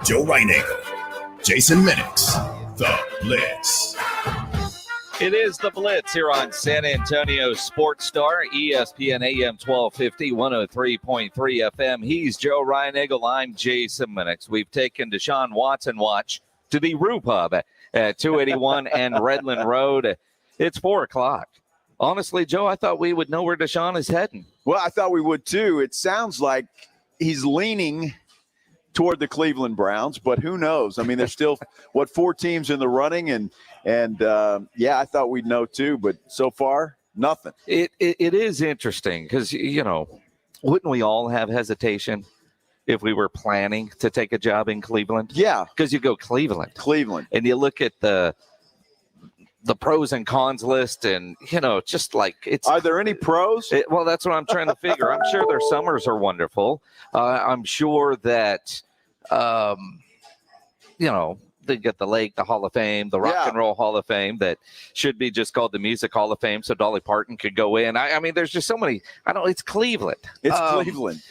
Joe Reinagle, Jason Minix, The Blitz. It is The Blitz here on San Antonio Sports Star, ESPN AM 1250, 103.3 FM. He's Joe Reinagle. I'm Jason Minix. We've taken Desean Watson watch to the Rue Pub at 281 and Redland Road. It's 4 o'clock. Honestly, Joe, I thought we would know where Desean is heading. Well, I thought we would too. It sounds like he's leaning toward the Cleveland Browns, but who knows? I mean, there's still, 4 teams in the running, and I thought we'd know too, but so far, nothing. It is interesting because, wouldn't we all have hesitation if we were planning to take a job in Cleveland? Yeah. Because you go Cleveland. And you look at the pros and cons list, and, just like it's. Are there any pros? Well, that's what I'm trying to figure. I'm sure their summers are wonderful. I'm sure that, they get the Lake, the Hall of Fame, the Rock and Roll Hall of Fame that should be just called the Music Hall of Fame so Dolly Parton could go in. I mean, there's just so many. It's Cleveland. It's Cleveland.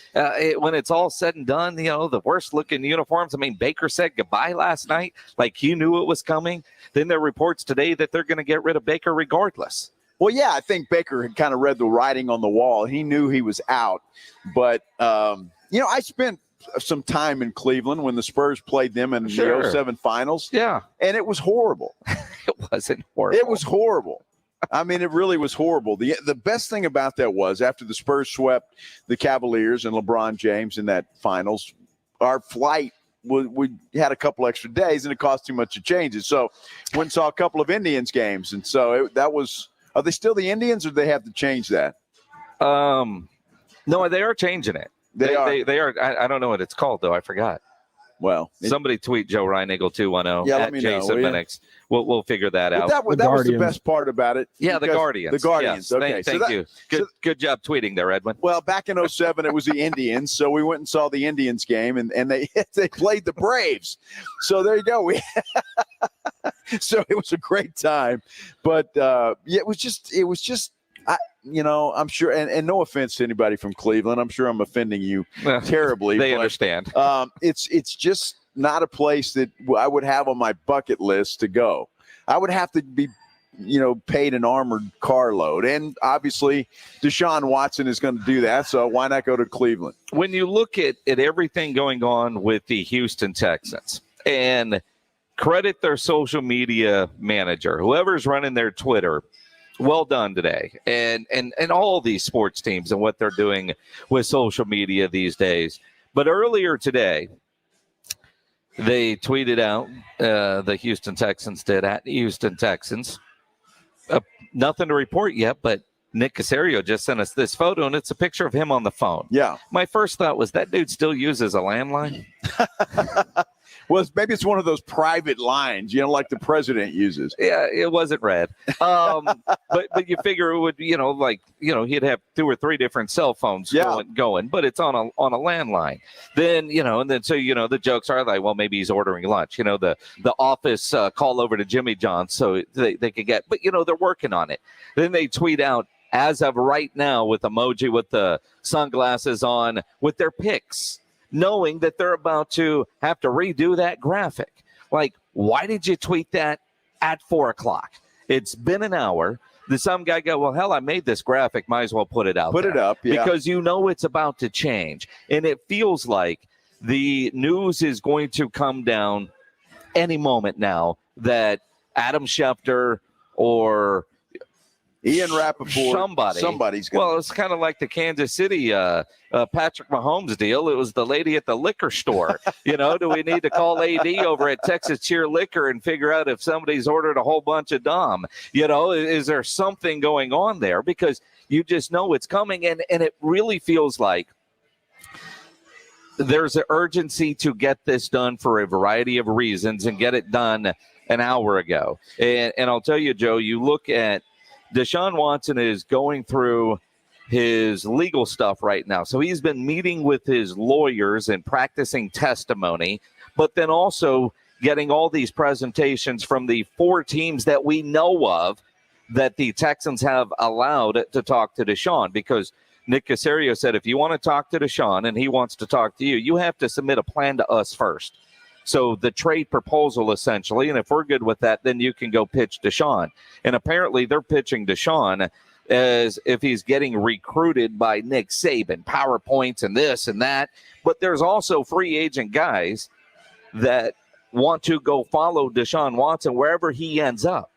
When it's all said and done, the worst-looking uniforms. I mean, Baker said goodbye last night like he knew it was coming. Then there are reports today that they're going to get rid of Baker regardless. Well, yeah, I think Baker had kind of read the writing on the wall. He knew he was out. But, I spent some time in Cleveland when the Spurs played them in the 07 finals. Yeah. And it was horrible. It wasn't horrible. It was horrible. I mean, it really was horrible. The best thing about that was after the Spurs swept the Cavaliers and LeBron James in that finals, our flight, we had a couple extra days and it cost too much to change it. So went and saw a couple of Indians games. And so are they still the Indians or do they have to change that? No, they are changing it. They are. I don't know what it's called, though. I forgot. Well, somebody tweet Joe Reinagle 210 at let me Jason know, Minix. We'll figure that out. That was the best part about it. Yeah, the Guardians. The Guardians. Yes, okay, thank you. Good job tweeting there, Edwin. Well, back in 07, it was the Indians, so we went and saw the Indians game, and they played the Braves. So there you go. So it was a great time, but it was just. I'm sure, and no offense to anybody from Cleveland, I'm sure I'm offending you terribly. They understand. It's just not a place that I would have on my bucket list to go. I would have to be, paid an armored carload. And obviously, Desean Watson is going to do that, so why not go to Cleveland? When you look at everything going on with the Houston Texans, and credit their social media manager, whoever's running their Twitter, well done today. And all these sports teams and what they're doing with social media these days. But earlier today, they tweeted out, the Houston Texans did, at Houston Texans. Nothing to report yet, but Nick Caserio just sent us this photo, and it's a picture of him on the phone. Yeah. My first thought was, that dude still uses a landline? Well, maybe it's one of those private lines, like the president uses. Yeah, it wasn't red. But you figure it would, he'd have 2 or 3 different cell phones going, but it's on a landline. Then, the jokes are like, well, maybe he's ordering lunch. The office call over to Jimmy John's so they could get, but, they're working on it. Then they tweet out, as of right now, with emoji with the sunglasses on, with their pics, knowing that they're about to have to redo that graphic. Like, why did you tweet that at 4 o'clock? It's been an hour. Some guy go, well, hell, I made this graphic. Might as well put it out there. Put it up, yeah. Because it's about to change. And it feels like the news is going to come down any moment now that Adam Schefter or Ian Rappaport, somebody's going. Well, it's kind of like the Kansas City Patrick Mahomes deal. It was the lady at the liquor store. Do we need to call AD over at Texas Cheer Liquor and figure out if somebody's ordered a whole bunch of Dom? Is there something going on there? Because you just know it's coming, and it really feels like there's an urgency to get this done for a variety of reasons and get it done an hour ago. And I'll tell you, Joe, you look at Desean Watson is going through his legal stuff right now. So he's been meeting with his lawyers and practicing testimony, but then also getting all these presentations from the 4 teams that we know of that the Texans have allowed to talk to Desean, because Nick Caserio said, if you want to talk to Desean and he wants to talk to you, you have to submit a plan to us first. So the trade proposal, essentially, and if we're good with that, then you can go pitch Desean. And apparently they're pitching Desean as if he's getting recruited by Nick Saban, PowerPoints and this and that. But there's also free agent guys that want to go follow Desean Watson wherever he ends up.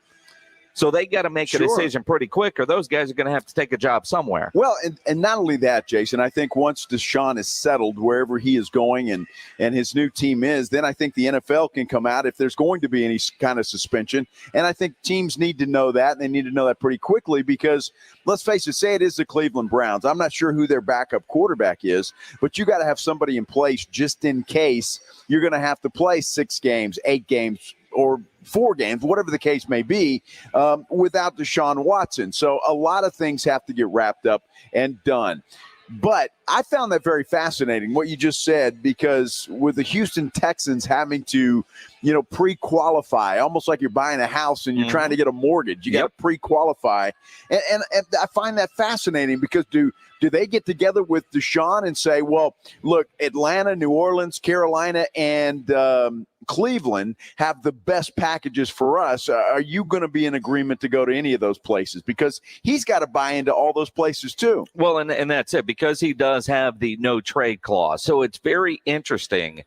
So they got to make a decision pretty quick, or those guys are going to have to take a job somewhere. Well, and not only that, Jason, I think once Desean is settled wherever he is going and his new team is, then I think the NFL can come out if there's going to be any kind of suspension. And I think teams need to know that, and they need to know that pretty quickly because, let's face it, say it is the Cleveland Browns. I'm not sure who their backup quarterback is, but you got to have somebody in place just in case you're going to have to play 6 games, 8 games, or 4 games, whatever the case may be, without Desean Watson. So a lot of things have to get wrapped up and done. But I found that very fascinating, what you just said, because with the Houston Texans having to, pre-qualify, almost like you're buying a house and you're trying to get a mortgage. You got to pre-qualify. And I find that fascinating because do they get together with Desean and say, well, look, Atlanta, New Orleans, Carolina, and Cleveland have the best packages for us. Are you going to be in agreement to go to any of those places? Because he's got to buy into all those places too. Well, and that's it, because he does have the no trade clause. So it's very interesting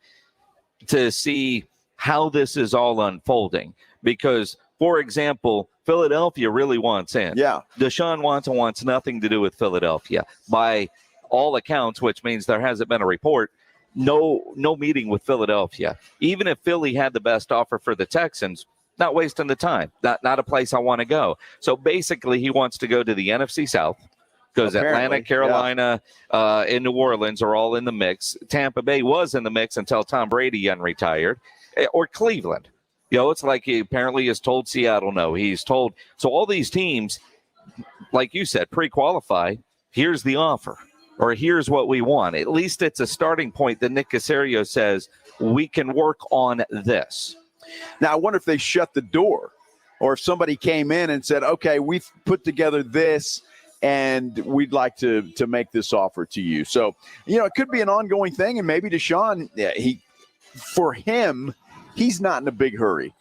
to see how this is all unfolding. Because, for example, Philadelphia really wants in. Yeah. Desean Watson wants nothing to do with Philadelphia. By all accounts, which means there hasn't been a report, no meeting with Philadelphia. Even if Philly had the best offer for the Texans, not wasting the time. Not a place I want to go. So basically, he wants to go to the NFC South because Atlanta, Carolina, and New Orleans are all in the mix. Tampa Bay was in the mix until Tom Brady unretired, or Cleveland. It's like he apparently has told Seattle no. He's told. So all these teams, like you said, pre-qualify. Here's the offer, or here's what we want. At least it's a starting point that Nick Caserio says we can work on this. Now, I wonder if they shut the door, or if somebody came in and said, okay, we've put together this, and we'd like to make this offer to you. So, it could be an ongoing thing, and maybe Desean, for him, he's not in a big hurry.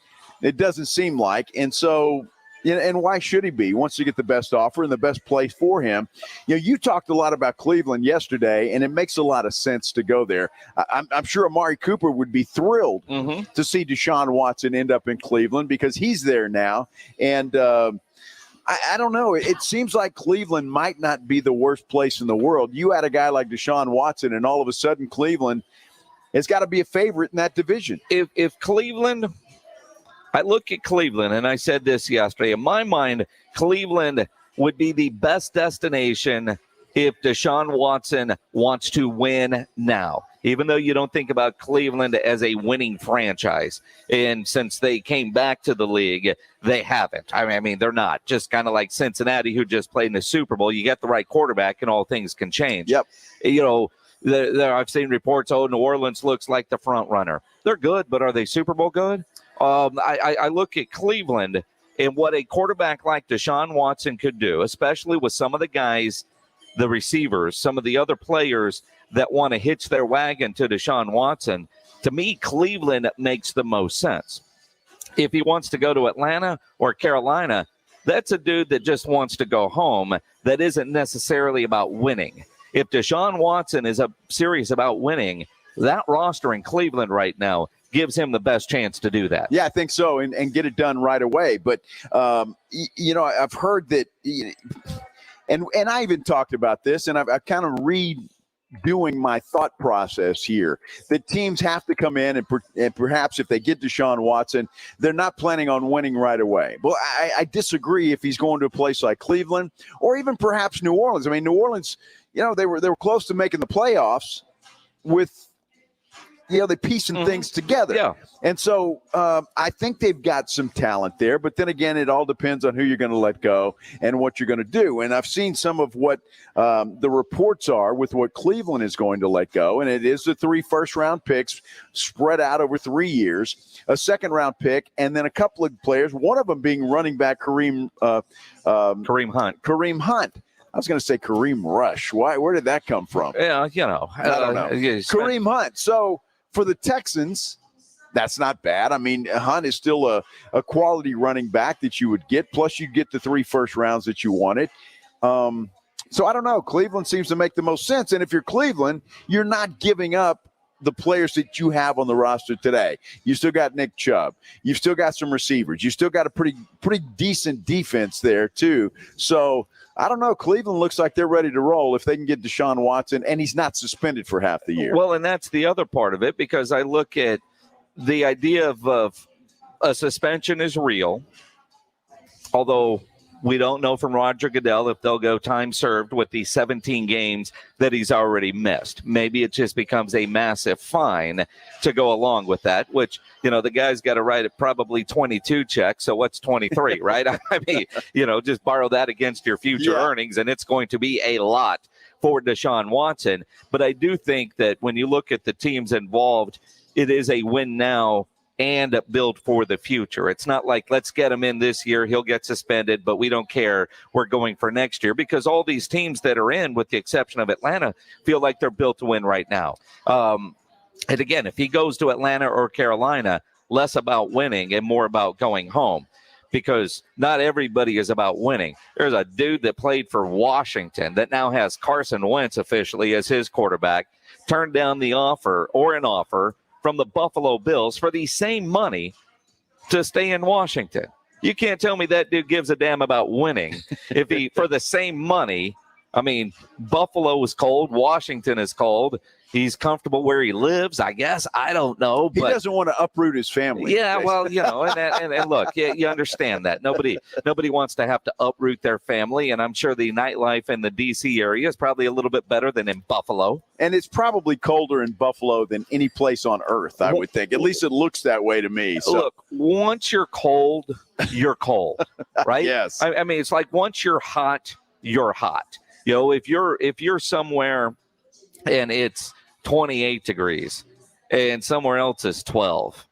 It doesn't seem like. And so, and why should he be? He wants to get the best offer and the best place for him. You talked a lot about Cleveland yesterday, and it makes a lot of sense to go there. I'm sure Amari Cooper would be thrilled to see Desean Watson end up in Cleveland because he's there now. And I don't know. It seems like Cleveland might not be the worst place in the world. You had a guy like Desean Watson, and all of a sudden Cleveland has got to be a favorite in that division. If Cleveland, I look at Cleveland, and I said this yesterday, in my mind, Cleveland would be the best destination if Desean Watson wants to win now, even though you don't think about Cleveland as a winning franchise. And since they came back to the league, they haven't. I mean, they're not. Just kind of like Cincinnati, who just played in the Super Bowl. You get the right quarterback, and all things can change. Yep. I've seen reports, New Orleans looks like the front runner. They're good, but are they Super Bowl good? I look at Cleveland and what a quarterback like Desean Watson could do, especially with some of the guys, the receivers, some of the other players that want to hitch their wagon to Desean Watson. To me, Cleveland makes the most sense. If he wants to go to Atlanta or Carolina, that's a dude that just wants to go home. That isn't necessarily about winning. If Desean Watson is serious about winning, that roster in Cleveland right now gives him the best chance to do that. Yeah, I think so, and get it done right away. But, I've heard that, and I even talked about this, and I've kind of redoing my thought process here, that teams have to come in and perhaps if they get Desean Watson, they're not planning on winning right away. Well, I disagree if he's going to a place like Cleveland or even perhaps New Orleans. I mean, New Orleans, they were close to making the playoffs with, they piecing things together. Yeah. And so I think they've got some talent there. But then again, it all depends on who you're going to let go and what you're going to do. And I've seen some of what the reports are with what Cleveland is going to let go. And it is the 3 first-round picks spread out over 3 years, a second-round pick, and then a couple of players, one of them being running back Kareem Hunt. Kareem Hunt. I was going to say Kareem Rush. Why? Where did that come from? Yeah, I don't know. Kareem Hunt. So for the Texans, that's not bad. I mean, Hunt is still a quality running back that you would get. Plus, you get the 3 first rounds that you wanted. So I don't know. Cleveland seems to make the most sense. And if you're Cleveland, you're not giving up the players that you have on the roster today. You still got Nick Chubb. You've still got some receivers. You still got a pretty decent defense there too. So I don't know. Cleveland looks like they're ready to roll if they can get Desean Watson, and he's not suspended for half the year. Well, and that's the other part of it, because I look at the idea of a suspension is real, although we don't know from Roger Goodell if they'll go time served with the 17 games that he's already missed. Maybe it just becomes a massive fine to go along with that, which, the guy's got to write it probably 22 checks. So what's 23, right? I mean, just borrow that against your future earnings, and it's going to be a lot for Desean Watson. But I do think that when you look at the teams involved, it is a win now and build for the future. It's not like, let's get him in this year, he'll get suspended, but we don't care, we're going for next year, because all these teams that are in, with the exception of Atlanta, feel like they're built to win right now. And again, if he goes to Atlanta or Carolina, less about winning and more about going home, because not everybody is about winning. There's a dude that played for Washington that now has Carson Wentz officially as his quarterback, turned down the offer from the Buffalo Bills for the same money to stay in Washington. You can't tell me that dude gives a damn about winning if he, for the same money. I mean, Buffalo is cold. Washington is cold. He's comfortable where he lives, I guess. I don't know. But he doesn't want to uproot his family. Yeah, well, and look, you understand that. Nobody wants to have to uproot their family, and I'm sure the nightlife in the D.C. area is probably a little bit better than in Buffalo. And it's probably colder in Buffalo than any place on earth, I would think. At least it looks that way to me. So. Look, once you're cold, you're cold, right? Yes. I mean, it's like once you're hot, you're hot. If you're somewhere and it's 28 degrees and somewhere else is 12,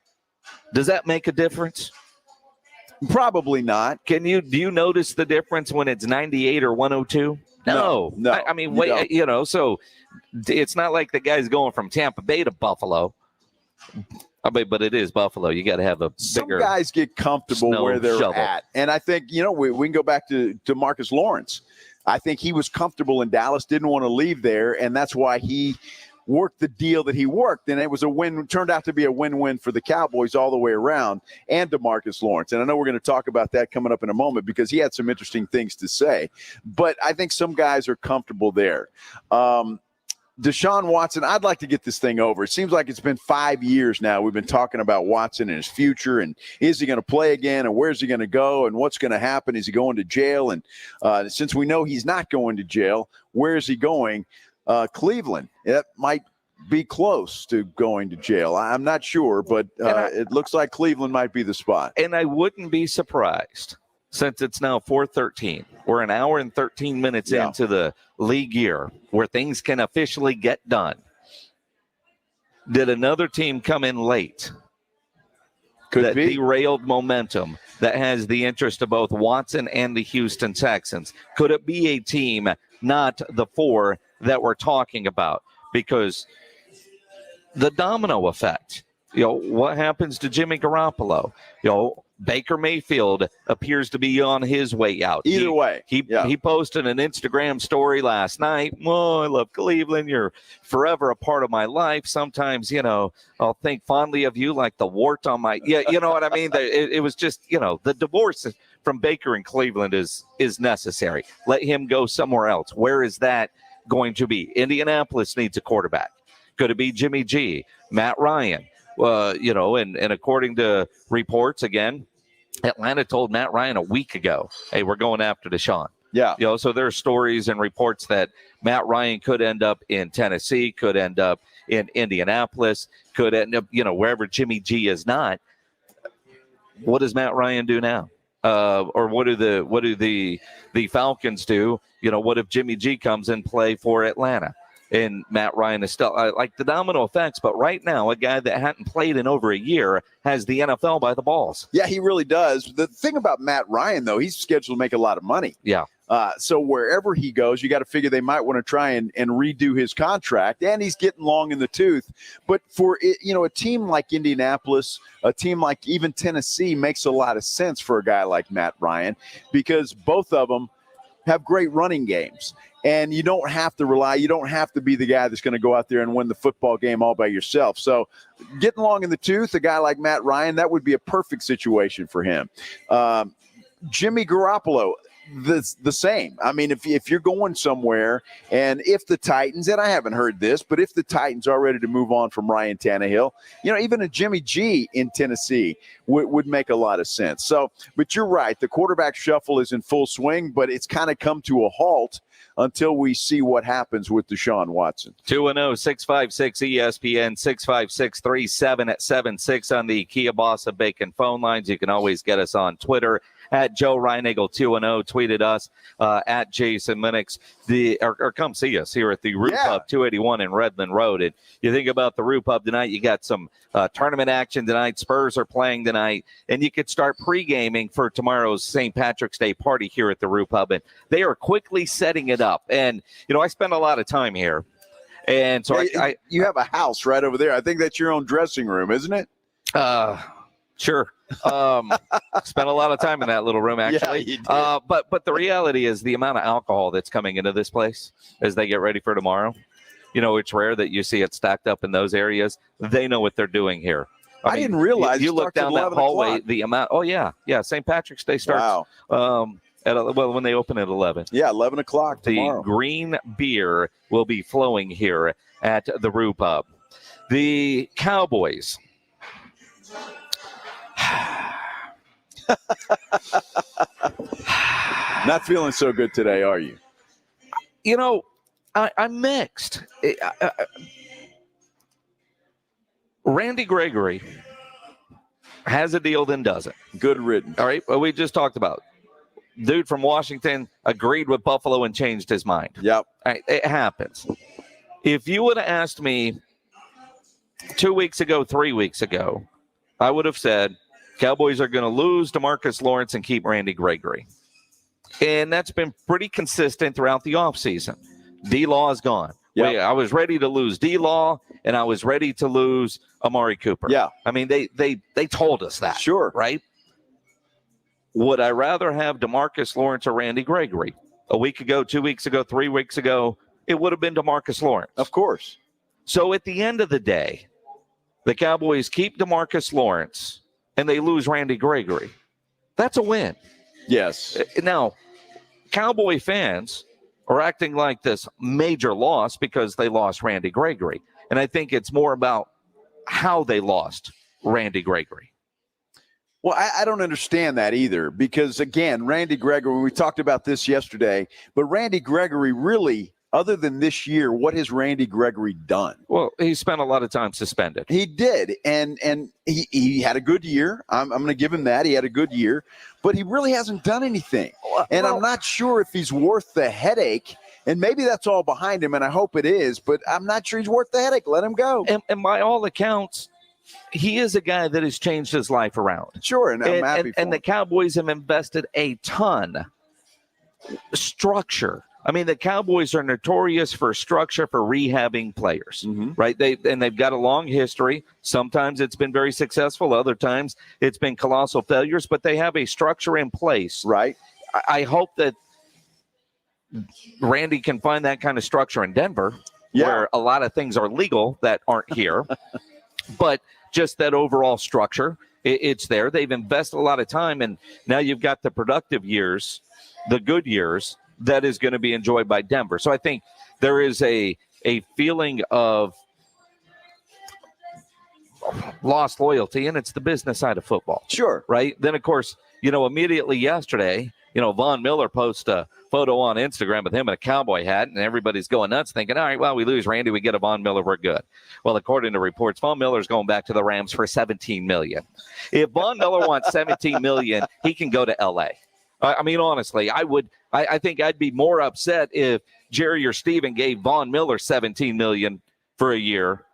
does that make a difference? Probably not. Do you notice the difference when it's 98 or 102? No. I mean, wait, so it's not like the guy's going from Tampa Bay to Buffalo. I mean, but it is Buffalo. You got to have a bigger. Some guys get comfortable where they're at. And I think, we can go back to Marcus Lawrence. I think he was comfortable in Dallas, didn't want to leave there, and that's why he worked the deal that he worked. And it was turned out to be a win-win for the Cowboys all the way around, and DeMarcus Lawrence. And I know we're going to talk about that coming up in a moment, because he had some interesting things to say. But I think some guys are comfortable there. Desean Watson, I'd like to get this thing over. It seems like it's been 5 years now. We've been talking about Watson and his future, and is he going to play again, and where's he going to go, and what's going to happen? Is he going to jail? And since we know he's not going to jail, where is he going? Cleveland. That might be close to going to jail. I'm not sure, but it looks like Cleveland might be the spot. And I wouldn't be surprised, since it's now 4:13. We're an hour and 13 minutes into the league year where things can officially get done. Did another team come in late that derailed momentum that has the interest of both Watson and the Houston Texans? Could it be a team, not the 4 that we're talking about? Because the domino effect, what happens to Jimmy Garoppolo? Baker Mayfield appears to be on his way out. Either way. He posted an Instagram story last night. Oh, I love Cleveland. You're forever a part of my life. Sometimes, I'll think fondly of you like the wart on my, you know what I mean? It was just, the divorce from Baker in Cleveland is necessary. Let him go somewhere else. Where is that going to be? Indianapolis needs a quarterback. Could it be Jimmy G, Matt Ryan? And according to reports, again, Atlanta told Matt Ryan a week ago, hey, we're going after Desean. Yeah. So there are stories and reports that Matt Ryan could end up in Tennessee, could end up in Indianapolis, could end up, wherever Jimmy G is not. What does Matt Ryan do now? Or what do the Falcons do? What if Jimmy G comes and play for Atlanta? And Matt Ryan is still like the domino effects. But right now, a guy that hadn't played in over a year has the NFL by the balls. Yeah, he really does. The thing about Matt Ryan, though, he's scheduled to make a lot of money. Yeah. So wherever he goes, you got to figure they might want to try and redo his contract. And he's getting long in the tooth. But for a team like Indianapolis, a team like even Tennessee makes a lot of sense for a guy like Matt Ryan, because both of them have great running games. And you don't have to be the guy that's going to go out there and win the football game all by yourself. So getting long in the tooth, a guy like Matt Ryan, that would be a perfect situation for him. Jimmy Garoppolo, the same. I mean, if you're going somewhere, and if the Titans, and I haven't heard this, but if the Titans are ready to move on from Ryan Tannehill, even a Jimmy G in Tennessee would make a lot of sense. So, but you're right. The quarterback shuffle is in full swing, but it's kind of come to a halt until we see what happens with Desean Watson. 210-656-ESPN, 656-3776 on the Kia Bossa Bacon phone lines. You can always get us on Twitter at Joe Reinagle 210. Tweeted us at Jason Minix. Or come see us here at the Root Pub 281 in Redland Road. And you think about the Root Pub tonight, you got some tournament action tonight. Spurs are playing tonight, and you could start pre-gaming for tomorrow's St. Patrick's Day party here at the Root Pub. And they are quickly setting it up. And, I spend a lot of time here. And so you have a house right over there. I think that's your own dressing room, isn't it? Sure. Spent a lot of time in that little room, actually. Yeah, you did. But the reality is the amount of alcohol that's coming into this place as they get ready for tomorrow. It's rare that you see it stacked up in those areas. They know what they're doing here. I mean, didn't realize you look down that hallway, the amount. Oh, yeah. St. Patrick's Day starts when they open at 11. Yeah, 11 o'clock tomorrow. The green beer will be flowing here at the Root Pub. The Cowboys. Not feeling so good today, are you? I'm mixed. Randy Gregory has a deal, then doesn't. Good riddance. All right. Well, we just talked about dude from Washington agreed with Buffalo and changed his mind. Yep. All right, it happens. If you would have asked me 2 weeks ago, 3 weeks ago, I would have said Cowboys are going to lose DeMarcus Lawrence and keep Randy Gregory. And that's been pretty consistent throughout the offseason. D-Law is gone. Yep. I was ready to lose D-Law, and I was ready to lose Amari Cooper. Yeah. I mean, they told us that. Sure. Right? Would I rather have DeMarcus Lawrence or Randy Gregory? A week ago, 2 weeks ago, 3 weeks ago, it would have been DeMarcus Lawrence. Of course. So at the end of the day, the Cowboys keep DeMarcus Lawrence and they lose Randy Gregory. That's a win. Yes. Now, Cowboy fans are acting like this major loss because they lost Randy Gregory. And I think it's more about how they lost Randy Gregory. Well, I don't understand that either because, again, Randy Gregory, we talked about this yesterday, but Randy Gregory really, other than this year, what has Randy Gregory done? Well, he spent a lot of time suspended. He did, and he had a good year. I'm going to give him that. He had a good year, but he really hasn't done anything. And I'm not sure if he's worth the headache, and maybe that's all behind him, and I hope it is, but I'm not sure he's worth the headache. Let him go. And by all accounts, he is a guy that has changed his life around. Sure, and I'm happy for him. And the Cowboys have invested a ton. Structure. I mean, the Cowboys are notorious for structure for rehabbing players, right? They've got a long history. Sometimes it's been very successful. Other times it's been colossal failures, but they have a structure in place. Right. I hope that Randy can find that kind of structure in Denver, where a lot of things are legal that aren't here. But just that overall structure, it's there. They've invested a lot of time, and now you've got the productive years, the good years, that is going to be enjoyed by Denver. So I think there is a feeling of lost loyalty, and it's the business side of football. Sure. Right? Then, of course, immediately yesterday, Von Miller posted a photo on Instagram with him in a cowboy hat, and everybody's going nuts thinking, all right, well, we lose Randy, we get a Von Miller, we're good. Well, according to reports, Von Miller's going back to the Rams for $17 million. If Von Miller wants $17 million, he can go to L.A. I mean, honestly, I think I'd be more upset if Jerry or Steven gave Von Miller $17 million for a year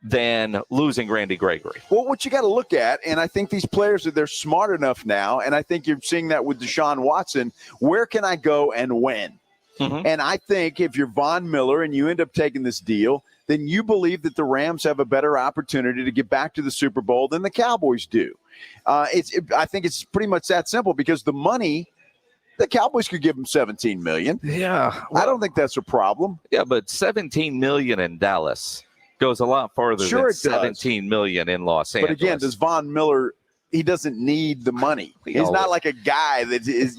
than losing Randy Gregory. Well, what you got to look at, and I think these players, they're smart enough now, and I think you're seeing that with Desean Watson, where can I go and win? Mm-hmm. And I think if you're Von Miller and you end up taking this deal, then you believe that the Rams have a better opportunity to get back to the Super Bowl than the Cowboys do. I think it's pretty much that simple, because the money, the Cowboys could give them $17 million. Yeah. Well, I don't think that's a problem. Yeah, but $17 million in Dallas goes a lot farther than $17 million in Los Angeles. But again, does Von Miller, he doesn't need the money. He's not like a guy that is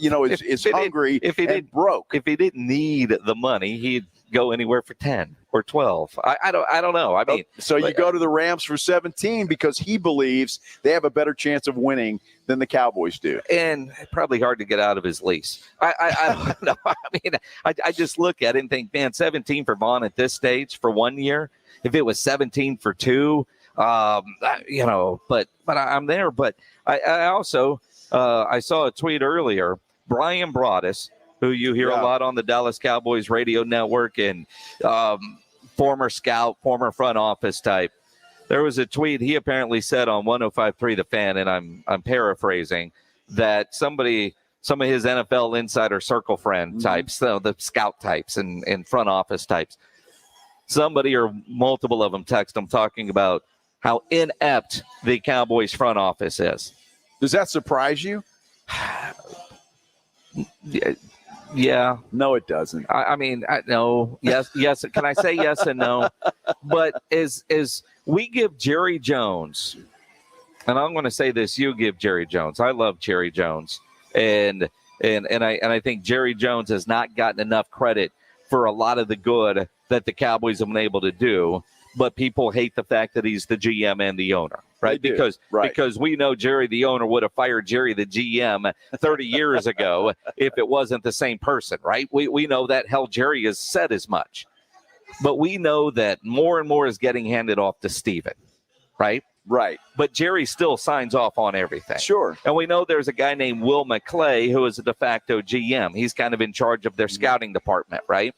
hungry and broke. If he didn't need the money, he'd go anywhere for 10 or 12. I don't know. I mean, so you go to the Rams for 17 because he believes they have a better chance of winning than the Cowboys do. And probably hard to get out of his lease. I don't know. I mean, I just look at it and think, man, 17 for Vaughn at this stage for 1 year. If it was 17 for 2, but I'm there. But I also I saw a tweet earlier. Brian Broaddus, who you hear a lot on the Dallas Cowboys radio network, and former scout, former front office type. There was a tweet he apparently said on 105.3 The Fan, and I'm paraphrasing, that some of his NFL insider circle friend types, the scout types and front office types, somebody or multiple of them text him talking about how inept the Cowboys front office is. Does that surprise you? Yeah. No, it doesn't. No. Yes. Can I say yes and no? But as we give Jerry Jones, and I'm going to say this, you give Jerry Jones. I love Jerry Jones, and I think Jerry Jones has not gotten enough credit for a lot of the good that the Cowboys have been able to do. But people hate the fact that he's the GM and the owner, right? Because we know Jerry, the owner, would have fired Jerry, the GM, 30 years ago if it wasn't the same person, right? We know that. Hell, Jerry has said as much. But we know that more and more is getting handed off to Steven, right? Right. But Jerry still signs off on everything. Sure. And we know there's a guy named Will McClay who is a de facto GM. He's kind of in charge of their scouting department, right?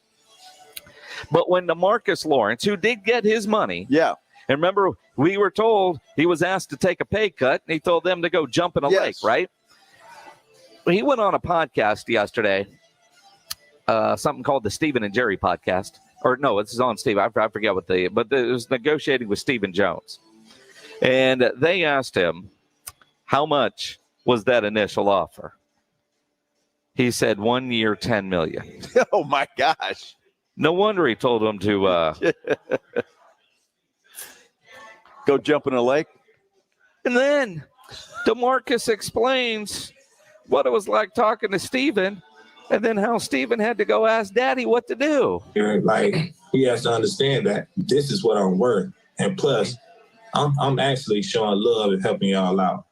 But when DeMarcus Lawrence, who did get his money, and remember, we were told he was asked to take a pay cut, and he told them to go jump in a lake, right? Well, he went on a podcast yesterday, something called the Stephen and Jerry podcast. Or no, this is on Steve. I forget but it was negotiating with Stephen Jones. And they asked him, how much was that initial offer? He said 1 year, $10 million. Oh, my gosh. No wonder he told him to go jump in a lake. And then DeMarcus explains what it was like talking to Steven, and then how Steven had to go ask Daddy what to do. Like, he has to understand that this is what I'm worth. And plus, I'm actually showing love and helping y'all out.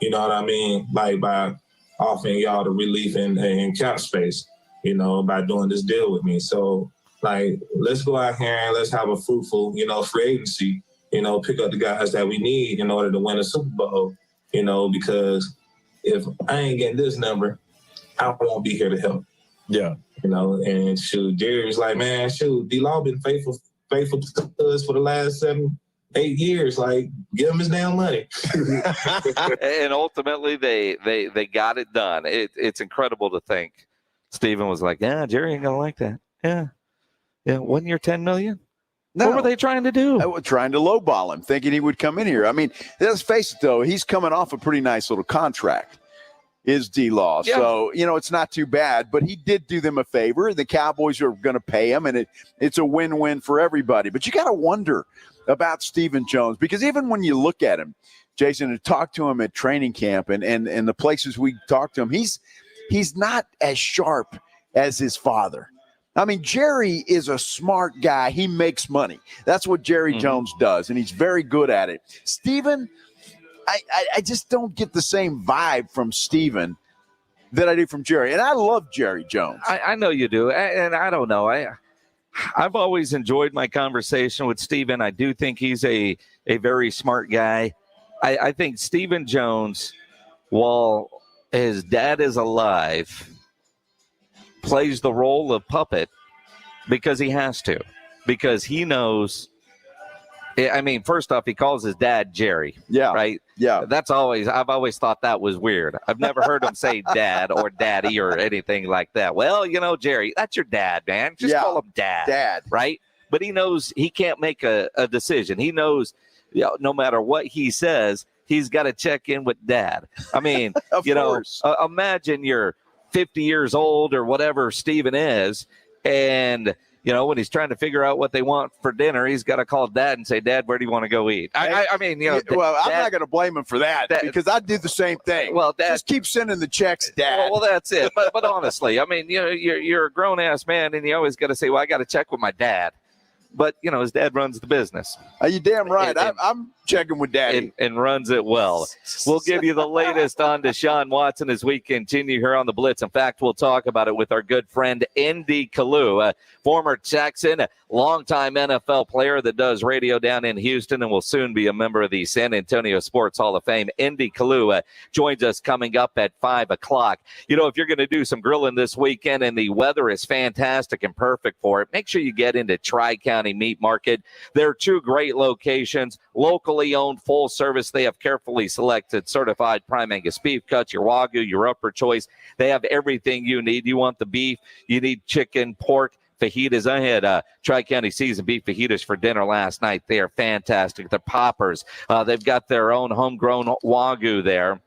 You know what I mean? Like, by offering y'all the relief in cap space, by doing this deal with me. So, like, let's go out here and let's have a fruitful, free agency, pick up the guys that we need in order to win a Super Bowl, because if I ain't getting this number, I won't be here to help. Yeah. And shoot, Jerry was like, man, shoot, D-Law been faithful to us for the last 7-8 years. Like, give him his damn money. And ultimately, they got it done. It's incredible to think. Steven was like, yeah, Jerry ain't going to like that. Yeah. 1 year, $10 million? No. What were they trying to do? They were trying to lowball him, thinking he would come in here. I mean, let's face it, though. He's coming off a pretty nice little contract, is D-Law. Yeah. So, it's not too bad. But he did do them a favor. The Cowboys are going to pay him, and it's a win-win for everybody. But you got to wonder about Stephen Jones, because even when you look at him, Jason, and talk to him at training camp and the places we talk to him, he's not as sharp as his father. I mean, Jerry is a smart guy. He makes money. That's what Jerry Jones does, and he's very good at it. Stephen, I just don't get the same vibe from Stephen that I do from Jerry. And I love Jerry Jones. I know you do. And I don't know. I've always enjoyed my conversation with Stephen. I do think he's a very smart guy. I think Stephen Jones, while his dad is alive, plays the role of puppet because he has to, because he knows I mean, first off, he calls his dad Jerry. Yeah. Right? Yeah. I've always thought that was weird. I've never heard him say dad or daddy or anything like that. Well, Jerry, that's your dad, man. Just call him dad. Dad. Right? But he knows he can't make a decision. He knows no matter what he says, he's got to check in with dad. I mean, Of course. Imagine you're 50 years old or whatever Steven is, and when he's trying to figure out what they want for dinner, he's got to call dad and say, Dad, where do you want to go eat? I mean, well, I'm dad, not going to blame him for that because I do the same thing. Well, Dad, just keep sending the checks, Dad. Well, that's it. But honestly, I mean, you're a grown ass man, and you always got to say, well, I got to check with my dad. But his dad runs the business. Are you damn right? I'm checking with Daddy and runs it well. We'll give you the latest on Desean Watson as we continue here on the Blitz. In fact, we'll talk about it with our good friend Indy Kalu, a former Texan, a longtime NFL player that does radio down in Houston and will soon be a member of the San Antonio Sports Hall of Fame. Indy Kalu joins us coming up at 5 o'clock. If you're going to do some grilling this weekend and the weather is fantastic and perfect for it, make sure you get into Tri-County Meat Market. There are 2 great locations, locally owned, full service. They have carefully selected certified prime Angus beef cuts, your Wagyu, your upper choice. They have everything you need. You want the beef, you need chicken, pork, fajitas. I had Tri-County seasoned beef fajitas for dinner last night. They are fantastic. They're poppers. They've got their own homegrown Wagyu there.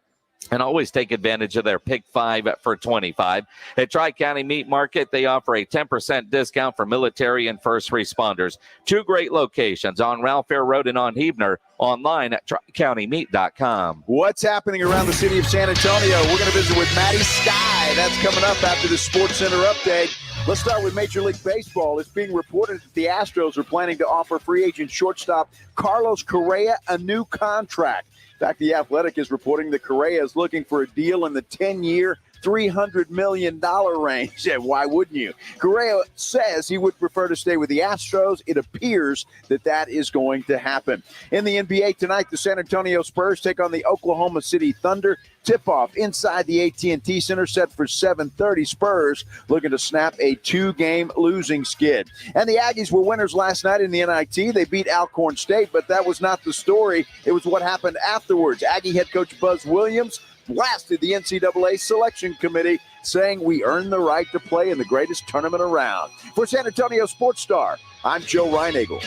And always take advantage of their Pick 5 for $25. At Tri-County Meat Market, they offer a 10% discount for military and first responders. 2 great locations on Ralph Fair Road and on Heebner. Online at tricountymeat.com. What's happening around the city of San Antonio? We're going to visit with Maddy Skye. That's coming up after the Sports Center update. Let's start with Major League Baseball. It's being reported that the Astros are planning to offer free agent shortstop Carlos Correa a new contract. In fact, The Athletic is reporting that Correa is looking for a deal in the 10-year, $300 million range. Yeah, why wouldn't you? Correa says he would prefer to stay with the Astros. It appears that is going to happen. In the NBA tonight, the San Antonio Spurs take on the Oklahoma City Thunder. Tip-off inside the AT&T Center set for 7:30. Spurs looking to snap a 2-game losing skid. And the Aggies were winners last night in the NIT. They beat Alcorn State, but that was not the story. It was what happened afterwards. Aggie head coach Buzz Williams blasted the NCAA selection committee, saying we earned the right to play in the greatest tournament around. For San Antonio Sports Star, I'm Joe Reinagle.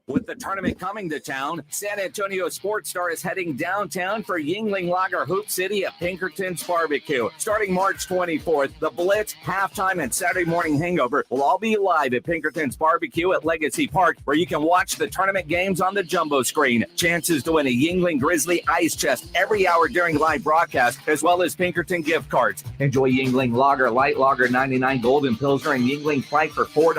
With the tournament coming to town, San Antonio Sports Star is heading downtown for Yingling Lager Hoop City at Pinkerton's Barbecue. Starting March 24th, the Blitz, Halftime, and Saturday Morning Hangover will all be live at Pinkerton's Barbecue at Legacy Park, where you can watch the tournament games on the jumbo screen. Chances to win a Yingling Grizzly Ice Chest every hour during live broadcast, as well as Pinkerton gift cards. Enjoy Yingling Lager, Light Lager 99, Golden Pilsner, and Yingling Flight for $4.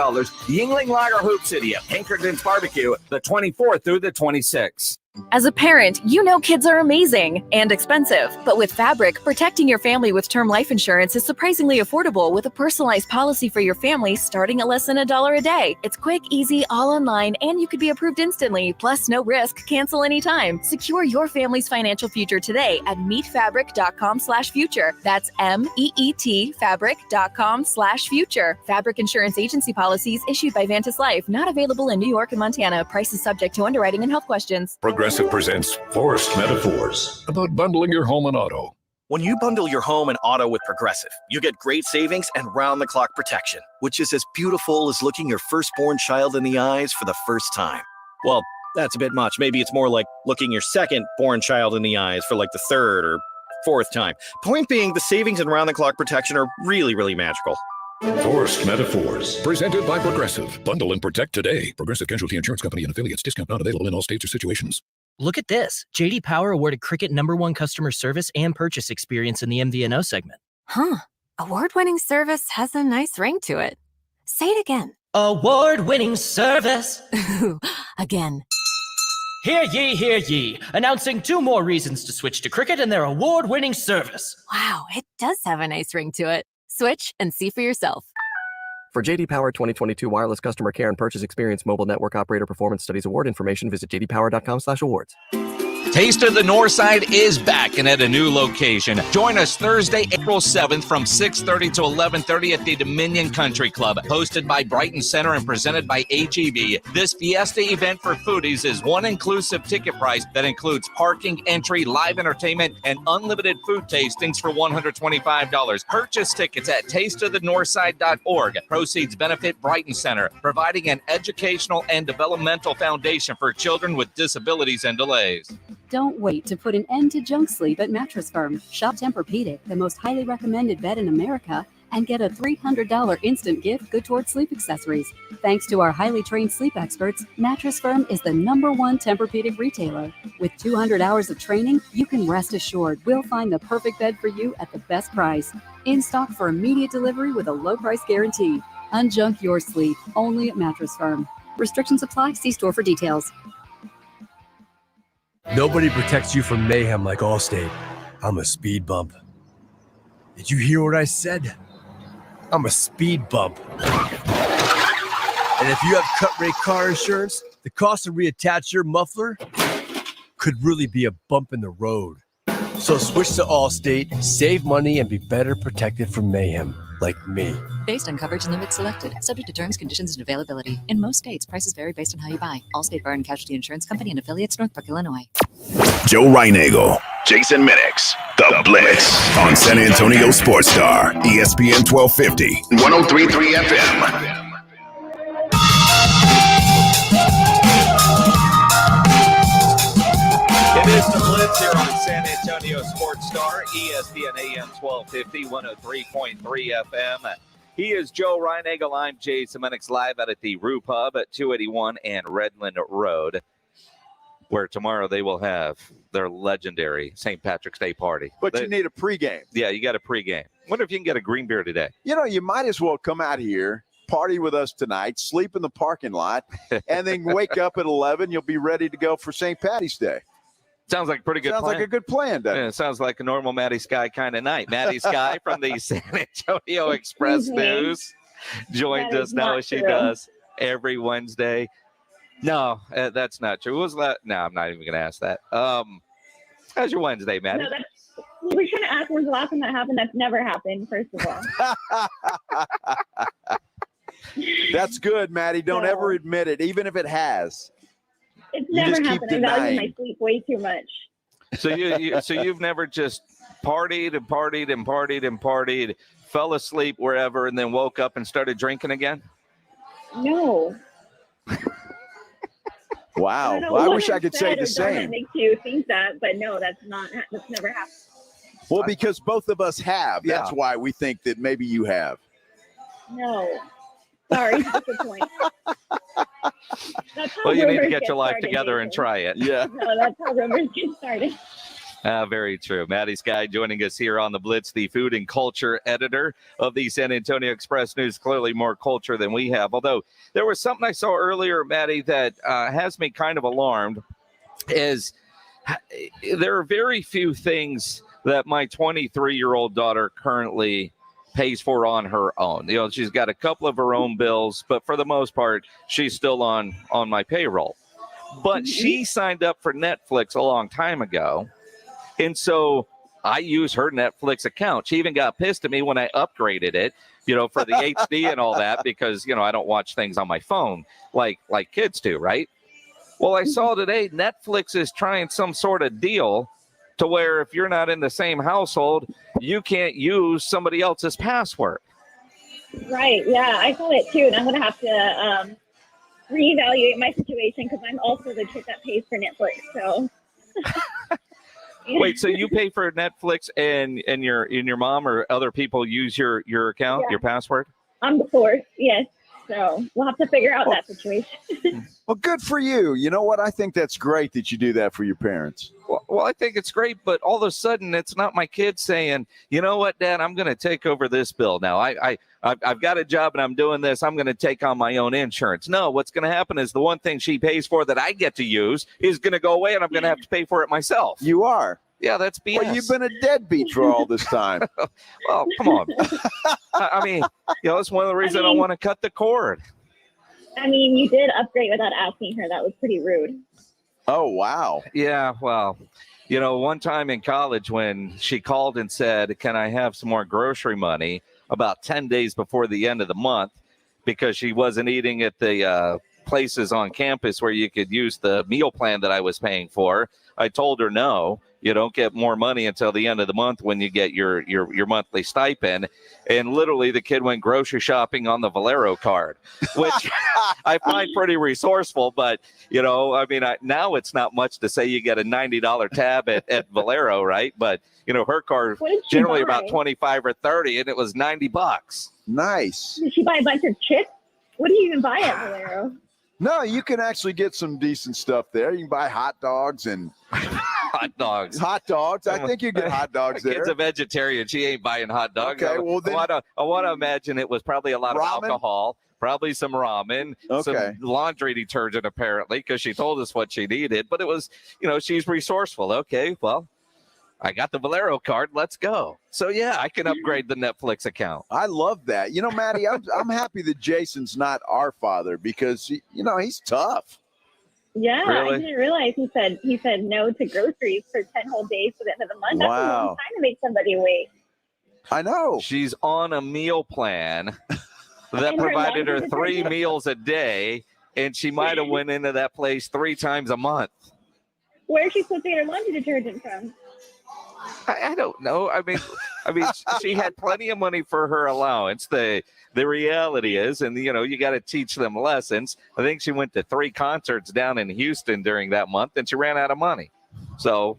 Yingling Lager Hoop City at Pinkerton's Barbecue, the 24th through the 26th. As a parent, you know kids are amazing and expensive. But with Fabric, protecting your family with term life insurance is surprisingly affordable with a personalized policy for your family starting at less than $1 a day. It's quick, easy, all online, and you could be approved instantly. Plus, no risk, cancel anytime. Secure your family's financial future today at meetfabric.com/future. That's MEET fabric.com/future. Fabric Insurance Agency policies issued by Vantis Life, not available in New York and Montana. Prices subject to underwriting and health questions. Progressive presents Forced Metaphors about bundling your home and auto. When you bundle your home and auto with Progressive, you get great savings and round-the-clock protection, which is as beautiful as looking your firstborn child in the eyes for the first time. Well, that's a bit much. Maybe it's more like looking your second-born child in the eyes for like the third or fourth time. Point being, the savings and round-the-clock protection are really, really magical. Forced Metaphors, presented by Progressive. Bundle and protect today. Progressive Casualty Insurance Company and affiliates. Discount not available in all states or situations. Look at this. J.D. Power awarded Cricket #1 customer service and purchase experience in the MVNO segment. Huh. Award-winning service has a nice ring to it. Say it again. Award-winning service. Again. Hear ye, hear ye. Announcing 2 more reasons to switch to Cricket and their award-winning service. Wow, it does have a nice ring to it. Switch and see for yourself. For J.D. Power 2022 wireless customer care and purchase experience mobile network operator performance studies award information, visit jdpower.com/awards. Taste of the Northside is back and at a new location. Join us Thursday, April 7th from 6:30 to 11:30 at the Dominion Country Club, hosted by Brighton Center and presented by HEB. This Fiesta event for foodies is one inclusive ticket price that includes parking, entry, live entertainment, and unlimited food tastings for $125. Purchase tickets at tasteofthenorthside.org. Proceeds benefit Brighton Center, providing an educational and developmental foundation for children with disabilities and delays. Don't wait to put an end to junk sleep at Mattress Firm. Shop Tempur-Pedic, the most highly recommended bed in America, and get a $300 instant gift good towards sleep accessories. Thanks to our highly trained sleep experts, Mattress Firm is the #1 Tempur-Pedic retailer. With 200 hours of training, you can rest assured we'll find the perfect bed for you at the best price. In stock for immediate delivery with a low price guarantee. Unjunk your sleep, only at Mattress Firm. Restrictions apply. See store for details. Nobody protects you from mayhem like Allstate. I'm a speed bump. Did you hear what I said? I'm a speed bump. And if you have cut rate car insurance, the cost to reattach your muffler could really be a bump in the road. So switch to Allstate, save money, and be better protected from mayhem like me. Based on coverage and limits selected, subject to terms, conditions, and availability. In most states, prices vary based on how you buy. Allstate Bar and Casualty Insurance Company and affiliates, Northbrook, Illinois. Joe Reinagle, Jason Minix, The Blitz on San Antonio Sports Star, ESPN 1250, 103.3 FM. It is The Blitz here on San Antonio Sports Star, ESPN AM 1250, 103.3 FM. He is Joe Reinagle. I'm Jason Minix, live out at the Rue Pub at 281 and Redland Road, where tomorrow they will have their legendary St. Patrick's Day party. But you need a pregame. Yeah, you got a pregame. Wonder if you can get a green beer today. You know, you might as well come out here, party with us tonight, sleep in the parking lot, and then wake up at 11. You'll be ready to go for St. Patty's Day. Sounds like a pretty good plan. Sounds like a good plan, doesn't it? Yeah, it sounds like a normal Maddy Skye kind of night. Maddy Skye from the San Antonio Express News joins us now, as she does every Wednesday. No, that's not true. Was that? No, I'm not even going to ask that. How's your Wednesday, Maddy? No, we're trying to ask when's the last time that happened. That's never happened, first of all. That's good, Maddy. Don't ever admit it, even if it has. It's never happened. I value my sleep way too much. So you've never just partied and partied and partied and partied, fell asleep wherever, and then woke up and started drinking again? No. Wow. I wish I could say the same. That makes you think that, but no, that's never happened. Well, because both of us have. That's why we think that maybe you have. No. Sorry, that's the point. Well, you need to get your life together and try it. Yeah. No, that's how rumors get started. Very true. Maddy Skye joining us here on The Blitz, the food and culture editor of the San Antonio Express News. Clearly more culture than we have. Although there was something I saw earlier, Maddy, that has me kind of alarmed, is there are very few things that my 23-year-old daughter currently pays for on her own. You know, she's got a couple of her own bills, but for the most part, she's still on my payroll. But she signed up for Netflix a long time ago, and so I use her Netflix account. She even got pissed at me when I upgraded it, you know, for the HD and all that, because, you know, I don't watch things on my phone like kids do, right? Well, I saw today Netflix is trying some sort of deal to where if you're not in the same household, you can't use somebody else's password. Right. Yeah, I saw it too, and I'm going to have to reevaluate my situation because I'm also the kid that pays for Netflix. So. Wait, so you pay for Netflix and your mom or other people use your account, your password? I'm the fourth. Yes. So we'll have to figure out that situation. Well, good for you. You know what? I think that's great that you do that for your parents. Well, I think it's great, but all of a sudden it's not my kid saying, you know what, Dad, I'm going to take over this bill now. I've got a job and I'm doing this. I'm going to take on my own insurance. No, what's going to happen is the one thing she pays for that I get to use is going to go away and I'm going to have to pay for it myself. You are. Yeah, that's BS. Well, you've been a deadbeat for all this time. Well, come on. I mean, you know, that's one of the reasons I want to cut the cord. I mean, you did upgrade without asking her. That was pretty rude. Oh, wow. Yeah, well, you know, one time in college when she called and said, "Can I have some more grocery money?" about 10 days before the end of the month, because she wasn't eating at the places on campus where you could use the meal plan that I was paying for. I told her, no, you don't get more money until the end of the month when you get your monthly stipend. And literally the kid went grocery shopping on the Valero card, which I find pretty resourceful. But, you know, I mean, now it's not much to say you get a $90 tab at Valero, right? But, you know, her card generally about 25 or 30, and it was $90. Nice. Did she buy a bunch of chips? What do you even buy at Valero? No, you can actually get some decent stuff there. You can buy hot dogs and hot dogs. Hot dogs. I think you get hot dogs there. Kid's a vegetarian. She ain't buying hot dogs. Okay, well then, I want to imagine it was probably a lot of alcohol, probably some ramen, some laundry detergent apparently, because she told us what she needed. But it was, you know, she's resourceful. Okay, well, I got the Valero card. Let's go. So, yeah, I can upgrade the Netflix account. I love that. You know, Maddie, I'm happy that Jason's not our father because, you know, he's tough. Yeah, really? I didn't realize he said no to groceries for 10 whole days for the end of the month. That's a long time to make somebody wait. I know. She's on a meal plan that provided her 3 meals a day, and she might have went into that place 3 times a month. Where is she supposed to get her laundry detergent from? I don't know. I mean, she had plenty of money for her allowance. The reality is, and you know, you got to teach them lessons. I think she went to 3 concerts down in Houston during that month, and she ran out of money. So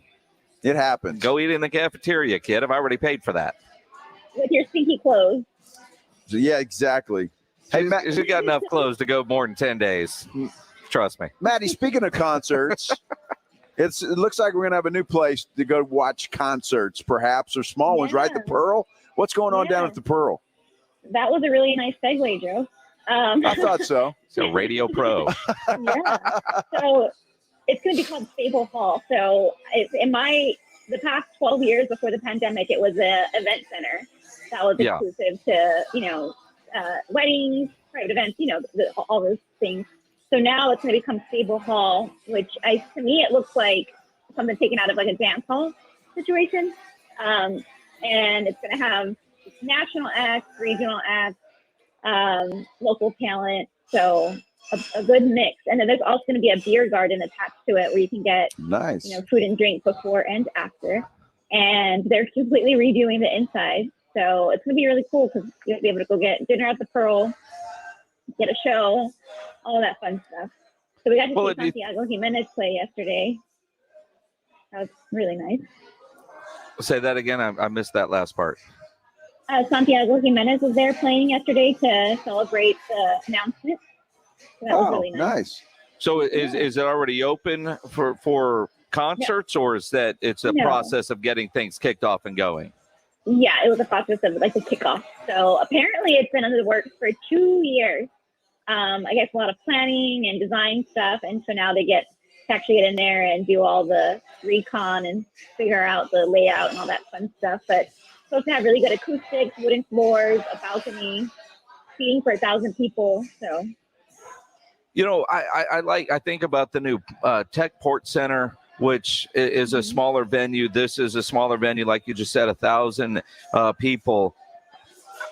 it happens. Go eat in the cafeteria, kid. I've already paid for that. With your stinky clothes. Yeah, exactly. Hey, she got enough clothes to go more than 10 days. Trust me. Maddie, speaking of concerts. It looks like we're going to have a new place to go watch concerts, perhaps, or small ones, right? The Pearl? What's going on down at the Pearl? That was a really nice segue, Joe. I thought so. So Radio Pro. Yeah. So it's going to be called Stable Hall. So the past 12 years before the pandemic, it was an event center that was exclusive to, you know, weddings, private events, you know, all those things. So now it's going to become Stable Hall, which to me, it looks like something taken out of like a dance hall situation. And it's going to have national acts, regional acts, local talent. So a good mix. And then there's also going to be a beer garden attached to it where you can get nice, you know, food and drink before and after. And they're completely redoing the inside. So it's going to be really cool because you'll be able to go get dinner at the Pearl, get a show, all that fun stuff. So we got to see Santiago Jimenez play yesterday. That was really nice. Say that again. I missed that last part. Santiago Jimenez was there playing yesterday to celebrate the announcement. So that was really nice. So is it already open for concerts, or is that it's a process of getting things kicked off and going? Yeah, it was a process of like the kickoff. So apparently it's been under the works for 2 years. I guess a lot of planning and design stuff. And so now they get to actually get in there and do all the recon and figure out the layout and all that fun stuff. But it's supposed to have really good acoustics, wooden floors, a balcony, seating for 1,000 people. So, you know, I think about the new Techport Center, which is a smaller venue. This is a smaller venue, like you just said, 1,000 people.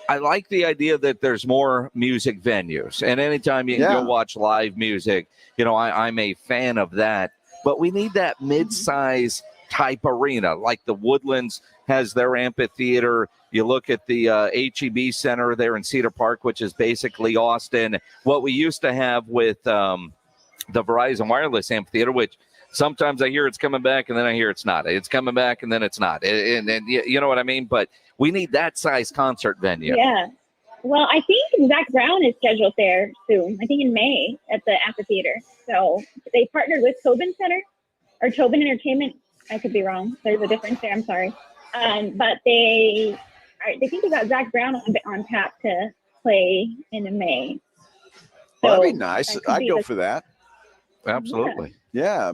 I like the idea that there's more music venues, and anytime you can go watch live music, you know, I'm a fan of that. But we need that mid-size type arena, like the Woodlands has their amphitheater. You look at the HEB Center there in Cedar Park, which is basically Austin. What we used to have with the Verizon Wireless Amphitheater, which sometimes I hear it's coming back, and then I hear it's not. It's coming back, and then it's not. And you know what I mean? But we need that size concert venue. Yeah. Well, I think Zach Brown is scheduled there soon. I think in May at the amphitheater. So they partnered with Tobin Center or Tobin Entertainment. I could be wrong. There's a difference there. I'm sorry. But they think they got Zach Brown on tap to play in May. So that'd be nice. I'd go for that. Absolutely. Yeah,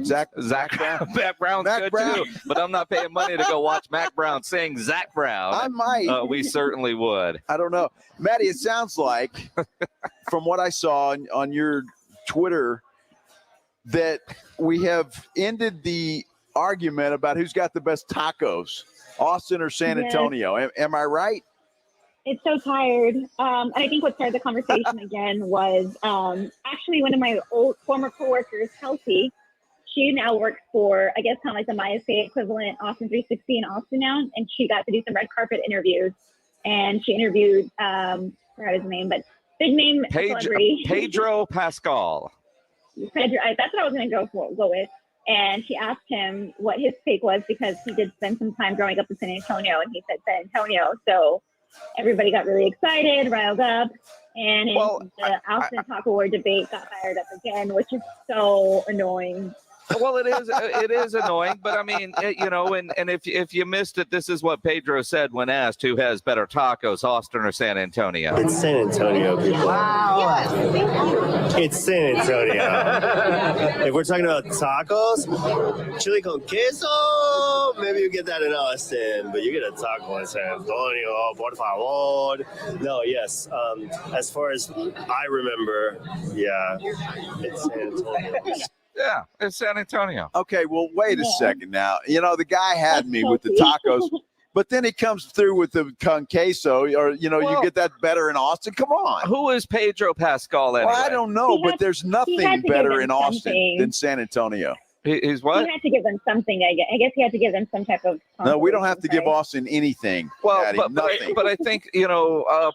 Zach Brown's good too, but I'm not paying money to go watch Mac Brown sing Zach Brown. I might. We certainly would. I don't know. Maddie, it sounds like, from what I saw on your Twitter, that we have ended the argument about who's got the best tacos, Austin or San Antonio. Am I right? It's so tired. And I think what started the conversation again was actually one of my old former coworkers, Kelsey. She now works for, I guess, kind of like the Maya Skye equivalent, Austin 360 in Austin now. And she got to do some red carpet interviews. And she interviewed, I forgot his name, but big name celebrity. Pedro Pascal. Pedro, that's what I was going to go with. And she asked him what his take was because he did spend some time growing up in San Antonio. And he said San Antonio. So everybody got really excited, riled up. And the Austin Taco War debate got fired up again, which is so annoying. Well, it is annoying, but I mean, and if you missed it, this is what Pedro said when asked who has better tacos, Austin or San Antonio. It's San Antonio, people. Wow. It's San Antonio. If we're talking about tacos, chili con queso, maybe you get that in Austin, but you get a taco in San Antonio, por favor. No, yes. As far as I remember, yeah, it's San Antonio. Yeah, it's San Antonio. Okay, well, wait a second now. The guy had me with the tacos, but then he comes through with the con queso, or, you get that better in Austin. Come on. Who is Pedro Pascal anyway? Well, I don't know, but there's nothing better in Austin than San Antonio. He's what? He had to give them something, I guess he had to give them some type of... No, we don't have to give Austin anything. Well, Maddy, nothing. But I think,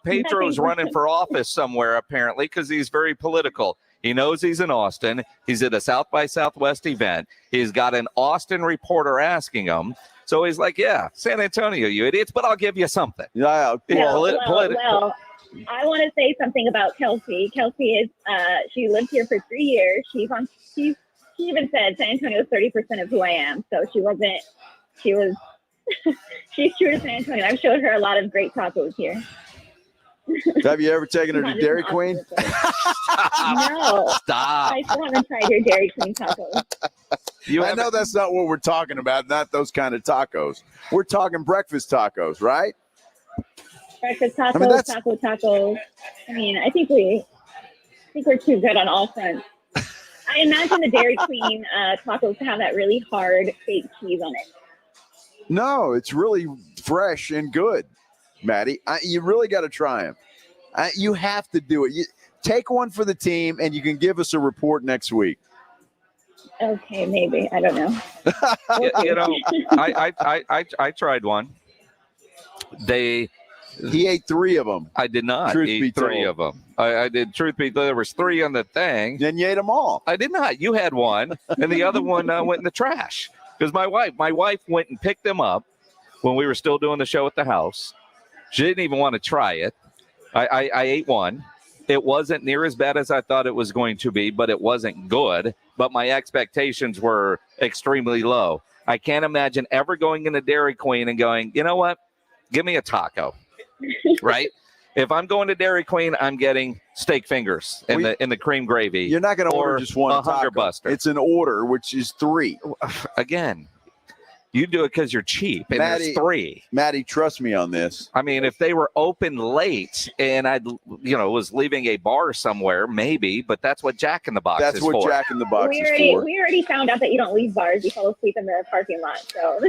Pedro's running for office somewhere, apparently, because he's very political. He knows he's in Austin. He's at a South by Southwest event. He's got an Austin reporter asking him. So he's like, yeah, San Antonio, you idiots, but I'll give you something. Yeah. Well, I want to say something about Kelsey. Kelsey is, she lived here for 3 years. She even said San Antonio is 30% of who I am. So she's true to San Antonio. I've showed her a lot of great tacos here. Have you ever taken her to Dairy Queen? No. Stop. I still haven't tried your Dairy Queen tacos. I know that's not what we're talking about, not those kind of tacos. We're talking breakfast tacos, right? Breakfast tacos, tacos. I mean, I think we're too good on all fronts. I imagine the Dairy Queen tacos have that really hard fake cheese on it. No, it's really fresh and good. Maddy, you really got to try them. You have to do it. Take one for the team, and you can give us a report next week. Okay, maybe. I don't know. I tried one. He ate 3 of them. I did not eat 3 of them. I did. Truth be told, there was 3 on the thing. Then you ate them all. I did not. You had one, and the other one went in the trash because my wife went and picked them up when we were still doing the show at the house. She didn't even want to try it. I ate one. It wasn't near as bad as I thought it was going to be, but it wasn't good. But my expectations were extremely low. I can't imagine ever going into Dairy Queen and going, you know what? Give me a taco, right? If I'm going to Dairy Queen, I'm getting steak fingers in the cream gravy. You're not going to order just one taco. Hunger Buster. It's an order, which is 3. Again. You do it because you're cheap, and there's 3. Maddy, trust me on this. I mean, if they were open late and I, was leaving a bar somewhere, maybe, but that's what Jack in the Box is for. That's what Jack in the Box is for. We already found out that you don't leave bars. You fall asleep in the parking lot. So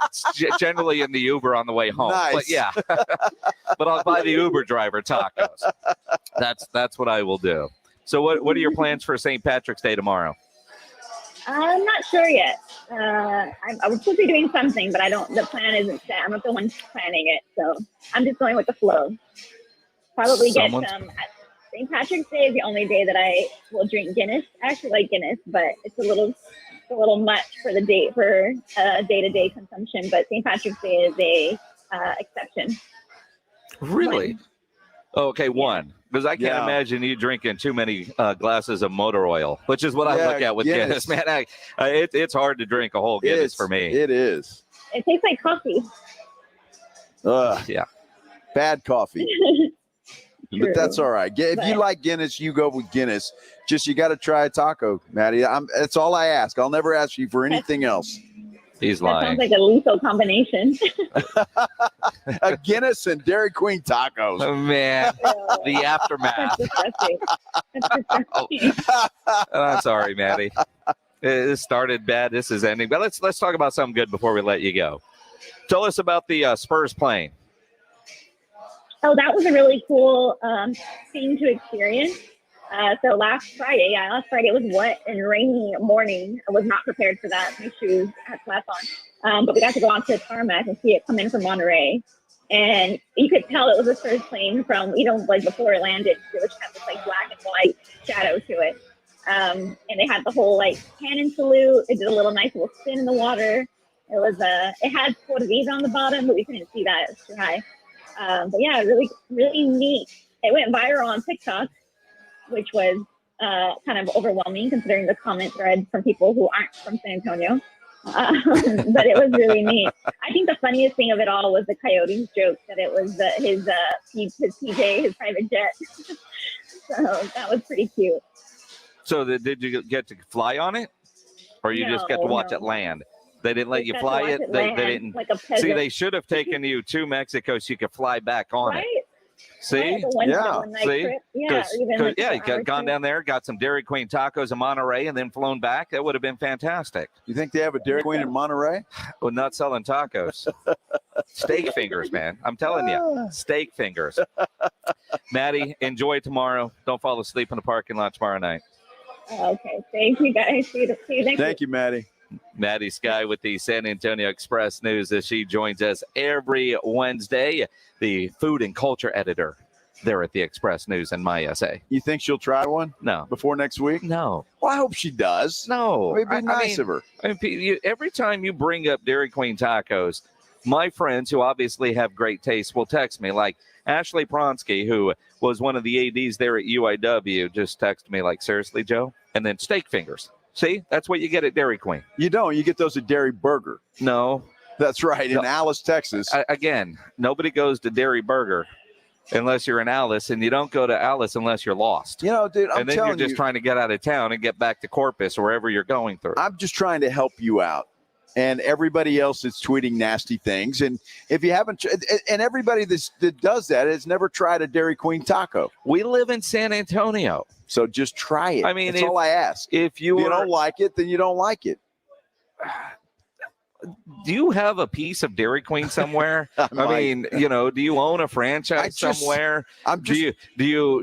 It's generally in the Uber on the way home. Nice. But yeah, but I'll buy the Uber driver tacos. That's what I will do. So what are your plans for St. Patrick's Day tomorrow? I'm not sure yet. I was supposed to be doing something, but the plan isn't set. I'm not the one planning it, so I'm just going with the flow. Probably get some. St. Patrick's Day is the only day that I will drink Guinness. I actually like Guinness, but it's a little much for the day for day-to-day consumption. But St. Patrick's Day is a exception. Really? Okay, one. Because I can't imagine you drinking too many glasses of motor oil, which is what I look at with Guinness. Man, it's hard to drink a whole Guinness for me. It is. It tastes like coffee. Yeah. Bad coffee. But that's all right. If you like Guinness, you go with Guinness. Just you got to try a taco, Maddy. That's all I ask. I'll never ask you for anything else. He's That lying. sounds like a lethal combination. A Guinness and Dairy Queen tacos. Oh, man. The aftermath. I'm sorry, Maddie. It started bad. This is ending. But let's talk about something good before we let you go. Tell us about the Spurs playing. Oh, that was a really cool thing to experience. So last Friday it was wet and rainy morning. I was not prepared for that. My shoes had flats on. But we got to go onto the tarmac and see it come in from Monterey. And you could tell it was a Spurs plane from, like before it landed, which had this like black and white shadow to it. And they had the whole like cannon salute. It did a nice little spin in the water. It had Puerto Rico on the bottom, but we couldn't see that. It's too high. But yeah, really, really neat. It went viral on TikTok, which was kind of overwhelming considering the comment thread from people who aren't from San Antonio. But it was really neat. I think the funniest thing of it all was the Coyotes joke that it was his PJ, his private jet. So that was pretty cute. So did you get to fly on it? Or you just get to watch it land? They didn't let you fly it? They didn't. Like a peasant. See, they should have taken you to Mexico so you could fly back on it. See? See? You could have gone down there, got some Dairy Queen tacos in Monterey, and then flown back. That would have been fantastic. You think they have a Dairy Queen in Monterey? Well, not selling tacos. Steak fingers, man. I'm telling you. Steak fingers. Maddie, enjoy tomorrow. Don't fall asleep in the parking lot tomorrow night. Okay. Thank you, guys. See you next Thank you, Maddie. Maddy Skye with the San Antonio Express News as she joins us every Wednesday, the food and culture editor there at the Express News in my SA. You think she'll try one? No. Before next week? No. Well, I hope she does. No. It'd be nice of her. Every time you bring up Dairy Queen tacos, my friends who obviously have great taste will text me, like Ashley Pronsky, who was one of the ADs there at UIW, just texted me like, seriously, Joe? And then steak fingers. See, that's what you get at Dairy Queen. You don't. You get those at Dairy Burger. No. That's right, in Alice, Texas. Again, nobody goes to Dairy Burger unless you're in Alice, and you don't go to Alice unless you're lost. Dude, I'm telling you. And then you're just trying to get out of town and get back to Corpus or wherever you're going through. I'm just trying to help you out. And everybody else is tweeting nasty things. And if you haven't, and everybody that does that has never tried a Dairy Queen taco. We live in San Antonio. So just try it. I mean, that's all I ask. If you don't like it, then you don't like it. Do you have a piece of Dairy Queen somewhere? I mean, do you own a franchise somewhere? Do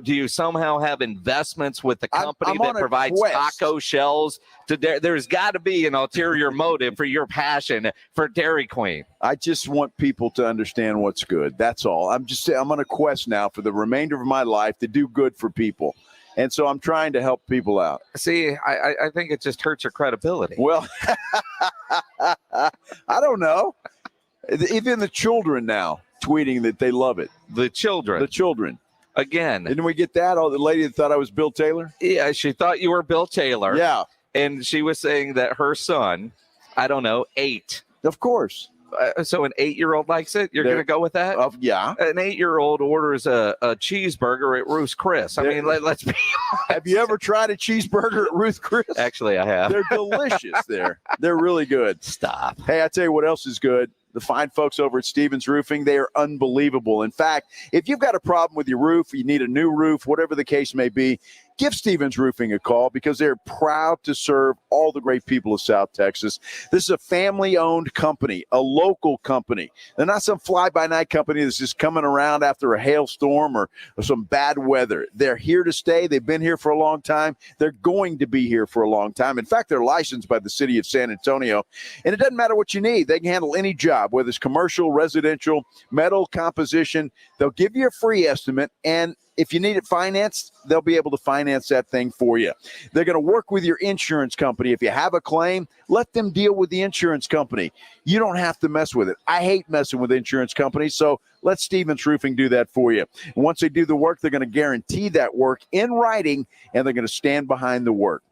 you somehow have investments with the company that provides taco shells? There's got to be an ulterior motive for your passion for Dairy Queen. I just want people to understand what's good. That's all. I'm on a quest now for the remainder of my life to do good for people. And so I'm trying to help people out. See, I think it just hurts your credibility. Well, I don't know. Even the children now tweeting that they love it. The children. Again. Didn't we get that? Oh, the lady that thought I was Bill Taylor? Yeah, she thought you were Bill Taylor. Yeah. And she was saying that her son, 8. Of course. So an 8-year-old likes it? You're going to go with that? Yeah. An 8-year-old orders a cheeseburger at Ruth's Chris. I mean, let's be honest. Have you ever tried a cheeseburger at Ruth's Chris? Actually, I have. They're delicious there. They're really good. Stop. Hey, I tell you what else is good. The fine folks over at Stevens Roofing, they are unbelievable. In fact, if you've got a problem with your roof, you need a new roof, whatever the case may be, give Stevens Roofing a call because they're proud to serve all the great people of South Texas. This is a family-owned company, a local company. They're not some fly-by-night company that's just coming around after a hailstorm or some bad weather. They're here to stay. They've been here for a long time. They're going to be here for a long time. In fact, they're licensed by the city of San Antonio. And it doesn't matter what you need. They can handle any job, whether it's commercial, residential, metal, composition. They'll give you a free estimate, and if you need it financed, they'll be able to finance that thing for you. They're going to work with your insurance company. If you have a claim, let them deal with the insurance company. You don't have to mess with it. I hate messing with insurance companies, so let Stevens Roofing do that for you. And once they do the work, they're going to guarantee that work in writing, and they're going to stand behind the work.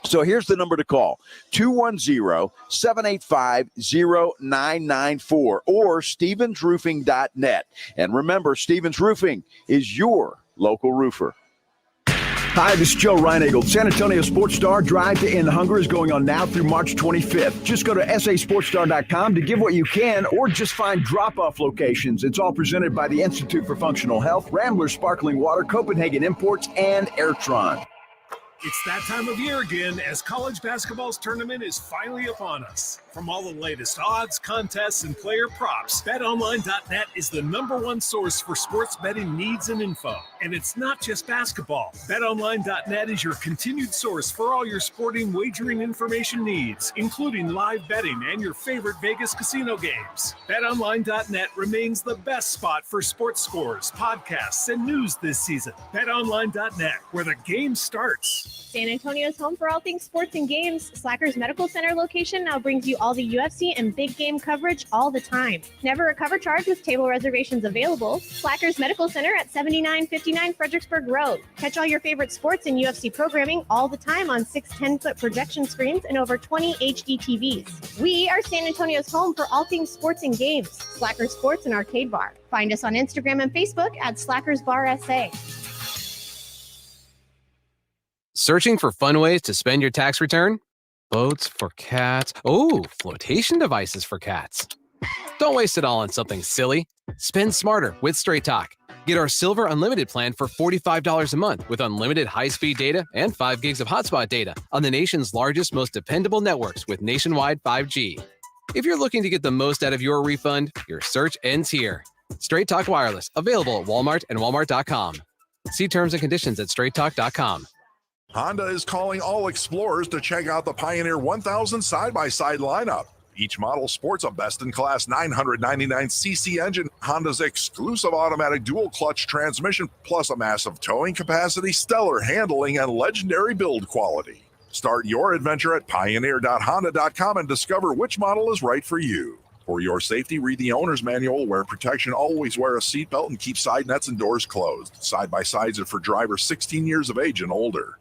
So here's the number to call, 210-785-0994 or stevensroofing.net. And remember, Stevens Roofing is your local roofer. Hi, this is Joe Reinagel. San Antonio Sports Star Drive to End Hunger is going on now through March 25th. Just go to sasportstar.com to give what you can or just find drop-off locations. It's all presented by the Institute for Functional Health, Rambler Sparkling Water, Copenhagen Imports, and Airtron. It's that time of year again as college basketball's tournament is finally upon us. From all the latest odds, contests, and player props, BetOnline.net is the #1 source for sports betting needs and info. And it's not just basketball. BetOnline.net is your continued source for all your sporting wagering information needs, including live betting and your favorite Vegas casino games. BetOnline.net remains the best spot for sports scores, podcasts, and news this season. BetOnline.net, where the game starts. San Antonio's home for all things sports and games. Slackers Medical Center location now brings you all the UFC and big game coverage all the time. Never a cover charge with table reservations available. Slackers Medical Center at 7959 Fredericksburg Road. Catch all your favorite sports and UFC programming all the time on 6 10-foot projection screens and over 20 HD TVs. We are San Antonio's home for all things sports and games. Slackers Sports and Arcade Bar. Find us on Instagram and Facebook at Slackers Bar SA. Searching for fun ways to spend your tax return? Boats for cats. Oh, flotation devices for cats. Don't waste it all on something silly. Spend smarter with Straight Talk. Get our Silver Unlimited plan for $45 a month with unlimited high-speed data and 5 gigs of hotspot data on the nation's largest, most dependable networks with nationwide 5G. If you're looking to get the most out of your refund, your search ends here. Straight Talk Wireless, available at Walmart and Walmart.com. See terms and conditions at straighttalk.com. Honda is calling all explorers to check out the Pioneer 1000 side-by-side lineup. Each model sports a best-in-class 999cc engine, Honda's exclusive automatic dual-clutch transmission, plus a massive towing capacity, stellar handling, and legendary build quality. Start your adventure at pioneer.honda.com and discover which model is right for you. For your safety, read the owner's manual, wear protection, always wear a seatbelt, and keep side nets and doors closed. Side-by-sides are for drivers 16 years of age and older.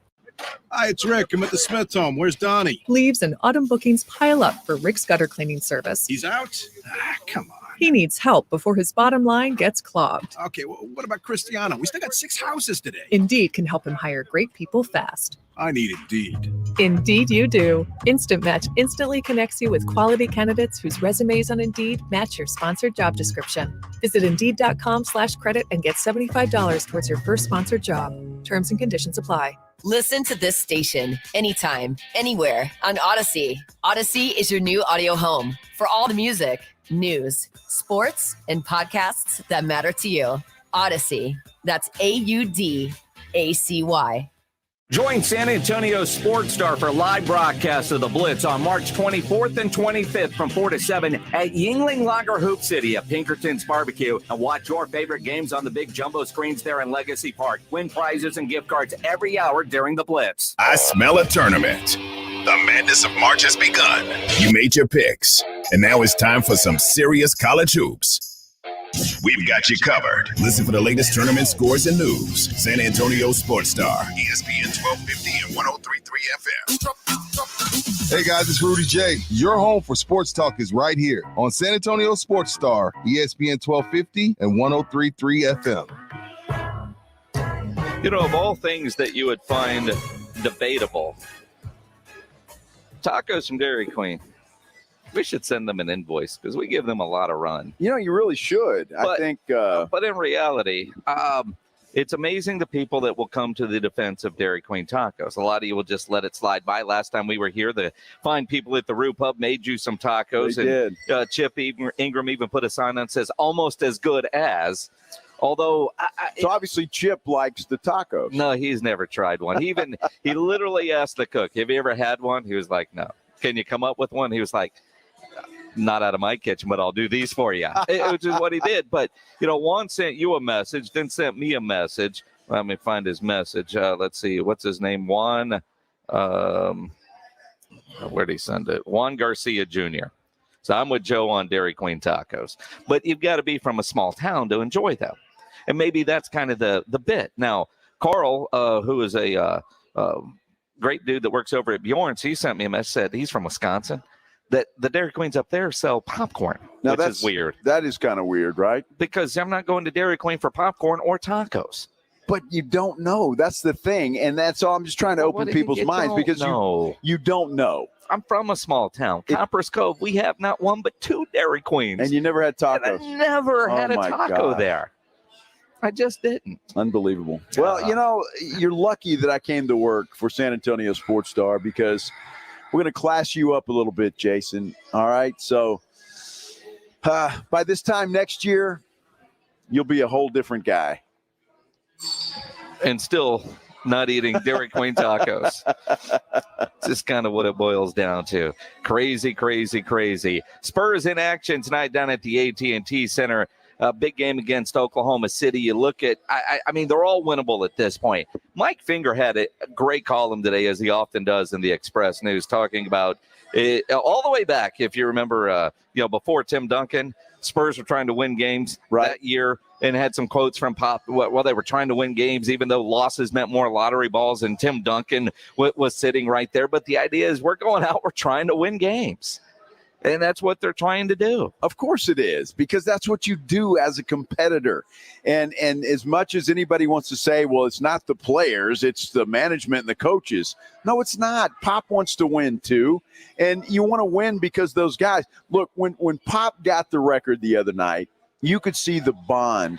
Hi, it's Rick. I'm at the Smith home. Where's Donnie? Leaves and autumn bookings pile up for Rick's gutter cleaning service. He's out? Come on. He needs help before his bottom line gets clogged. Okay, well, what about Cristiano? We still got 6 houses today. Indeed can help him hire great people fast. I need Indeed. Indeed you do. Instant Match instantly connects you with quality candidates whose resumes on Indeed match your sponsored job description. Visit Indeed.com/credit and get $75 towards your first sponsored job. Terms and conditions apply. Listen to this station anytime, anywhere on Odyssey. Odyssey is your new audio home for all the music, news, sports, and podcasts that matter to you. Odyssey. That's AUDACY. Join San Antonio Sports Star for live broadcast of the Blitz on March 24th and 25th from 4 to 7 at Yingling Lager Hoop City at Pinkerton's Barbecue, and watch your favorite games on the big jumbo screens there in Legacy Park. Win prizes and gift cards every hour during the Blitz. I smell a tournament. The madness of March has begun. You made your picks, and now it's time for some serious college hoops. We've got you covered. Listen for the latest tournament scores and news. San Antonio Sports Star, ESPN 1250 and 103.3 FM. Hey guys, it's Rudy J. Your home for sports talk is right here on San Antonio Sports Star, ESPN 1250 and 103.3 FM. You know, of all things that you would find debatable, tacos from Dairy Queen. We should send them an invoice because we give them a lot of run. You know, you really should. I think. But in reality, it's amazing the people that will come to the defense of Dairy Queen tacos. A lot of you will just let it slide by. Last time we were here, the fine people at the Roo Pub made you some tacos. They did. Chip Ingram even put a sign on that says almost as good as. Although, so obviously Chip likes the tacos. No, he's never tried one. He literally asked the cook, "Have you ever had one?" He was like, "No." "Can you come up with one?" He was like, "Not out of my kitchen, but I'll do these for you," which is what he did. But, you know, Juan sent you a message, then sent me a message. Let me find his message. Let's see. What's his name? Juan. Where'd he send it? Juan Garcia Jr. So I'm with Joe on Dairy Queen tacos. But you've got to be from a small town to enjoy them. And maybe that's kind of the bit. Now, Carl, who is a great dude that works over at Bjorn's, he sent me a message, said he's from Wisconsin. That the Dairy Queens up there sell popcorn, which is weird. That is kind of weird, right? Because I'm not going to Dairy Queen for popcorn or tacos. But you don't know. That's the thing. And that's all. I'm just trying to open people's minds because you don't know. I'm from a small town, Copper's Cove. We have not one but 2 Dairy Queens. And you never had tacos. I never had a taco there. I just didn't. Unbelievable. Well, you're lucky that I came to work for San Antonio Sports Star because we're going to class you up a little bit, Jason. All right. So by this time next year, you'll be a whole different guy. And still not eating Dairy Queen tacos. It's just kind of what it boils down to. Crazy, crazy, crazy. Spurs in action tonight down at the AT&T Center. A big game against Oklahoma City. You look at, I mean, they're all winnable at this point. Mike Finger had a great column today, as he often does in the Express News, talking about it, all the way back, if you remember, before Tim Duncan, Spurs were trying to win games that year, and had some quotes from Pop while they were trying to win games, even though losses meant more lottery balls, and Tim Duncan was sitting right there. But the idea is we're going out, we're trying to win games. And that's what they're trying to do. Of course it is, because that's what you do as a competitor. And as much as anybody wants to say, well, it's not the players, it's the management and the coaches. No, it's not. Pop wants to win too. And you want to win because those guys, look, when Pop got the record the other night, you could see the bond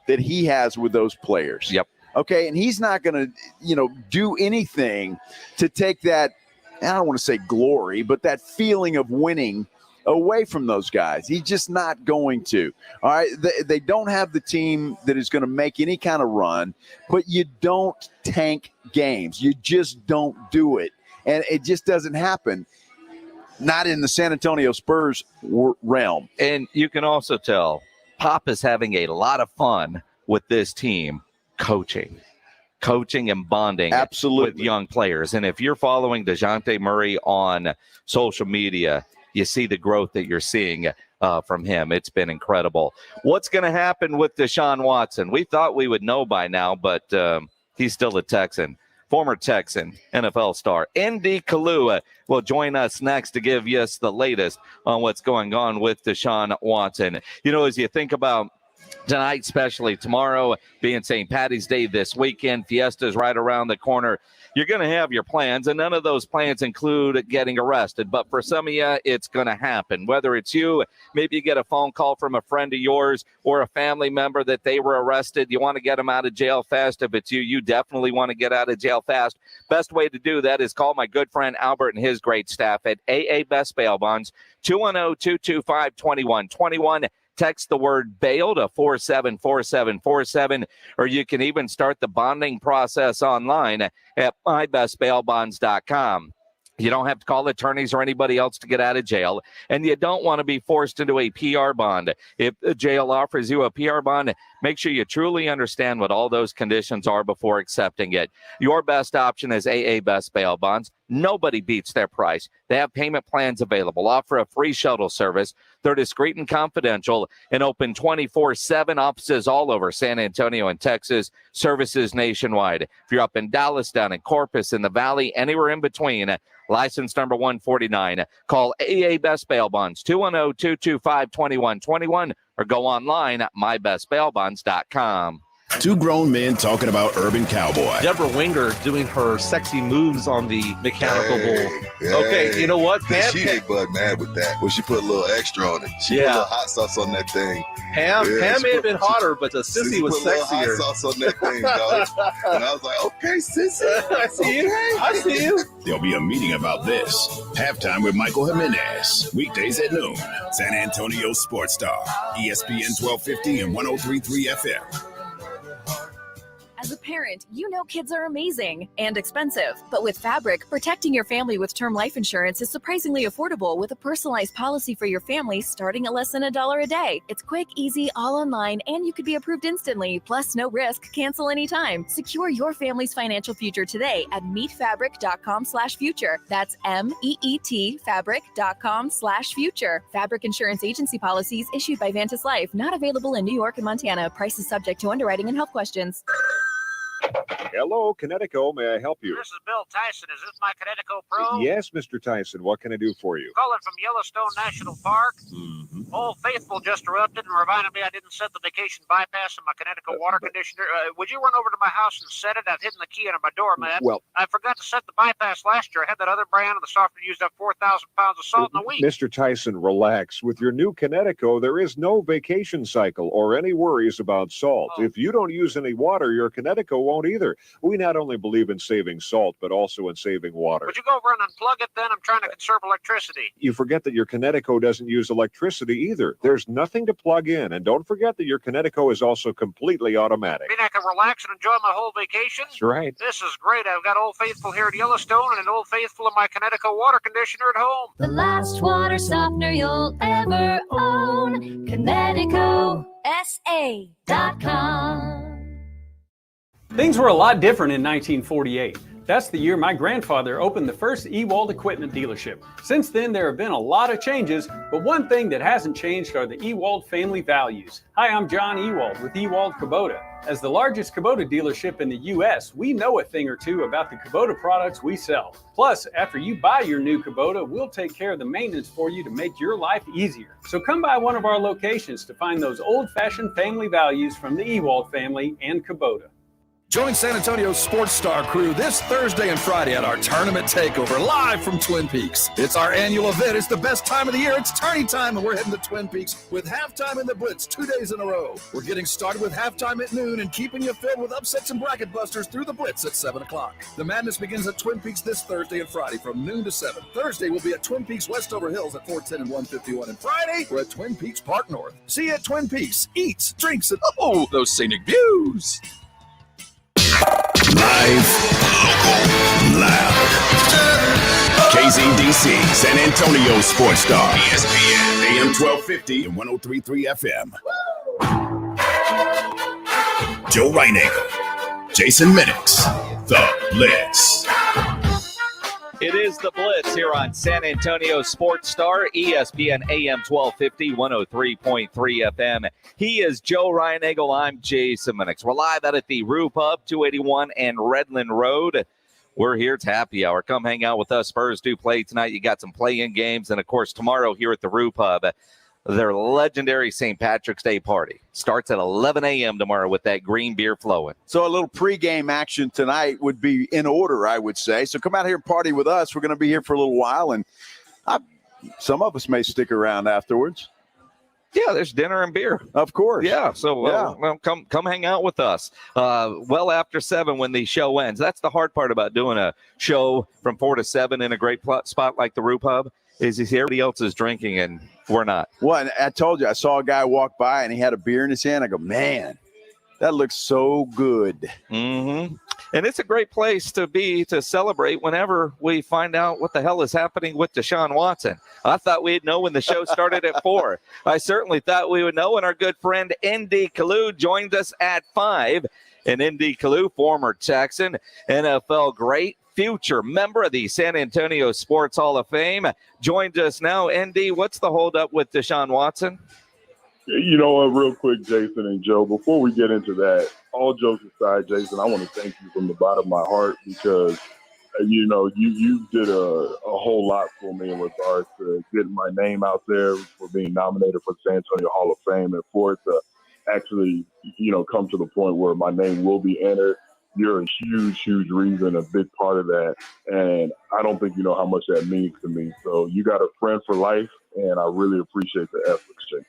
that he has with those players. Yep. Okay. And he's not going to, do anything to take that, I don't want to say glory, but that feeling of winning away from those guys. He's just not going to. All right. They don't have the team that is going to make any kind of run, but you don't tank games. You just don't do it. And it just doesn't happen. Not in the San Antonio Spurs realm. And you can also tell Pop is having a lot of fun with this team coaching and bonding with young players. And if you're following DeJounte Murray on social media, you see the growth that you're seeing from him. It's been incredible. What's going to happen with Desean Watson? We thought we would know by now, but he's still a Texan. Former Texan, NFL star Andy Kalua will join us next to give us the latest on what's going on with Desean Watson. As you think about tonight, especially tomorrow being St. Paddy's Day, this weekend, Fiesta's right around the corner. You're going to have your plans, and none of those plans include getting arrested. But for some of you, it's going to happen. Whether it's you, maybe you get a phone call from a friend of yours or a family member that they were arrested. You want to get them out of jail fast. If it's you, you definitely want to get out of jail fast. Best way to do that is call my good friend Albert and his great staff at AA Best Bail Bonds, 210-225-2121. Text the word bail to 474747, or you can even start the bonding process online at mybestbailbonds.com. You don't have to call attorneys or anybody else to get out of jail, and you don't want to be forced into a PR bond. If the jail offers you a PR bond, make sure you truly understand what all those conditions are before accepting it. Your best option is AA Best Bail Bonds. Nobody beats their price. They have payment plans available, offer a free shuttle service. They're discreet and confidential and open 24/7, offices all over San Antonio and Texas, services nationwide. If you're up in Dallas, down in Corpus, in the Valley, anywhere in between, license number 149. Call AA Best Bail Bonds, 210-225-2121, or go online at mybestbailbonds.com. Two grown men talking about Urban Cowboy. Deborah Winger doing her sexy moves on the mechanical bull. Okay, you know what? She ain't but mad with that. Well, she put a little extra on it. She put a little hot sauce on that thing. Pam may have been hotter, but the sissy was sexier. She put a little hot sauce on that thing, dog. And I was like, okay, sissy. I see you. I see you. There'll be a meeting about this. Halftime with Michael Jimenez. Weekdays at noon. San Antonio Sports Star. ESPN 1250 and 103.3 FM. As a parent, you know kids are amazing and expensive. But with Fabric, protecting your family with term life insurance is surprisingly affordable with a personalized policy for your family starting at less than $1 a day. It's quick, easy, all online, and you could be approved instantly. Plus, no risk, cancel anytime. Secure your family's financial future today at meetfabric.com/future. That's MEET fabric.com/future. Fabric Insurance Agency policies issued by Vantis Life. Not available in New York and Montana. Prices subject to underwriting and health questions. Hello, Connecticut. May I help you? This is Bill Tyson. Is this my Connecticut Pro? Yes, Mr. Tyson. What can I do for you? Calling from Yellowstone National Park. Mm-hmm. Old Faithful just erupted and reminded me I didn't set the vacation bypass in my Connecticut water conditioner. Would you run over to my house and set it? I've hidden the key under my door, man. Well, I forgot to set the bypass last year. I had that other brand, and the softener used up 4,000 pounds of salt in a week. Mr. Tyson, relax. With your new Connecticut, there is no vacation cycle or any worries about salt. If you don't use any water, your Connecticut won't either. We not only believe in saving salt, but also in saving water. Would you go over and unplug it then? I'm trying to conserve electricity. You forget that your Connecticut doesn't use electricity either. There's nothing to plug in. And don't forget that your Connecticut is also completely automatic. I mean, I can relax and enjoy my whole vacation? That's right. This is great. I've got Old Faithful here at Yellowstone and an Old Faithful in my Connecticut water conditioner at home. The last water softener you'll ever own. ConnecticutSA.com. Things were a lot different in 1948. That's the year my grandfather opened the first Ewald equipment dealership. Since then, there have been a lot of changes, but one thing that hasn't changed are the Ewald family values. Hi, I'm John Ewald with Ewald Kubota. As the largest Kubota dealership in the U.S., we know a thing or two about the Kubota products we sell. Plus, after you buy your new Kubota, we'll take care of the maintenance for you to make your life easier. So come by one of our locations to find those old-fashioned family values from the Ewald family and Kubota. Join San Antonio's Sports Star crew this Thursday and Friday at our tournament takeover live from Twin Peaks. It's our annual event. It's the best time of the year. It's tourney time, and we're heading to Twin Peaks with halftime in the Blitz 2 days in a row. We're getting started with halftime at noon and keeping you filled with upsets and bracket busters through the Blitz at 7 o'clock. The madness begins at Twin Peaks this Thursday and Friday from noon to 7. Thursday will be at Twin Peaks Westover Hills at 410 and 151. And Friday, we're at Twin Peaks Park North. See you at Twin Peaks. Eats, drinks, and those scenic views. Live, local, loud. KZDC, San Antonio Sports Star. ESPN, AM 1250 and 103.3 FM. Joe Reinagle, Jason Minix, The Blitz. It is the Blitz here on San Antonio Sports Star, ESPN AM 1250, 103.3 FM. He is Joe Reinagle. I'm Jason Minix. We're live out at the Rue Pub, 281 and Redland Road. We're here. It's happy hour. Come hang out with us. Spurs do play tonight. You got some play-in games. And, of course, tomorrow here at the Rue Pub, their legendary St. Patrick's Day party starts at 11 a.m. tomorrow with that green beer flowing. So a little pregame action tonight would be in order, I would say. So come out here and party with us. We're going to be here for a little while, and some of us may stick around afterwards. Yeah, there's dinner and beer. Of course. Yeah, so well, come hang out with us. Well after 7 when the show ends. That's the hard part about doing a show from 4 to 7 in a great spot like the Rue Pub is everybody else is drinking and we're not. Well, and I told you, I saw a guy walk by and he had a beer in his hand. I go, man, that looks so good. Mm-hmm. And it's a great place to be to celebrate whenever we find out what the hell is happening with Desean Watson. I thought we'd know when the show started at 4. I certainly thought we would know when our good friend N.D. Kalu joined us at 5. And N.D. Kalu, former Texan, NFL great, future member of the San Antonio Sports Hall of Fame, joins us now. N.D., what's the holdup with Desean Watson? You know what, real quick, Jason and Joe, before we get into that, all jokes aside, Jason, I want to thank you from the bottom of my heart because, you know, you did a whole lot for me in regards to getting my name out there, for being nominated for the San Antonio Hall of Fame, and for it to actually, you know, come to the point where my name will be entered. You're a huge, huge reason, a big part of that. And I don't think you know how much that means to me. So you got a friend for life, and I really appreciate the efforts, Jake.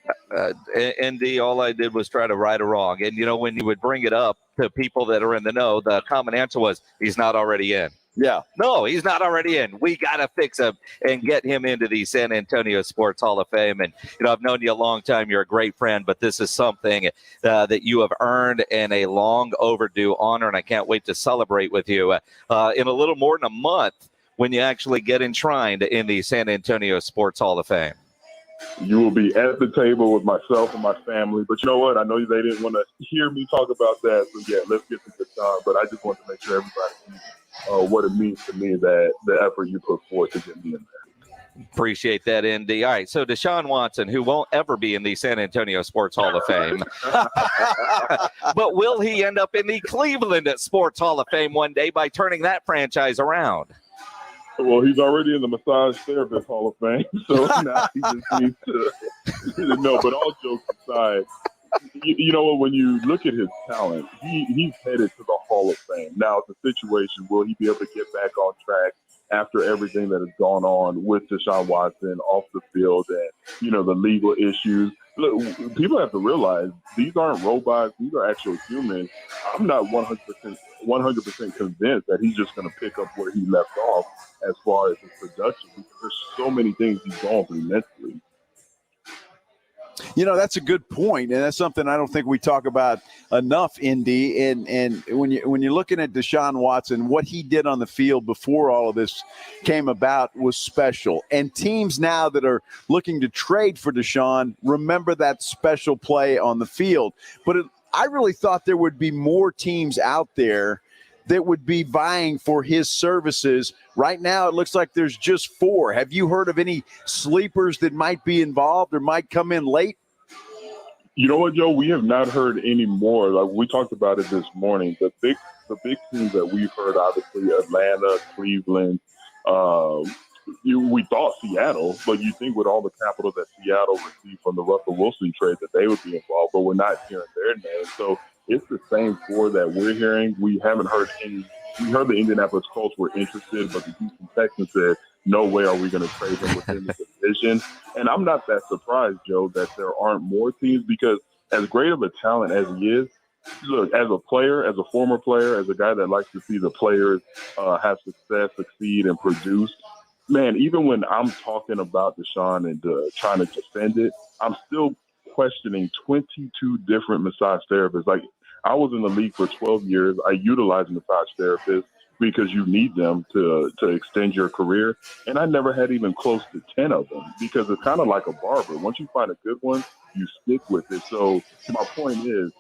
ND, all I did was try to right a wrong. And, you know, when you would bring it up to people that are in the know, the common answer was, he's not already in. Yeah. No, he's not already in. We got to fix him and get him into the San Antonio Sports Hall of Fame. And, you know, I've known you a long time. You're a great friend, but this is something that you have earned and a long overdue honor. And I can't wait to celebrate with you in a little more than a month when you actually get enshrined in the San Antonio Sports Hall of Fame. You will be at the table with myself and my family. But you know what? I know they didn't want to hear me talk about that. So, yeah, let's get to the time. But I just want to make sure everybody sees what it means to me, that the effort you put forth to get me in there. Appreciate that, ND. All right, so Desean Watson, who won't ever be in the San Antonio Sports Hall of Fame, but will he end up in the Cleveland Sports Hall of Fame one day by turning that franchise around? Well, he's already in the Massage Therapist Hall of Fame, so now he just needs to No, but all jokes aside, you know what? When you look at his talent, he's headed to the Hall of Fame. Now, it's a situation, will he be able to get back on track after everything that has gone on with Desean Watson off the field and, you know, the legal issues? Look, people have to realize these aren't robots. These are actual humans. I'm not 100% convinced that he's just going to pick up where he left off as far as his production, because there's so many things he's gone through mentally. You know, that's a good point, and that's something I don't think we talk about enough, Indy. And when you're looking at Desean Watson, what he did on the field before all of this came about was special. And teams now that are looking to trade for Desean remember that special play on the field. But I really thought there would be more teams out there that would be vying for his services. Right now, it looks like there's just 4. Have you heard of any sleepers that might be involved or might come in late? You know what, Joe? We have not heard any more. Like we talked about it this morning. The big teams that we've heard, obviously, Atlanta, Cleveland. We thought Seattle, but you think with all the capital that Seattle received from the Russell Wilson trade that they would be involved, but we're not hearing their names. So it's the same 4 that we're hearing. We haven't heard any. We heard the Indianapolis Colts were interested, but the Houston Texans said, no way are we going to trade them within the division. And I'm not that surprised, Joe, that there aren't more teams, because as great of a talent as he is, look, as a player, as a former player, as a guy that likes to see the players have success, succeed, and produce, man, even when I'm talking about Desean and trying to defend it, I'm still questioning 22 different massage therapists. Like, I was in the league for 12 years. I utilize massage therapists because you need them to extend your career. And I never had even close to 10 of them, because it's kind of like a barber. Once you find a good one, you stick with it. So my point is,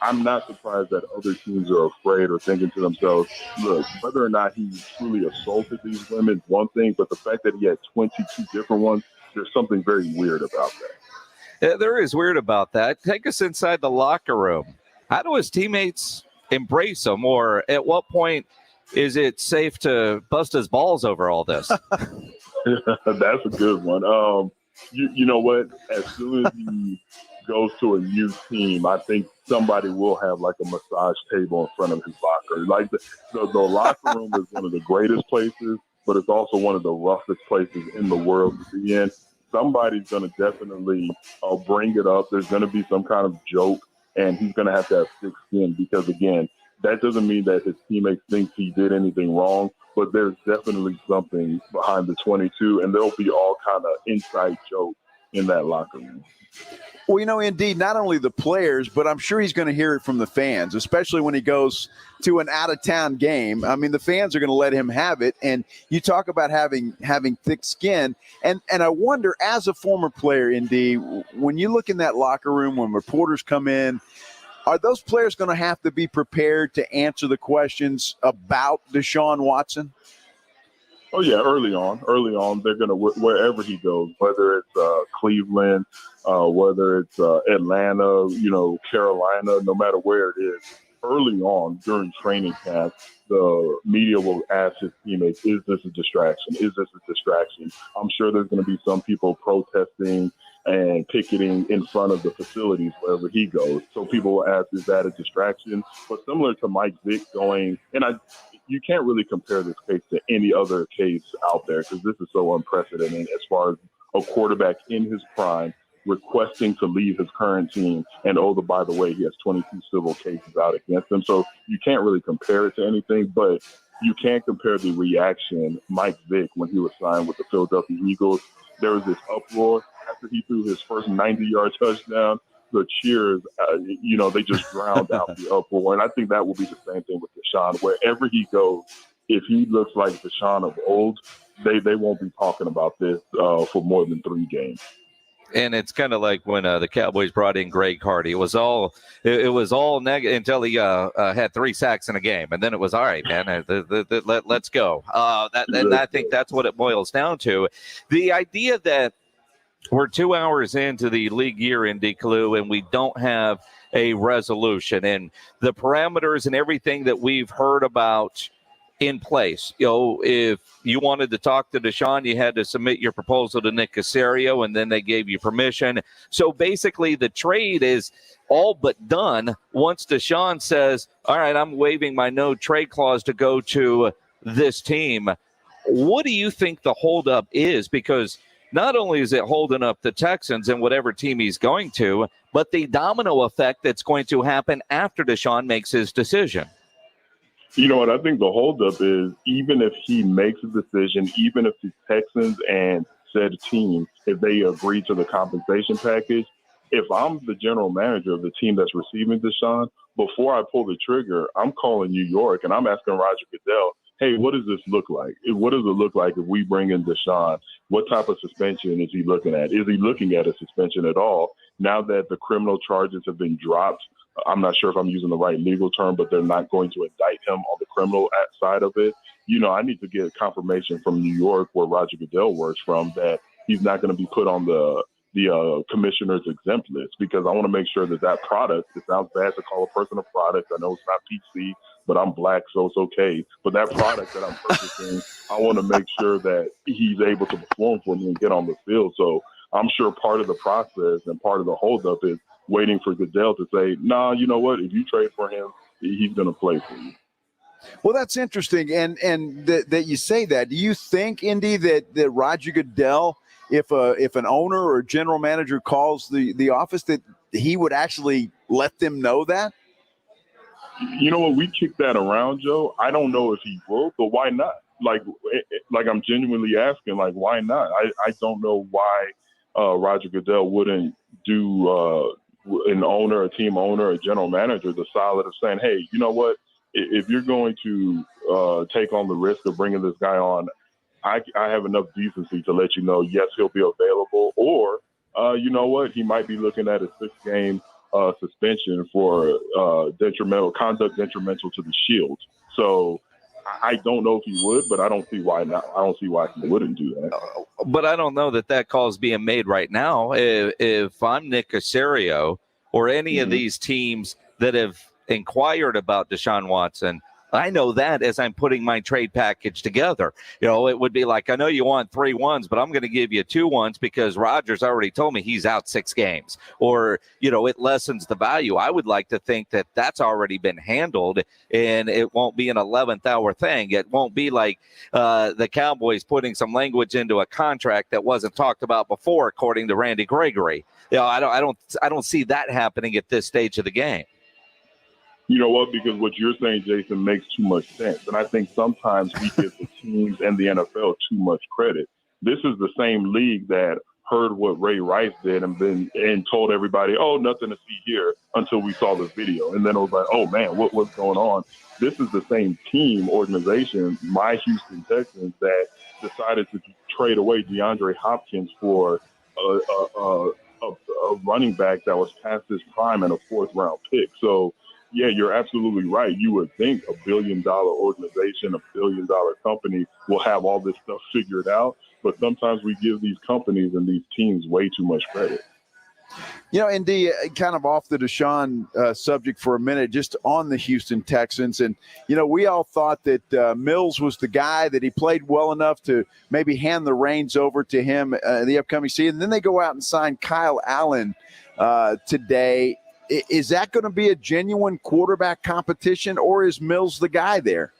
I'm not surprised that other teams are afraid or thinking to themselves, look, whether or not he truly assaulted these women is one thing, but the fact that he had 22 different ones, there's something very weird about that. Yeah, there is weird about that. Take us inside the locker room. How do his teammates embrace him, or at what point is it safe to bust his balls over all this? That's a good one. You know what? As soon as he goes to a new team, I think somebody will have like a massage table in front of his locker. Like the locker room is one of the greatest places, but it's also one of the roughest places in the world to be in. Somebody's going to definitely bring it up. There's going to be some kind of joke, and he's going to have thick skin, because, again, that doesn't mean that his teammates think he did anything wrong, but there's definitely something behind the 22, and there'll be all kind of inside jokes in that locker room. Well, you know, indeed, not only the players, but I'm sure he's going to hear it from the fans, especially when he goes to an out-of-town game. I mean, the fans are going to let him have it, and you talk about having thick skin. And I wonder, as a former player, Indy, when you look in that locker room, when reporters come in, are those players going to have to be prepared to answer the questions about Desean Watson? Oh, yeah, early on, they're going to, wherever he goes, whether it's Cleveland, whether it's Atlanta, Carolina, no matter where it is, early on during training camp, the media will ask his teammates, is this a distraction? Is this a distraction? I'm sure there's going to be some people protesting and picketing in front of the facilities wherever he goes. So people will ask, is that a distraction? But similar to Mike Vick going, and you can't really compare this case to any other case out there, because this is so unprecedented as far as a quarterback in his prime requesting to leave his current team. And by the way, he has 22 civil cases out against him. So you can't really compare it to anything, but you can compare the reaction. Mike Vick, when he was signed with the Philadelphia Eagles, there was this uproar after he threw his first 90-yard touchdown. The cheers, they just drowned out the uproar. And I think that will be the same thing with Desean. Wherever he goes, if he looks like Desean of old, they won't be talking about this for more than 3 games. And it's kind of like when the Cowboys brought in Greg Hardy. It was all negative until he had 3 sacks in a game, and then it was all right, man. Let's go. And I think that's what it boils down to. The idea that we're 2 hours into the league year in DeClue, and we don't have a resolution, and the parameters and everything that we've heard about in place. If you wanted to talk to Desean, you had to submit your proposal to Nick Caserio, and then they gave you permission. So basically, the trade is all but done once Desean says, all right, I'm waiving my no trade clause to go to this team. What do you think the holdup is? Because not only is it holding up the Texans and whatever team he's going to, but the domino effect that's going to happen after Desean makes his decision. You know what? I think the holdup is, even if he makes a decision, even if the Texans and said team, if they agree to the compensation package, if I'm the general manager of the team that's receiving Desean, before I pull the trigger, I'm calling New York and I'm asking Roger Goodell, hey, what does this look like? What does it look like if we bring in Desean? What type of suspension is he looking at? Is he looking at a suspension at all? Now that the criminal charges have been dropped, I'm not sure if I'm using the right legal term, but they're not going to indict him on the criminal side of it. I need to get confirmation from New York, where Roger Goodell works from, that he's not going to be put on the commissioner's exempt list, because I want to make sure that product, it sounds bad to call a person a product. I know it's not PC, but I'm black, so it's okay. But that product that I'm purchasing, I want to make sure that he's able to perform for me and get on the field. So I'm sure part of the process and part of the holdup is waiting for Goodell to say, nah, you know what? If you trade for him, he's going to play for you. Well, that's interesting. And that you say that. Do you think, Indy, that Roger Goodell, if an owner or general manager calls the office, that he would actually let them know that? You know what? We kicked that around, Joe. I don't know if he will, but why not? Like I'm genuinely asking, like, why not? I don't know why Roger Goodell wouldn't do an owner, a team owner, a general manager the solid of saying, hey, you know what? If you're going to take on the risk of bringing this guy on, I have enough decency to let you know, yes, he'll be available. Or, you know what? He might be looking at a 6-game suspension for conduct detrimental to the Shield. So I don't know if he would, but I don't see why not. I don't see why he wouldn't do that. But I don't know that call is being made right now. If I'm Nick Caserio or any of these teams that have inquired about Desean Watson, I know that as I'm putting my trade package together. It would be like, I know you want 3 1s, but I'm going to give you 2 1s because Rodgers already told me he's out 6 games. Or, it lessens the value. I would like to think that that's already been handled and it won't be an 11th hour thing. It won't be like the Cowboys putting some language into a contract that wasn't talked about before, according to Randy Gregory. I don't see that happening at this stage of the game. You know what? Because what you're saying, Jason, makes too much sense. And I think sometimes we give the teams and the NFL too much credit. This is the same league that heard what Ray Rice did and told everybody, oh, nothing to see here, until we saw the video. And then it was like, oh, man, what's going on? This is the same team, organization, my Houston Texans, that decided to trade away DeAndre Hopkins for a running back that was past his prime and a 4th-round pick. So, yeah, you're absolutely right. You would think a $1 billion organization, a $1 billion company will have all this stuff figured out. But sometimes we give these companies and these teams way too much credit. Indy, kind of off the Desean subject for a minute, just on the Houston Texans. And, we all thought that Mills was the guy, that he played well enough to maybe hand the reins over to him the upcoming season. Then they go out and sign Kyle Allen today. Is that going to be a genuine quarterback competition, or is Mills the guy there?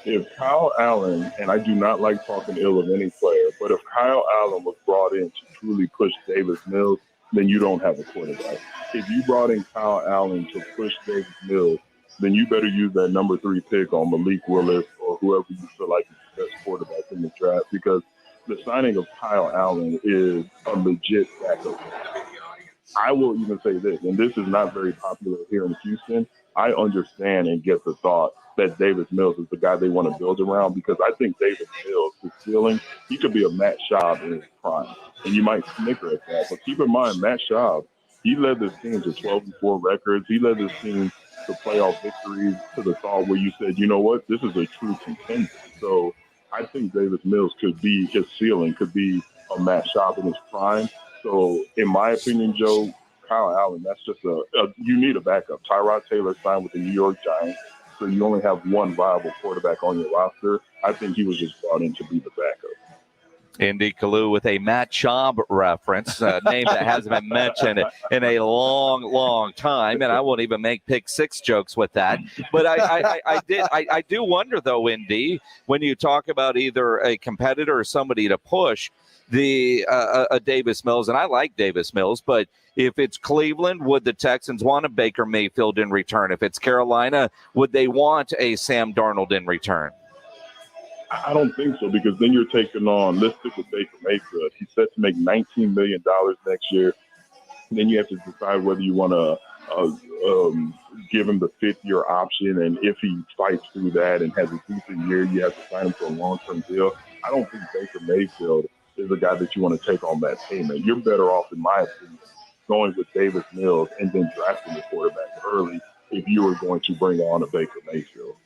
If Kyle Allen, and I do not like talking ill of any player, but if Kyle Allen was brought in to truly push Davis Mills, then you don't have a quarterback. If you brought in Kyle Allen to push Davis Mills, then you better use that number 3 pick on Malik Willis or whoever you feel like is the best quarterback in the draft, because the signing of Kyle Allen is a legit backup. I will even say this, and this is not very popular here in Houston. I understand and get the thought that Davis Mills is the guy they want to build around, because I think Davis Mills, his ceiling, he could be a Matt Schaub in his prime. And you might snicker at that, but keep in mind, Matt Schaub, he led this team to 12-4 records. He led this team to playoff victories, to the thought where you said, you know what, this is a true contender. So I think Davis Mills could be, his ceiling could be a Matt Schaub in his prime. So, in my opinion, Joe, Kyle Allen, that's just you need a backup. Tyrod Taylor signed with the New York Giants. so you only have one viable quarterback on your roster. I think he was just brought in to be the backup. Indy Kalu with a Matt Schaub reference, a name that hasn't been mentioned in a long, long time, and I won't even make pick six jokes with that. But I do wonder though, Indy, when you talk about either a competitor or somebody to push a Davis Mills, and I like Davis Mills, but if it's Cleveland, would the Texans want a Baker Mayfield in return? If it's Carolina, would they want a Sam Darnold in return? I don't think so, because then you're taking on, let's stick with Baker Mayfield. He's set to make $19 million next year. And then you have to decide whether you want to give him the fifth-year option. And if he fights through that and has a decent year, you have to sign him to a long-term deal. I don't think Baker Mayfield is a guy that you want to take on that payment. You're better off, in my opinion, going with Davis Mills and then drafting the quarterback early if you were going to bring on a Baker Mayfield.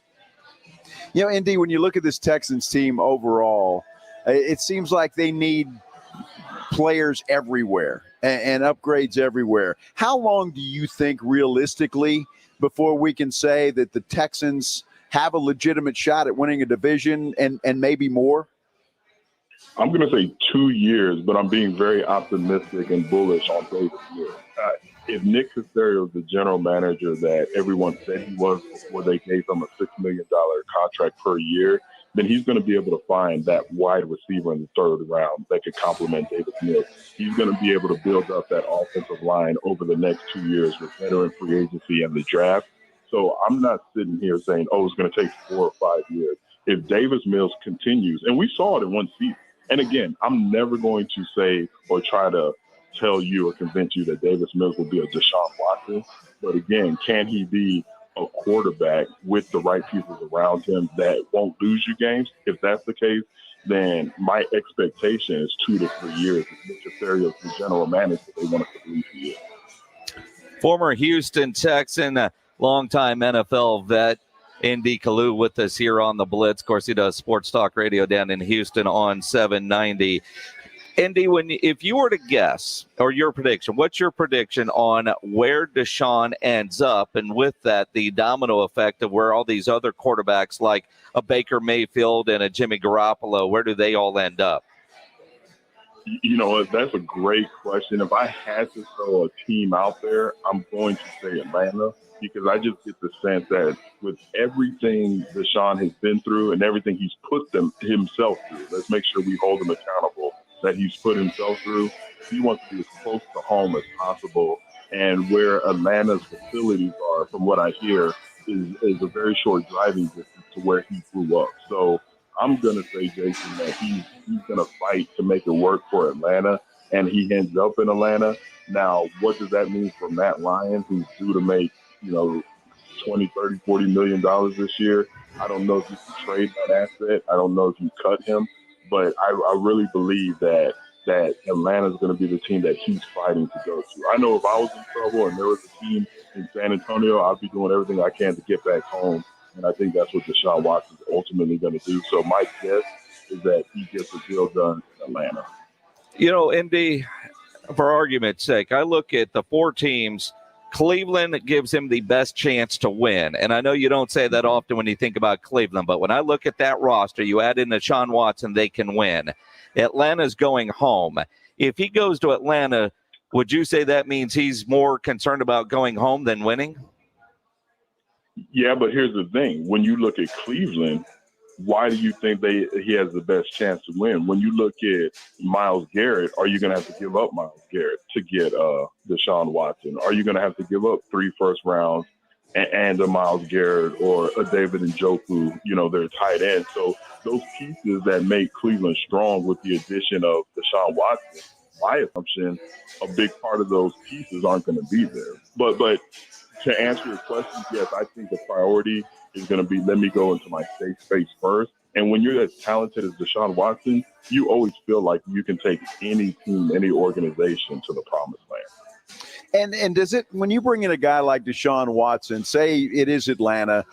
You know, Indy, when you look at this Texans team overall, it seems like they need players everywhere and upgrades everywhere. How long do you think realistically before we can say that the Texans have a legitimate shot at winning a division and maybe more? I'm going to say 2 years, but I'm being very optimistic and bullish on Davis Mills. If Nick Caserio is the general manager that everyone said he was before they gave him a $6 million contract per year, then he's going to be able to find that wide receiver in the third round that could complement Davis Mills. He's going to be able to build up that offensive line over the next 2 years with veteran free agency and the draft. So I'm not sitting here saying, oh, it's going to take 4 or 5 years. If Davis Mills continues, and we saw it in one season, and again, I'm never going to say or try to tell you or convince you that Davis Mills will be a Desean Watson. But again, can he be a quarterback with the right pieces around him that won't lose you games? If that's the case, then my expectation is 2 to 3 years. If Nick Caserio is the general manager, they want to believe he is. Former Houston Texan, longtime NFL vet, Indy Kalu with us here on the Blitz. Of course, he does Sports Talk Radio down in Houston on 790. Indy, if you were to guess, or your prediction, what's your prediction on where Deshaun ends up? And with that, the domino effect of where all these other quarterbacks like a Baker Mayfield and a Jimmy Garoppolo, where do they all end up? You know, that's a great question. If I had to throw a team out there, I'm going to say Atlanta, because I just get the sense that with everything Deshaun has been through and everything he's put himself through, let's make sure we hold him accountable, that he's put himself through. He wants to be as close to home as possible. And where Atlanta's facilities are, from what I hear, is a very short driving distance to where he grew up. So I'm going to say, Jason, that he's going to fight to make it work for Atlanta, and he ends up in Atlanta. Now, what does that mean for Matt Ryan, who's due to make, $20, $30, $40 million this year? I don't know if you can trade that asset. I don't know if you cut him. But I really believe that Atlanta is going to be the team that he's fighting to go to. I know if I was in trouble and there was a team in San Antonio, I'd be doing everything I can to get back home. And I think that's what Deshaun Watson is ultimately going to do. So my guess is that he gets the deal done in Atlanta. Indy, for argument's sake, I look at the 4 teams. Cleveland gives him the best chance to win. And I know you don't say that often when you think about Cleveland, but when I look at that roster, you add in Deshaun Watson, they can win. Atlanta's going home. If he goes to Atlanta, would you say that means he's more concerned about going home than winning? Yeah, but here's the thing. When you look at Cleveland, why do you think he has the best chance to win? When you look at Myles Garrett, are you going to have to give up Myles Garrett to get Deshaun Watson? Are you going to have to give up 3 first rounds and a Myles Garrett or a David Njoku, their tight end? So those pieces that make Cleveland strong with the addition of Deshaun Watson, my assumption, a big part of those pieces aren't going to be there. But to answer your question, yes, I think the priority is going to be, let me go into my safe space first. And when you're as talented as Deshaun Watson, you always feel like you can take any team, any organization to the promised land. And does it, when you bring in a guy like Deshaun Watson, say it is Atlanta,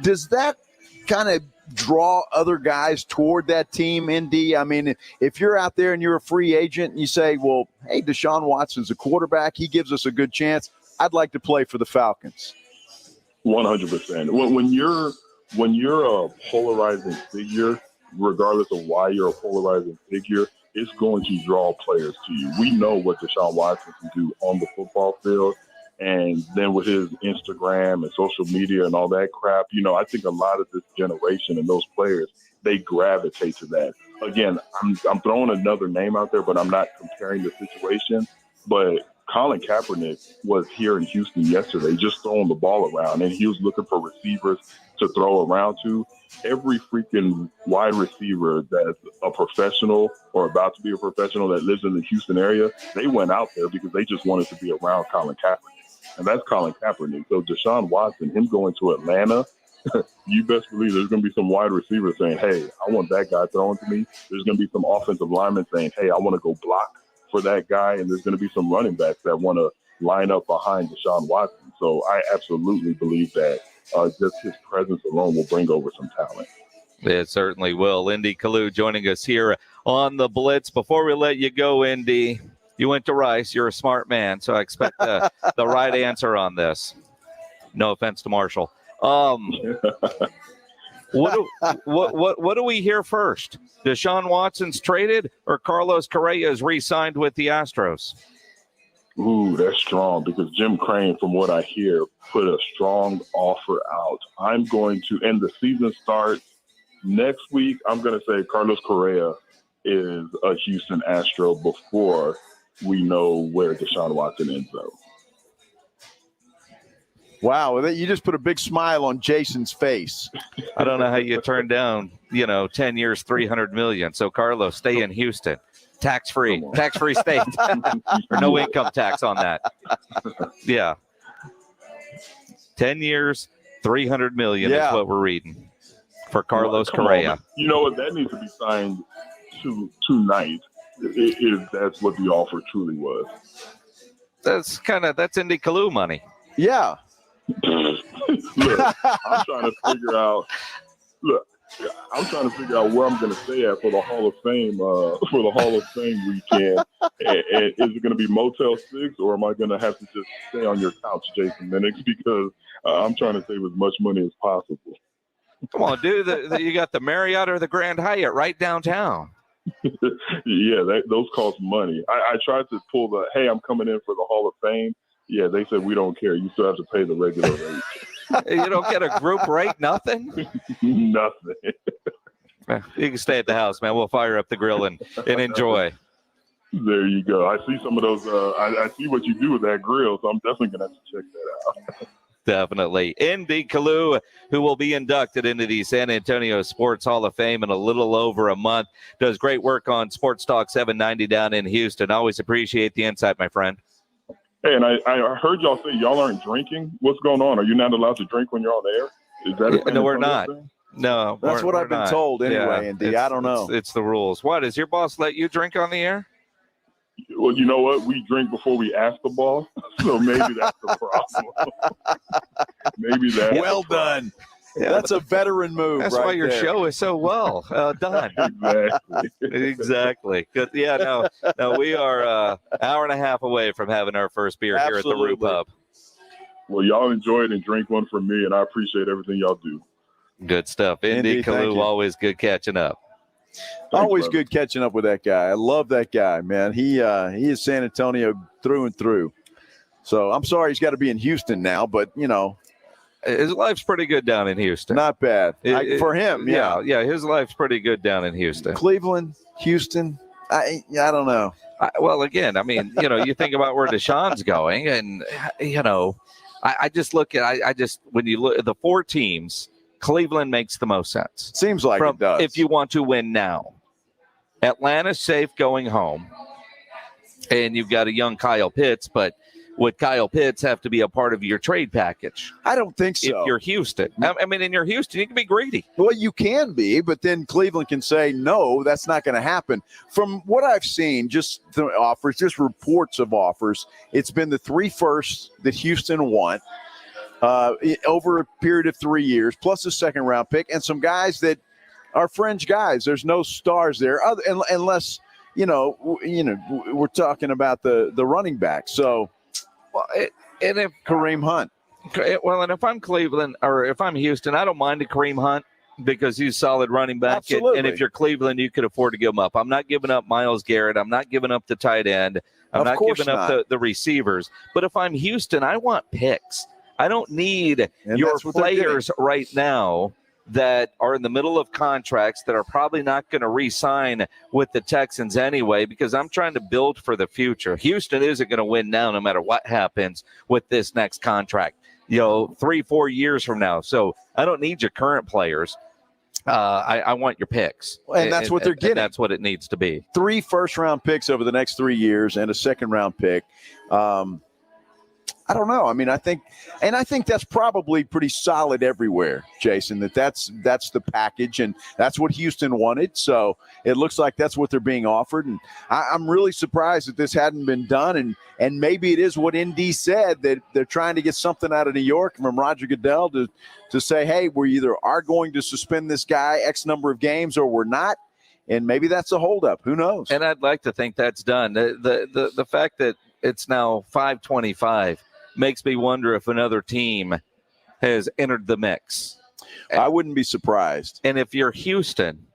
does that kind of draw other guys toward that team, Indy? I mean, if you're out there and you're a free agent and you say, well, hey, Deshaun Watson's a quarterback, he gives us a good chance, I'd like to play for the Falcons. 100%. When you're a polarizing figure, regardless of why you're a polarizing figure, it's going to draw players to you. We know what Desean Watson can do on the football field. And then with his Instagram and social media and all that crap, I think a lot of this generation and those players, they gravitate to that. Again, I'm throwing another name out there, but I'm not comparing the situation. But Colin Kaepernick was here in Houston yesterday just throwing the ball around, and he was looking for receivers to throw around to. Every freaking wide receiver that's a professional or about to be a professional that lives in the Houston area, they went out there because they just wanted to be around Colin Kaepernick. And that's Colin Kaepernick. So Desean Watson, him going to Atlanta, you best believe there's going to be some wide receivers saying, hey, I want that guy throwing to me. There's going to be some offensive linemen saying, hey, I want to go block for that guy. And there's going to be some running backs that want to line up behind Desean Watson. So I absolutely believe that just his presence alone will bring over some talent. It certainly will. Indy Kalu joining us here on the Blitz. Before we let you go, Indy, you went to Rice. You're a smart man, so I expect the right answer on this. No offense to Marshall. What do we hear first? Desean Watson's traded or Carlos Correa is re-signed with the Astros? Ooh, that's strong because Jim Crane, from what I hear, put a strong offer out. I'm going to, and the season starts next week, I'm going to say Carlos Correa is a Houston Astro before we know where Desean Watson ends up. Wow, you just put a big smile on Jason's face. I don't know how you turn down, 10 years, $300 million. So, Carlos, stay in Houston. Tax-free state. Or no income tax on that. Yeah. 10 years, $300 million is what we're reading for Carlos Correa. You know what? That needs to be signed tonight if that's what the offer truly was. That's Indy Kalu money. Yeah. Look, I'm trying to figure out where I'm going to stay at for the Hall of Fame weekend. And is it going to be Motel 6 or am I going to have to just stay on your couch, Jason Minix? Because I'm trying to save as much money as possible. Come on, dude. You got the Marriott or the Grand Hyatt right downtown. Yeah, those cost money. I tried to pull hey, I'm coming in for the Hall of Fame. Yeah, they said we don't care. You still have to pay the regular rate. You don't get a group rate, nothing? Nothing. You can stay at the house, man. We'll fire up the grill and enjoy. There you go. I see some of those. I see what you do with that grill, so I'm definitely going to have to check that out. Definitely. Indy Kalu, who will be inducted into the San Antonio Sports Hall of Fame in a little over a month, does great work on Sports Talk 790 down in Houston. Always appreciate the insight, my friend. Hey, and I heard y'all say y'all aren't drinking. What's going on? Are you not allowed to drink when you're on the air? Is that no, we're not. No, that's what I've been told anyway, Indy. I don't know. It's the rules. What, does your boss let you drink on the air? Well, you know what? We drink before we ask the ball, so maybe that's the problem. Maybe that's well done. Yeah, that's a veteran move. That's right why your there. show is so well done. Exactly. Good. Yeah. No. We are an hour and a half away from having our first beer here at the Roo Pub. Well, y'all enjoy it and drink one from me, and I appreciate everything y'all do. Good stuff. Indy Kalu, always good catching up. Always good catching up with that guy. I love that guy, man. He is San Antonio through and through. So I'm sorry he's got to be in Houston now, but his life's pretty good down in Houston. Not bad for him. Yeah. His life's pretty good down in Houston. Cleveland, Houston. I don't know. Well, again, I mean, you think about where Deshaun's going, and I just look at when you look at the four teams. Cleveland makes the most sense. Seems like it does. If you want to win now. Atlanta's safe going home. And you've got a young Kyle Pitts, but would Kyle Pitts have to be a part of your trade package? I don't think so. If you're Houston. I mean, in your Houston, you can be greedy. Well, you can be, but then Cleveland can say, no, that's not going to happen. From what I've seen, just the offers, just reports of offers, it's been the 3 firsts that Houston want. Over a period of 3 years, plus a second-round pick, and some guys that are fringe guys. There's no stars there, unless we're talking about the running back. So, and if Kareem Hunt, Well, and if I'm Cleveland or if I'm Houston, I don't mind a Kareem Hunt because he's solid running back. Absolutely. And if you're Cleveland, you could afford to give him up. I'm not giving up Myles Garrett. I'm not giving up the tight end. I'm not giving up the receivers. But if I'm Houston, I want picks. I don't need your players right now that are in the middle of contracts that are probably not going to re-sign with the Texans anyway, because I'm trying to build for the future. Houston isn't going to win now no matter what happens with this next contract, 3-4 years from now. So I don't need your current players. I want your picks. And that's what they're getting. That's what it needs to be. 3 first-round picks over the next 3 years and a second-round pick. I don't know. I mean, I think that's probably pretty solid everywhere, Jason, that's the package, and that's what Houston wanted. So it looks like that's what they're being offered. And I'm really surprised that this hadn't been done. And maybe it is what ND said, that they're trying to get something out of New York from Roger Goodell to say, hey, we either are going to suspend this guy X number of games or we're not. And maybe that's a holdup. Who knows? And I'd like to think that's done. The fact that it's now 5:25 makes me wonder if another team has entered the mix. I wouldn't be surprised. And if you're Houston,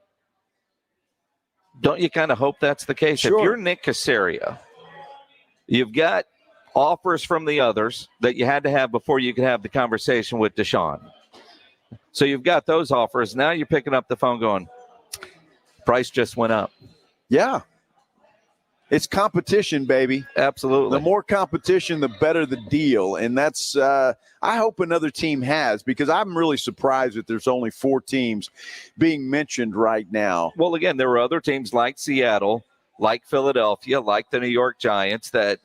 don't you kind of hope that's the case? Sure. If you're Nick Caserio, you've got offers from the others that you had to have before you could have the conversation with Desean. So you've got those offers. Now you're picking up the phone going, price just went up. Yeah. It's competition, baby. Absolutely. The more competition, the better the deal. And that's I hope another team has, because I'm really surprised that there's only 4 teams being mentioned right now. Well, again, there were other teams like Seattle, like Philadelphia, like the New York Giants that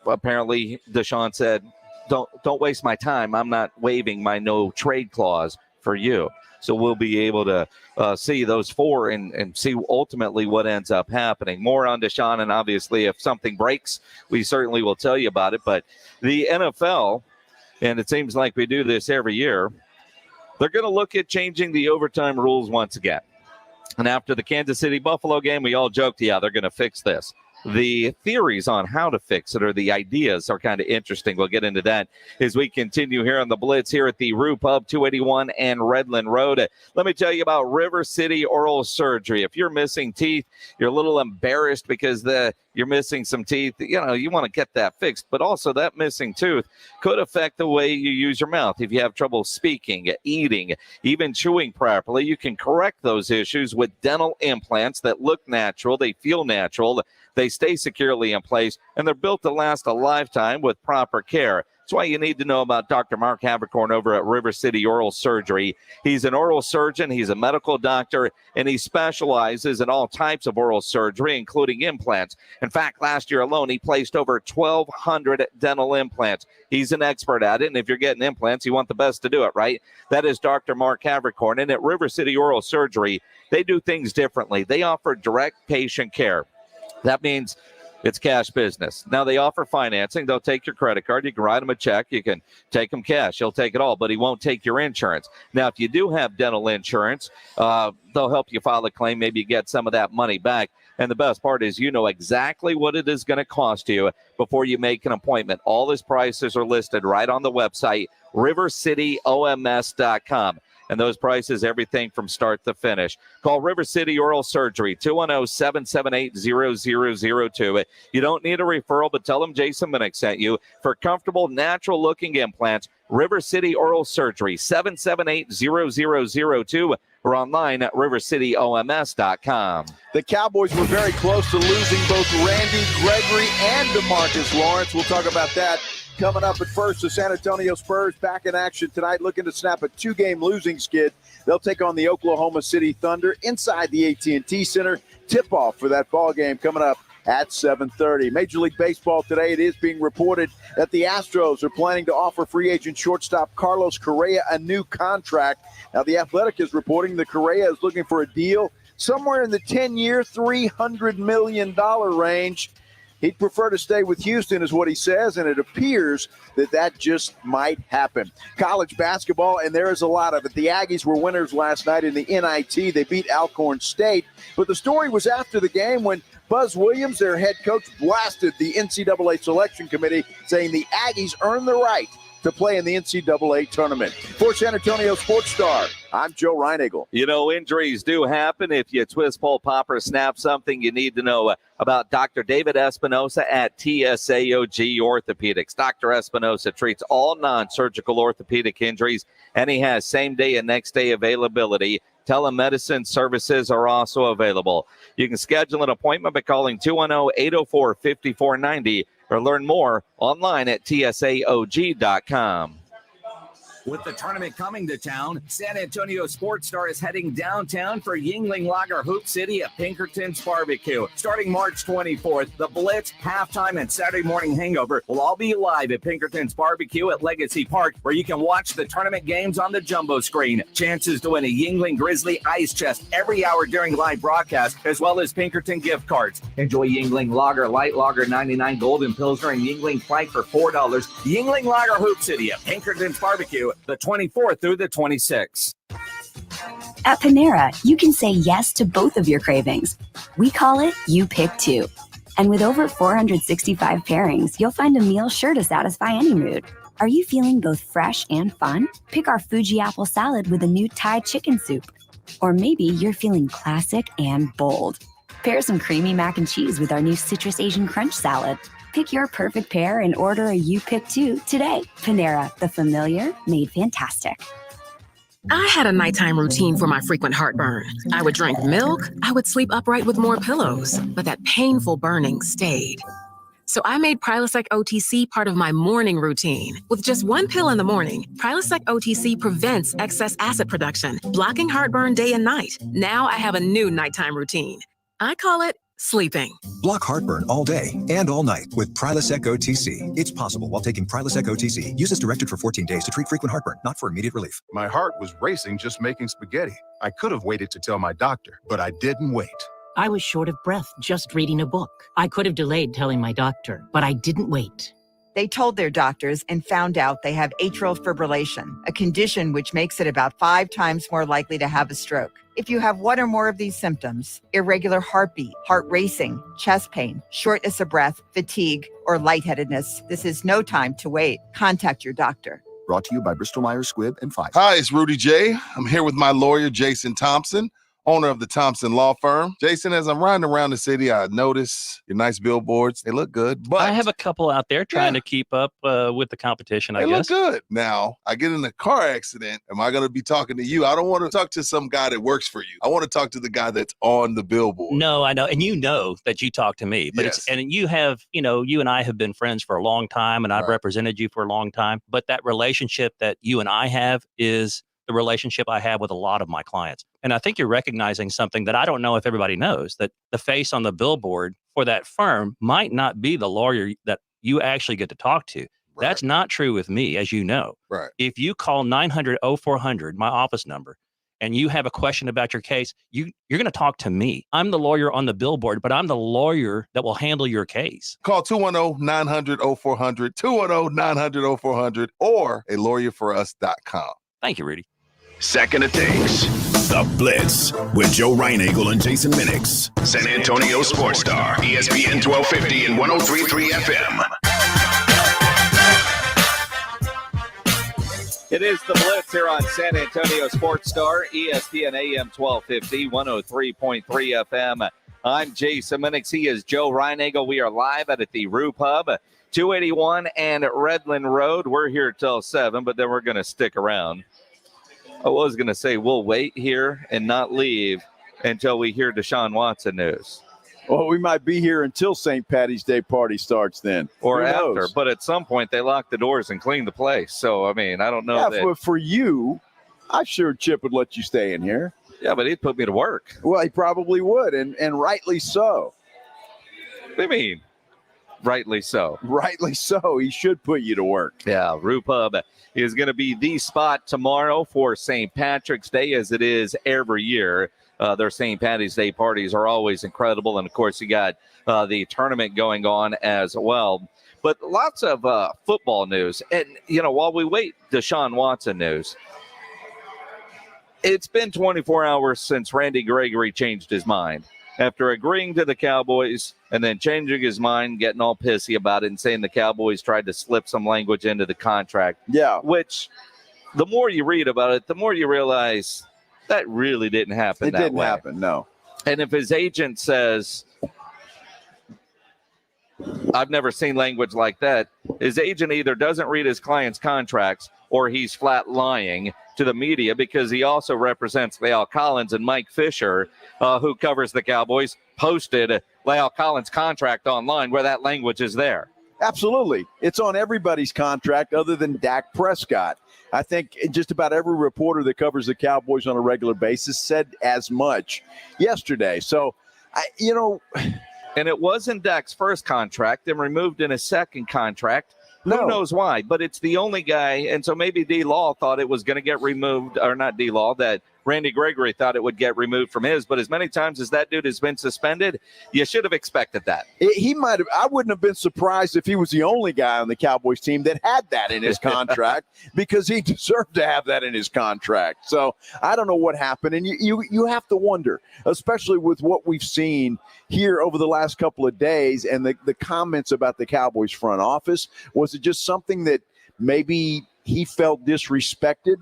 apparently Desean said, don't waste my time. I'm not waiving my no trade clause for you. So we'll be able to see those 4 and see ultimately what ends up happening. More on Desean, and obviously if something breaks, we certainly will tell you about it. But the NFL, and it seems like we do this every year, they're going to look at changing the overtime rules once again. And after the Kansas City-Buffalo game, we all joked, yeah, they're going to fix this. The theories on how to fix it, or the ideas, are kind of interesting. We'll get into that as we continue here on the Blitz here at the Rue Pub, 281 and Redland Road. Let me tell you about River City Oral Surgery. If you're missing teeth, you're a little embarrassed because you're missing some teeth. You want to get that fixed, but also that missing tooth could affect the way you use your mouth. If you have trouble speaking, eating, even chewing properly, you can correct those issues with dental implants that look natural, they feel natural, they stay securely in place, and they're built to last a lifetime with proper care. That's why you need to know about Dr. Mark Havercorn over at River City Oral Surgery. He's an oral surgeon, he's a medical doctor, and he specializes in all types of oral surgery, including implants. In fact, last year alone, he placed over 1,200 dental implants. He's an expert at it, and if you're getting implants, you want the best to do it, right? That is Dr. Mark Havercorn. And at River City Oral Surgery, they do things differently. They offer direct patient care. That means it's cash business. Now, they offer financing. They'll take your credit card. You can write them a check. You can take them cash. He'll take it all, but he won't take your insurance. Now, if you do have dental insurance, they'll help you file a claim. Maybe you get some of that money back. And the best part is you know exactly what it is going to cost you before you make an appointment. All his prices are listed right on the website, rivercityoms.com. And those prices, everything from start to finish. Call River City Oral Surgery, 210-778-0002. You don't need a referral, but tell them Jason Minnick sent you. For comfortable, natural-looking implants, River City Oral Surgery, 778-0002, or online at rivercityoms.com. The Cowboys were very close to losing both Randy Gregory and DeMarcus Lawrence. We'll talk about that coming up. At first, the San Antonio Spurs back in action tonight, looking to snap a 2-game losing skid. They'll take on the Oklahoma City Thunder inside the AT&T Center. Tip-off for that ball game coming up at 7:30. Major League Baseball today, it is being reported that the Astros are planning to offer free agent shortstop Carlos Correa a new contract. Now, The Athletic is reporting that Correa is looking for a deal somewhere in the 10-year, $300 million range. He'd prefer to stay with Houston, is what he says, and it appears that just might happen. College basketball, and there is a lot of it. The Aggies were winners last night in the NIT. They beat Alcorn State. But the story was after the game when Buzz Williams, their head coach, blasted the NCAA selection committee, saying the Aggies earned the right to play in the NCAA tournament. For San Antonio Sports Star, I'm Joe Reinagle. You know, injuries do happen. If you twist, pull, pop, or snap something, you need to know about Dr. David Espinosa at TSAOG Orthopedics. Dr. Espinosa treats all non-surgical orthopedic injuries, and he has same-day and next-day availability. Telemedicine services are also available. You can schedule an appointment by calling 210-804-5490 or learn more online at tsaog.com. With the tournament coming to town, San Antonio Sports Star is heading downtown for Yingling Lager Hoop City at Pinkerton's Barbecue. Starting March 24th, the Blitz, halftime, and Saturday morning hangover will all be live at Pinkerton's Barbecue at Legacy Park, where you can watch the tournament games on the jumbo screen. Chances to win a Yingling Grizzly ice chest every hour during live broadcast, as well as Pinkerton gift cards. Enjoy Yingling Lager, Light Lager 99, Golden Pilsner, and Yingling Fright for $4. Yingling Lager Hoop City at Pinkerton's Barbecue, the 24th through the 26th. At Panera, you can say yes to both of your cravings. We call it You Pick Two. And with over 465 pairings, you'll find a meal sure to satisfy any mood. Are you feeling both fresh and fun? Pick our Fuji apple salad with a new Thai chicken soup. Or maybe you're feeling classic and bold. Pair some creamy mac and cheese with our new Citrus Asian Crunch salad. Pick your perfect pair and order a You Pick Two today. Panera, the familiar made fantastic. I had a nighttime routine for my frequent heartburn. I would drink milk, I would sleep upright with more pillows, but that painful burning stayed. So I made Prilosec OTC part of my morning routine. With just one pill in the morning, Prilosec OTC prevents excess acid production, blocking heartburn day and night. Now I have a new nighttime routine. I call it sleeping. Block heartburn all day and all night with Prilosec OTC. It's possible while taking Prilosec OTC. Use as directed for 14 days to treat frequent heartburn, not for immediate relief. My heart was racing just making spaghetti. I could have waited to tell my doctor, but I didn't wait. I was short of breath just reading a book. I could have delayed telling my doctor, but I didn't wait. They told their doctors and found out they have atrial fibrillation, a condition which makes it about 5 times more likely to have a stroke. If you have one or more of these symptoms, irregular heartbeat, heart racing, chest pain, shortness of breath, fatigue, or lightheadedness, this is no time to wait. Contact your doctor. Brought to you by Bristol Myers Squibb and Pfizer. Hi, it's Rudy J. I'm here with my lawyer, Jason Thompson, owner of the Thompson Law Firm. Jason, as I'm riding around the city, I notice your nice billboards. They look good, but I have a couple out there trying to keep up with the competition, I guess. They look good. Now, I get in a car accident. Am I going to be talking to you? I don't want to talk to some guy that works for you. I want to talk to the guy that's on the billboard. No, I know. And you know that you talk to me, but Yes. and you have, you and I have been friends for a long time, and I've represented you for a long time. But that relationship that you and I have is the relationship I have with a lot of my clients. And I think you're recognizing something that I don't know if everybody knows, that the face on the billboard for that firm might not be the lawyer that you actually get to talk to. That's not true with me, as you know. Right. If you call 900-0400, my office number, and you have a question about your case, you're going to talk to me. I'm the lawyer on the billboard, but I'm the lawyer that will handle your case. Call 210-900-0400, 210-900-0400, or a lawyerforus.com. Thank you, Rudy. Second it takes. The Blitz with Joe Reinagle and Jason Minix. San Antonio Sports Star, ESPN 1250 and 103.3 FM. It is the Blitz here on San Antonio Sports Star, ESPN AM 1250, 103.3 FM. I'm Jason Minix. He is Joe Reinagle. We are live at the Roo Pub, 281 and Redland Road. We're here till 7, but then we're going to stick around. I was going to say we'll wait here and not leave until we hear Desean Watson news. Well, we might be here until St. Patty's Day party starts then. Or Who after. knows? But at some point, they lock the doors and clean the place. So, I mean, I don't know. Yeah, that. for you, I'm sure Chip would let you stay in here. Yeah, but he'd put me to work. Well, he probably would, and rightly so. What do you mean? Rightly so. Rightly so. He should put you to work. Yeah, Roo Pub is going to be the spot tomorrow for St. Patrick's Day, as it is every year. Their St. Patty's Day parties are always incredible. And, of course, you got the tournament going on as well. But lots of football news. And, while we wait, Desean Watson news, it's been 24 hours since Randy Gregory changed his mind. after agreeing to the Cowboys and then changing his mind, getting all pissy about it and saying the Cowboys tried to slip some language into the contract. Yeah. Which the more you read about it, the more you realize that really didn't happen that way. It didn't happen, no. And if his agent says, I've never seen language like that, his agent either doesn't read his client's contracts or he's flat lying to the media, because he also represents La'el Collins, and Mike Fisher, who covers the Cowboys, posted La'el Collins' contract online where that language is there. Absolutely. It's on everybody's contract other than Dak Prescott. I think just about every reporter that covers the Cowboys on a regular basis said as much yesterday. So, and it wasn't Dak's first contract and removed in his second contract. Who knows why? But it's the only guy, and so maybe D-Law thought it was going to get removed, or not D-Law, that Randy Gregory thought it would get removed from his. But as many times as that dude has been suspended, you should have expected that. He might have. I wouldn't have been surprised if he was the only guy on the Cowboys team that had that in his contract, because he deserved to have that in his contract. So I don't know what happened. And you have to wonder, especially with what we've seen here over the last couple of days and the comments about the Cowboys front office. Was it just something that maybe he felt disrespected?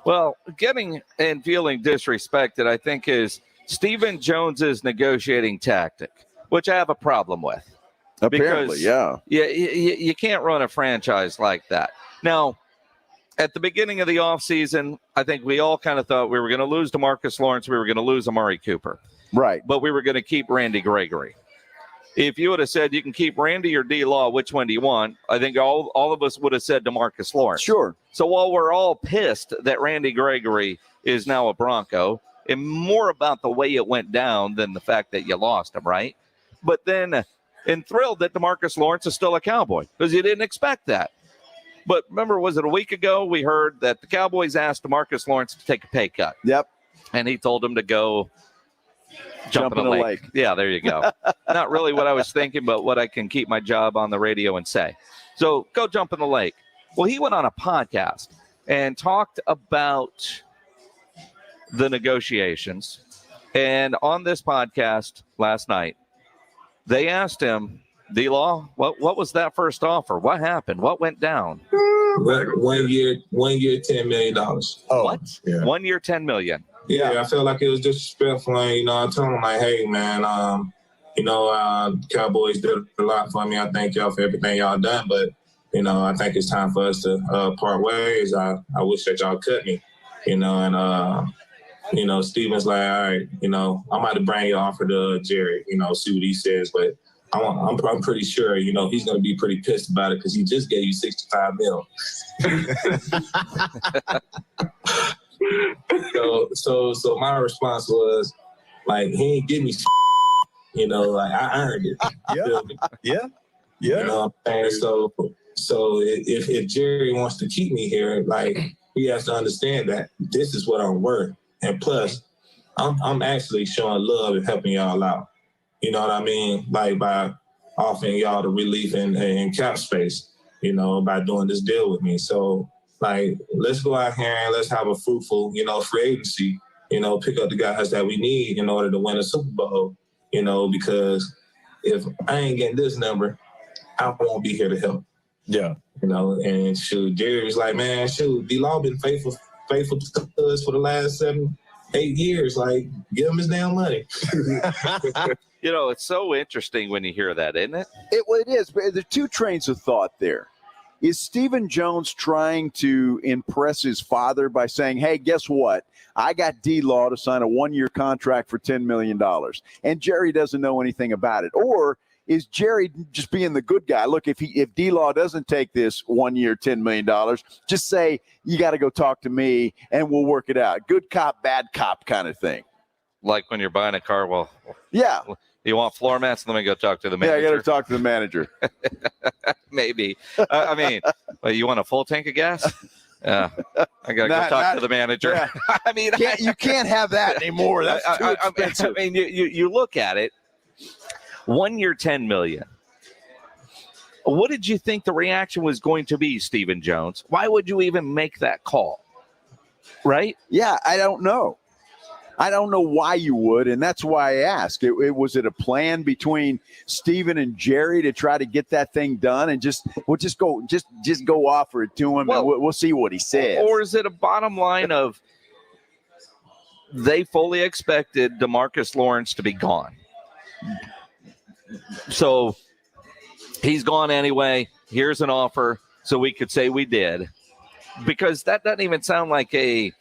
Well, getting and feeling disrespected, I think, is Stephen Jones's negotiating tactic, which I have a problem with. Apparently, because, you can't run a franchise like that. Now, at the beginning of the offseason, I think we all kind of thought we were going to lose DeMarcus Lawrence, we were going to lose Amari Cooper. Right. But we were going to keep Randy Gregory. If you would have said you can keep Randy or D-Law, which one do you want? I think all of us would have said DeMarcus Lawrence. Sure. So while we're all pissed that Randy Gregory is now a Bronco, and more about the way it went down than the fact that you lost him, right? But then, and thrilled that DeMarcus Lawrence is still a Cowboy, because you didn't expect that. But remember, was it a week ago we heard that the Cowboys asked DeMarcus Lawrence to take a pay cut? Yep. And he told him to go jump in the lake. Yeah, there you go. Not really what I was thinking, but what I can keep my job on the radio and say. So go jump in the lake. Well, he went on a podcast and talked about the negotiations. And on this podcast last night, they asked him, D-Law, what was that first offer? What happened? What went down? 1 year, $10 million. Oh, what? Yeah. 1 year, $10 million. Yeah, I felt like it was disrespectful. And, I told him, like, hey, man, Cowboys did a lot for me. I thank y'all for everything y'all done. But, I think it's time for us to part ways. I wish that y'all cut me, and, Steven's like, all right, I might have bring your offer to Jerry, see what he says. But I'm pretty sure, he's going to be pretty pissed about it because he just gave you $65 million. So my response was, like, he ain't give me, like, I earned it. Yeah. You know what I'm saying? So if Jerry wants to keep me here, like, he has to understand that this is what I'm worth. And plus, I'm actually showing love and helping y'all out. You know what I mean? Like, by offering y'all the relief in cap space, by doing this deal with me. So, like, let's go out here and let's have a fruitful, free agency, pick up the guys that we need in order to win a Super Bowl, because if I ain't getting this number, I won't be here to help. Yeah. And shoot, Jerry was like, man, shoot, D-Law been faithful to us for the last 7-8 years. Like, give him his damn money. It's so interesting when you hear that, isn't it? It is. But there are two trains of thought there. Is Stephen Jones trying to impress his father by saying, hey, guess what? I got D-Law to sign a 1-year contract for $10 million. And Jerry doesn't know anything about it. Or is Jerry just being the good guy? Look, if D-Law doesn't take this 1 year, $10 million, just say, you got to go talk to me and we'll work it out. Good cop, bad cop kind of thing. Like when you're buying a car, well, yeah. You want floor mats? Let me go talk to the manager. Yeah, I got to talk to the manager. Maybe. You want a full tank of gas? I got to go talk to the manager. Yeah. You can't have that anymore. That's too expensive. You look at it. 1 year, $10 million. What did you think the reaction was going to be, Stephen Jones? Why would you even make that call? Right? Yeah, I don't know. I don't know why you would, and that's why I asked. Was it a plan between Steven and Jerry to try to get that thing done, and we'll just go offer it to him, and we'll see what he says? Or is it a bottom line of they fully expected DeMarcus Lawrence to be gone, so he's gone anyway. Here's an offer, so we could say we did, because that doesn't even sound like a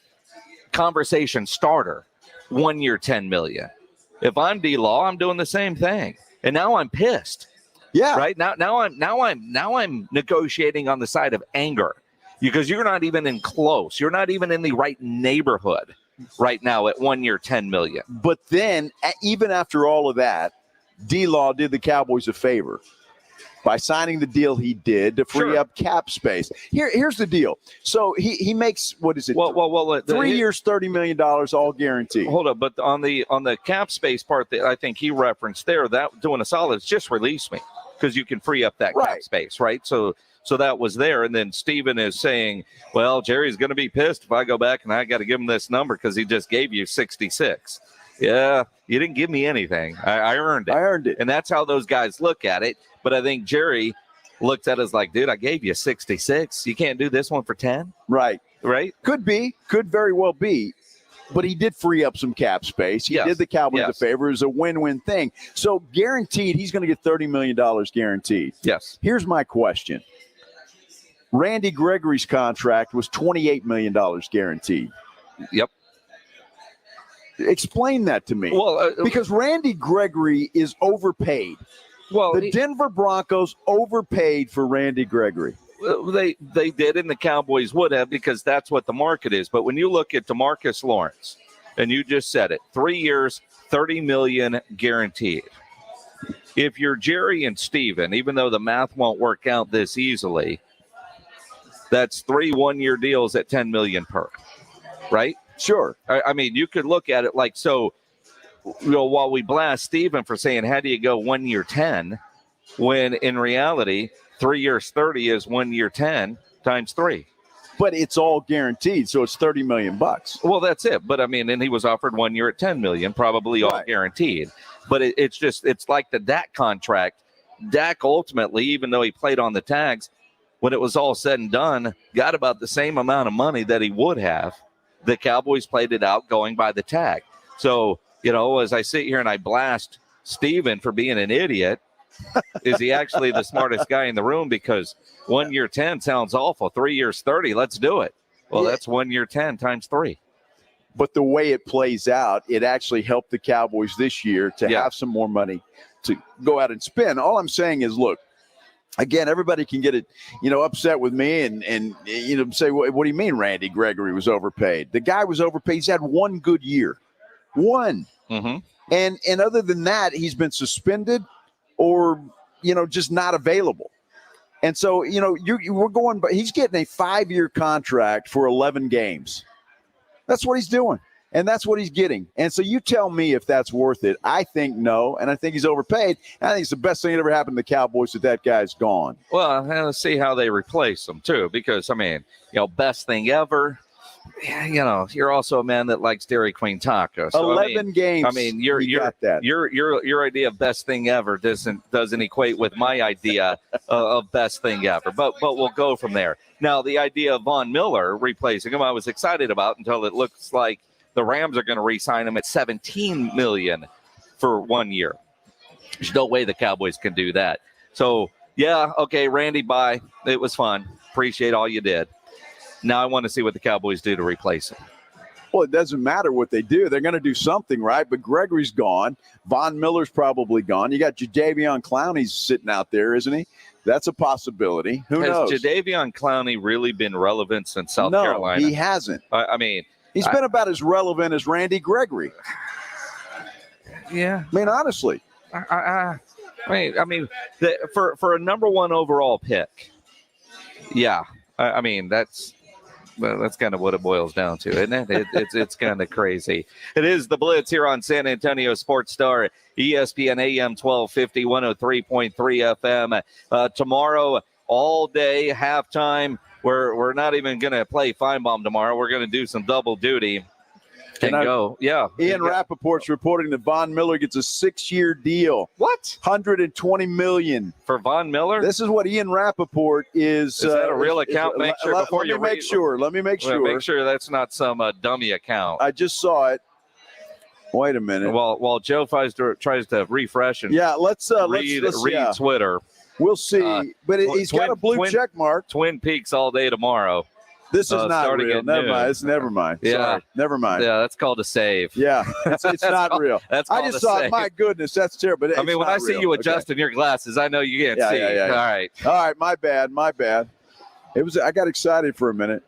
conversation starter. 1 year, $10 million. If I'm D-Law, I'm doing the same thing, and now I'm pissed. Yeah. Right now I'm negotiating on the side of anger, because you're not even in close. You're not even in the right neighborhood right now at 1 year, $10 million. But then, even after all of that, D-Law did the Cowboys a favor by signing the deal he did to free up cap space. Here's the deal. So he makes, what is it? Well, 3 years, $30 million, all guaranteed. Hold up, but on the cap space part that I think he referenced there, that doing a solid is just release me, because you can free up that cap space, right? So that was there, and then Steven is saying, well, Jerry's going to be pissed if I go back and I got to give him this number because he just gave you 66. Yeah, you didn't give me anything. I earned it. And that's how those guys look at it. But I think Jerry looked at us like, dude, I gave you 66. You can't do this one for 10? Right. Could very well be. But he did free up some cap space. He did the Cowboys a favor. It was a win-win thing. So guaranteed, he's going to get $30 million guaranteed. Yes. Here's my question. Randy Gregory's contract was $28 million guaranteed. Yep. Explain that to me. Well, because Randy Gregory is overpaid. Well, the Denver Broncos overpaid for Randy Gregory. They did, and the Cowboys would have, because that's what the market is. But when you look at DeMarcus Lawrence, and you just said it, 3 years, $30 million guaranteed. If you're Jerry and Steven, even though the math won't work out this easily, that's 3 1-year deals at $10 million per, right? Sure. I mean, you could look at it like, so, while we blast Steven for saying, how do you go 1 year 10, when in reality, 3 years 30 is 1 year 10 times 3. But it's all guaranteed, so it's $30 million. Well, that's it. But I mean, and he was offered 1 year at $10 million, probably all guaranteed. But it's like the Dak contract. Dak ultimately, even though he played on the tags, when it was all said and done, got about the same amount of money that he would have. The Cowboys played it out going by the tag. So, as I sit here and I blast Steven for being an idiot, is he actually the smartest guy in the room? Because 1 year 10 sounds awful. 3 years 30, let's do it. Well, that's 1 year 10 times 3. But the way it plays out, it actually helped the Cowboys this year to have some more money to go out and spend. All I'm saying is, look, again, everybody can get it, upset with me and say, what do you mean Randy Gregory was overpaid? The guy was overpaid. He's had one good year. One. Mm-hmm. And other than that, he's been suspended or, just not available. And so, we're going, but he's getting a 5-year contract for 11 games. That's what he's doing. And that's what he's getting. And so you tell me if that's worth it. I think no. And I think he's overpaid. And I think it's the best thing that ever happened to the Cowboys that guy's gone. Well, let's see how they replace him, too. Because, I mean, best thing ever. Yeah, you're also a man that likes Dairy Queen tacos. So, 11 games. I mean, your idea of best thing ever doesn't equate with my idea of best thing ever. But we'll go from there. Now, the idea of Von Miller replacing him, I was excited about until it looks like the Rams are going to re-sign him at $17 million for 1 year. There's no way the Cowboys can do that. So, yeah, okay, Randy, bye. It was fun. Appreciate all you did. Now I want to see what the Cowboys do to replace him. Well, it doesn't matter what they do. They're going to do something, right? But Gregory's gone. Von Miller's probably gone. You got Jadeveon Clowney's sitting out there, isn't he? That's a possibility. Who knows? Has Jadeveon Clowney really been relevant since South Carolina? No, he hasn't. I mean, he's been about as relevant as Randy Gregory. Yeah. I mean, honestly. I mean, for a number 1 overall pick, yeah. I mean, that's kind of what it boils down to, isn't it? It's kind of crazy. It is the Blitz here on San Antonio Sports Star, ESPN AM 1250, 103.3 FM. Tomorrow, all day, halftime. We're not even going to play Feinbaum tomorrow. We're going to do some double duty. Can go. Yeah. Ian Rappaport's reporting that Von Miller gets a 6-year deal. What? $120 million for Von Miller. This is what Ian Rappaport is. Is that a real account? Make sure before you make sure. Let me make sure. Make sure that's not some dummy account. I just saw it. Wait a minute. While Joe tries to refresh and let's read Twitter. We'll see. But he's got a blue check mark. Twin Peaks all day tomorrow. This is not real. Never mind. Yeah. Sorry. Never mind. Yeah, that's called a save. Yeah, it's not real. That's I just thought, my goodness, that's terrible. I mean, when I see you adjusting your glasses, I know you can't see. Yeah. All right. My bad. I got excited for a minute.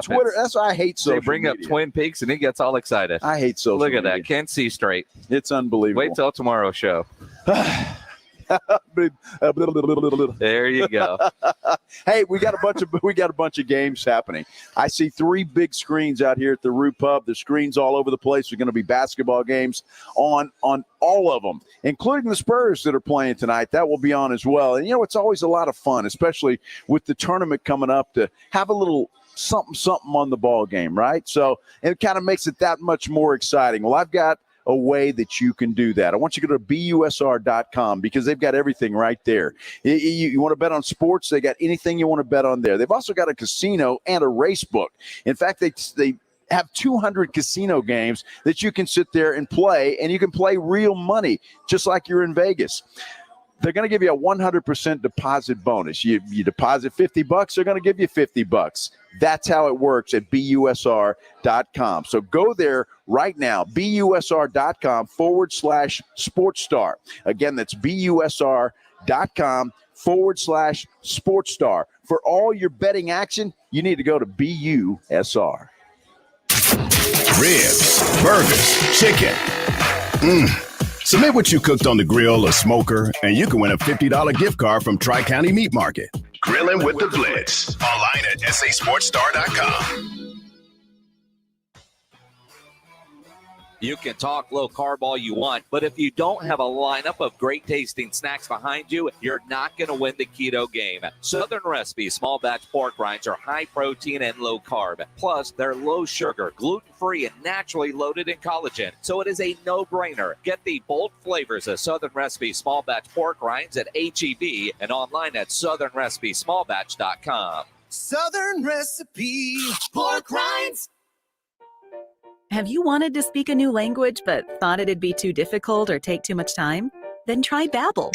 Twitter. That's why I hate social media. They bring up Twin Peaks and he gets all excited. I hate social media. Look at that. Can't see straight. It's unbelievable. Wait till tomorrow's show. There you go. Hey, we got a bunch of games happening. I see 3 big screens out here at the Root Pub. The screens all over the place. There's going to be basketball games on all of them, including the Spurs that are playing tonight. That will be on as well. And it's always a lot of fun, especially with the tournament coming up, to have a little something on the ball game, right? So it kind of makes it that much more exciting. Well, I've got a way that you can do that. I want you to go to busr.com because they've got everything right there. You want to bet on sports? They got anything you want to bet on there. They've also got a casino and a race book. In fact, they have 200 casino games that you can sit there and play, and you can play real money just like you're in Vegas. They're going to give you a 100% deposit bonus. You deposit $50, they're going to give you $50. That's how it works at busr.com. So go there right now, busr.com/SportsStar. Again, that's busr.com/SportsStar. For all your betting action, you need to go to BUSR. Ribs, burgers, chicken. Submit what you cooked on the grill or smoker, and you can win a $50 gift card from Tri-County Meat Market. Grilling with the Blitz. Online at sasportstar.com. You can talk low carb all you want, but if you don't have a lineup of great tasting snacks behind you, you're not going to win the keto game. Southern Recipe small batch pork rinds are high protein and low carb. Plus, they're low sugar, gluten-free, and naturally loaded in collagen. So it is a no-brainer. Get the bold flavors of Southern Recipe small batch pork rinds at H-E-B and online at southernrecipesmallbatch.com. Southern Recipe pork rinds. Have you wanted to speak a new language but thought it'd be too difficult or take too much time? Then try Babbel.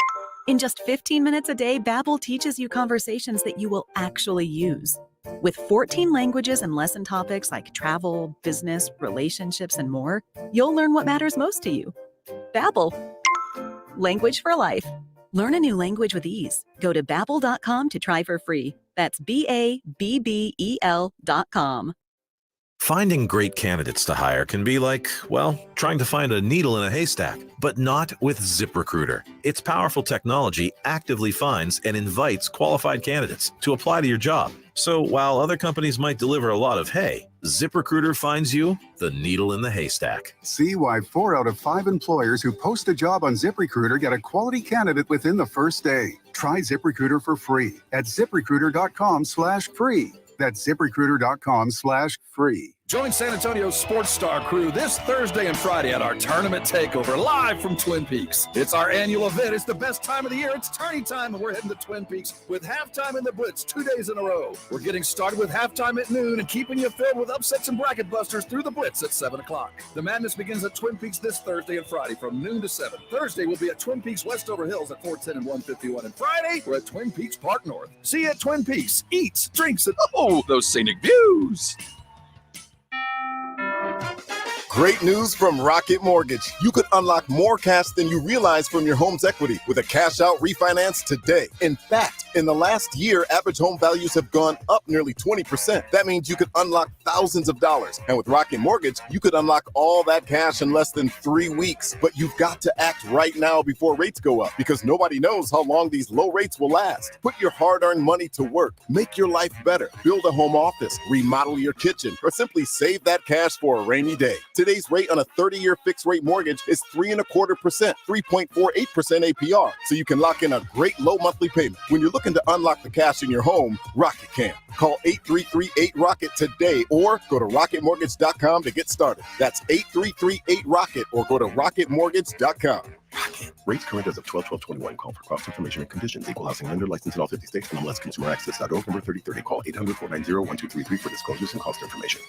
In just 15 minutes a day, Babbel teaches you conversations that you will actually use. With 14 languages and lesson topics like travel, business, relationships, and more, you'll learn what matters most to you. Babbel. Language for life. Learn a new language with ease. Go to Babbel.com to try for free. That's BABBEL.com. Finding great candidates to hire can be like, well, trying to find a needle in a haystack, but not with ZipRecruiter. Its powerful technology actively finds and invites qualified candidates to apply to your job. So while other companies might deliver a lot of hay, ZipRecruiter finds you the needle in the haystack. See why 4 out of 5 employers who post a job on ZipRecruiter get a quality candidate within the first day. Try ZipRecruiter for free at ZipRecruiter.com/free. That's ZipRecruiter.com/free. Join San Antonio's Sports Star crew this Thursday and Friday at our tournament takeover live from Twin Peaks. It's our annual event. It's the best time of the year. It's tourney time, and we're heading to Twin Peaks with halftime in the Blitz 2 days in a row. We're getting started with halftime at noon and keeping you filled with upsets and bracket busters through the Blitz at 7 o'clock. The madness begins at Twin Peaks this Thursday and Friday from noon to 7. Thursday will be at Twin Peaks Westover Hills at 410 and 151. And Friday, we're at Twin Peaks Park North. See you at Twin Peaks. Eats, drinks, and those scenic views. Great news from Rocket Mortgage. You could unlock more cash than you realize from your home's equity with a cash-out refinance today. In fact, in the last year, average home values have gone up nearly 20%. That means you could unlock thousands of dollars. And with Rocket Mortgage, you could unlock all that cash in less than 3 weeks. But you've got to act right now before rates go up, because nobody knows how long these low rates will last. Put your hard-earned money to work. Make your life better. Build a home office. Remodel your kitchen. Or simply save that cash for a rainy day. Today's rate on a 30-year fixed-rate mortgage is 3.25%, 3.48% APR. So you can lock in a great low monthly payment. When you're looking looking to unlock the cash in your home, Rocket can. Call 833-8ROCKET today or go to rocketmortgage.com to get started. That's 833-8ROCKET or go to rocketmortgage.com. Rates current as of 12/12/21. Call for cost information and conditions. Equal housing lender licensed in all 50 states. NMLSconsumeraccess.org number 3030. Call 800-490-1233 for disclosures and cost information.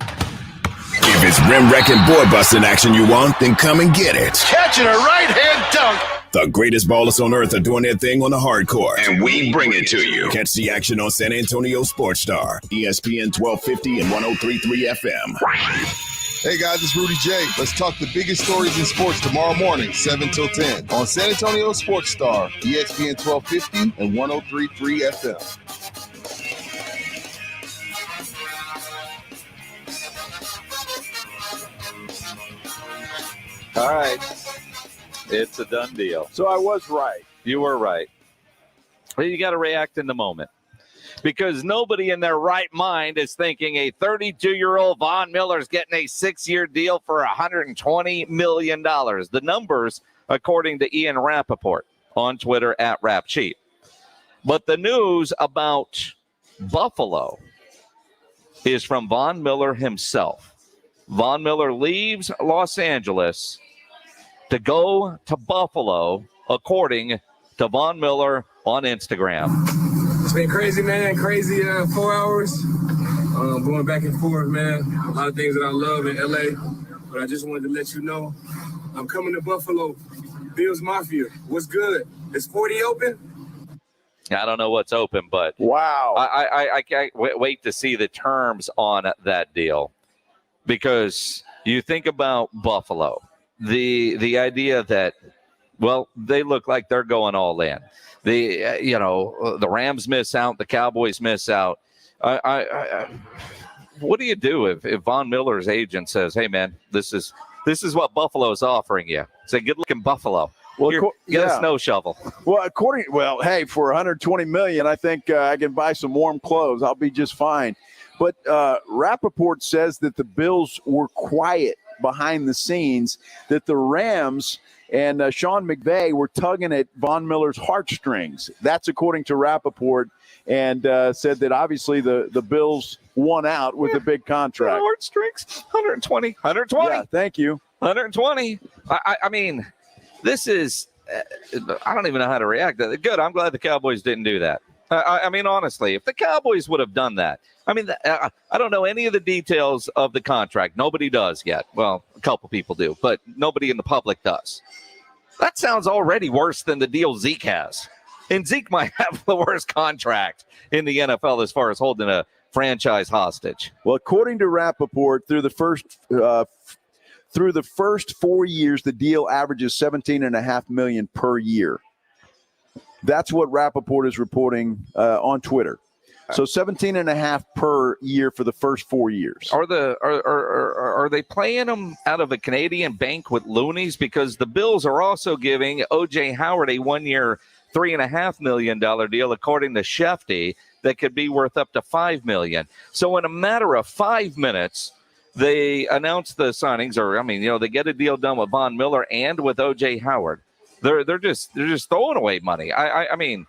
If it's rim wrecking boy busting action you want, then come and get it. Catching a right-hand dunk. The greatest ballers on earth are doing their thing on the hard court, and we bring it to you. Catch the action on San Antonio Sports Star, ESPN 1250 and 103.3 FM. Hey guys, it's Rudy J. Let's talk the biggest stories in sports tomorrow morning, 7 till 10 on San Antonio Sports Star, ESPN 1250 and 103.3 FM. All right. It's a done deal. So I was right. You were right. Well, you got to react in the moment. Because nobody in their right mind is thinking a 32-year-old Von Miller is getting a 6-year deal for $120 million. The numbers, according to Ian Rappaport on Twitter @RapCheap. But the news about Buffalo is from Von Miller himself. Von Miller leaves Los Angeles to go to Buffalo, according to Von Miller on Instagram. It's been crazy, man. Crazy 4 hours. Going back and forth, man. A lot of things that I love in LA. But I just wanted to let you know I'm coming to Buffalo. Bills Mafia. What's good? Is 40 open? I don't know what's open, but wow. I can't wait to see the terms on that deal. Because you think about Buffalo, the idea that, well, they look like they're going all in. The Rams miss out, the Cowboys miss out. What do you do if Von Miller's agent says, "Hey, man, this is what Buffalo's offering you"? Say, "Good looking Buffalo. Well, get a snow shovel." Well, hey, for $120 million, I think I can buy some warm clothes. I'll be just fine. But Rappaport says that the Bills were quiet behind the scenes, that the Rams and Sean McVay were tugging at Von Miller's heartstrings. That's according to Rappaport, and said that obviously the Bills won out with a big contract. Heartstrings, 120. Yeah, thank you. 120. I mean, this is, I don't even know how to react. Good. I'm glad the Cowboys didn't do that. I mean, honestly, if the Cowboys would have done that, I mean, I don't know any of the details of the contract. Nobody does yet. Well, a couple people do, but nobody in the public does. That sounds already worse than the deal Zeke has. And Zeke might have the worst contract in the NFL as far as holding a franchise hostage. Well, according to Rappaport, through the first 4 years, the deal averages $17.5 million per year. That's what Rappaport is reporting on Twitter. So 17.5 per year for the first 4 years. Are they playing them out of a Canadian bank with loonies? Because the Bills are also giving O.J. Howard a 1 year, $3.5 million deal, according to Shefty, that could be worth up to $5 million. So in a matter of 5 minutes, they announce the signings, they get a deal done with Von Miller and with O.J. Howard. They're just throwing away money. And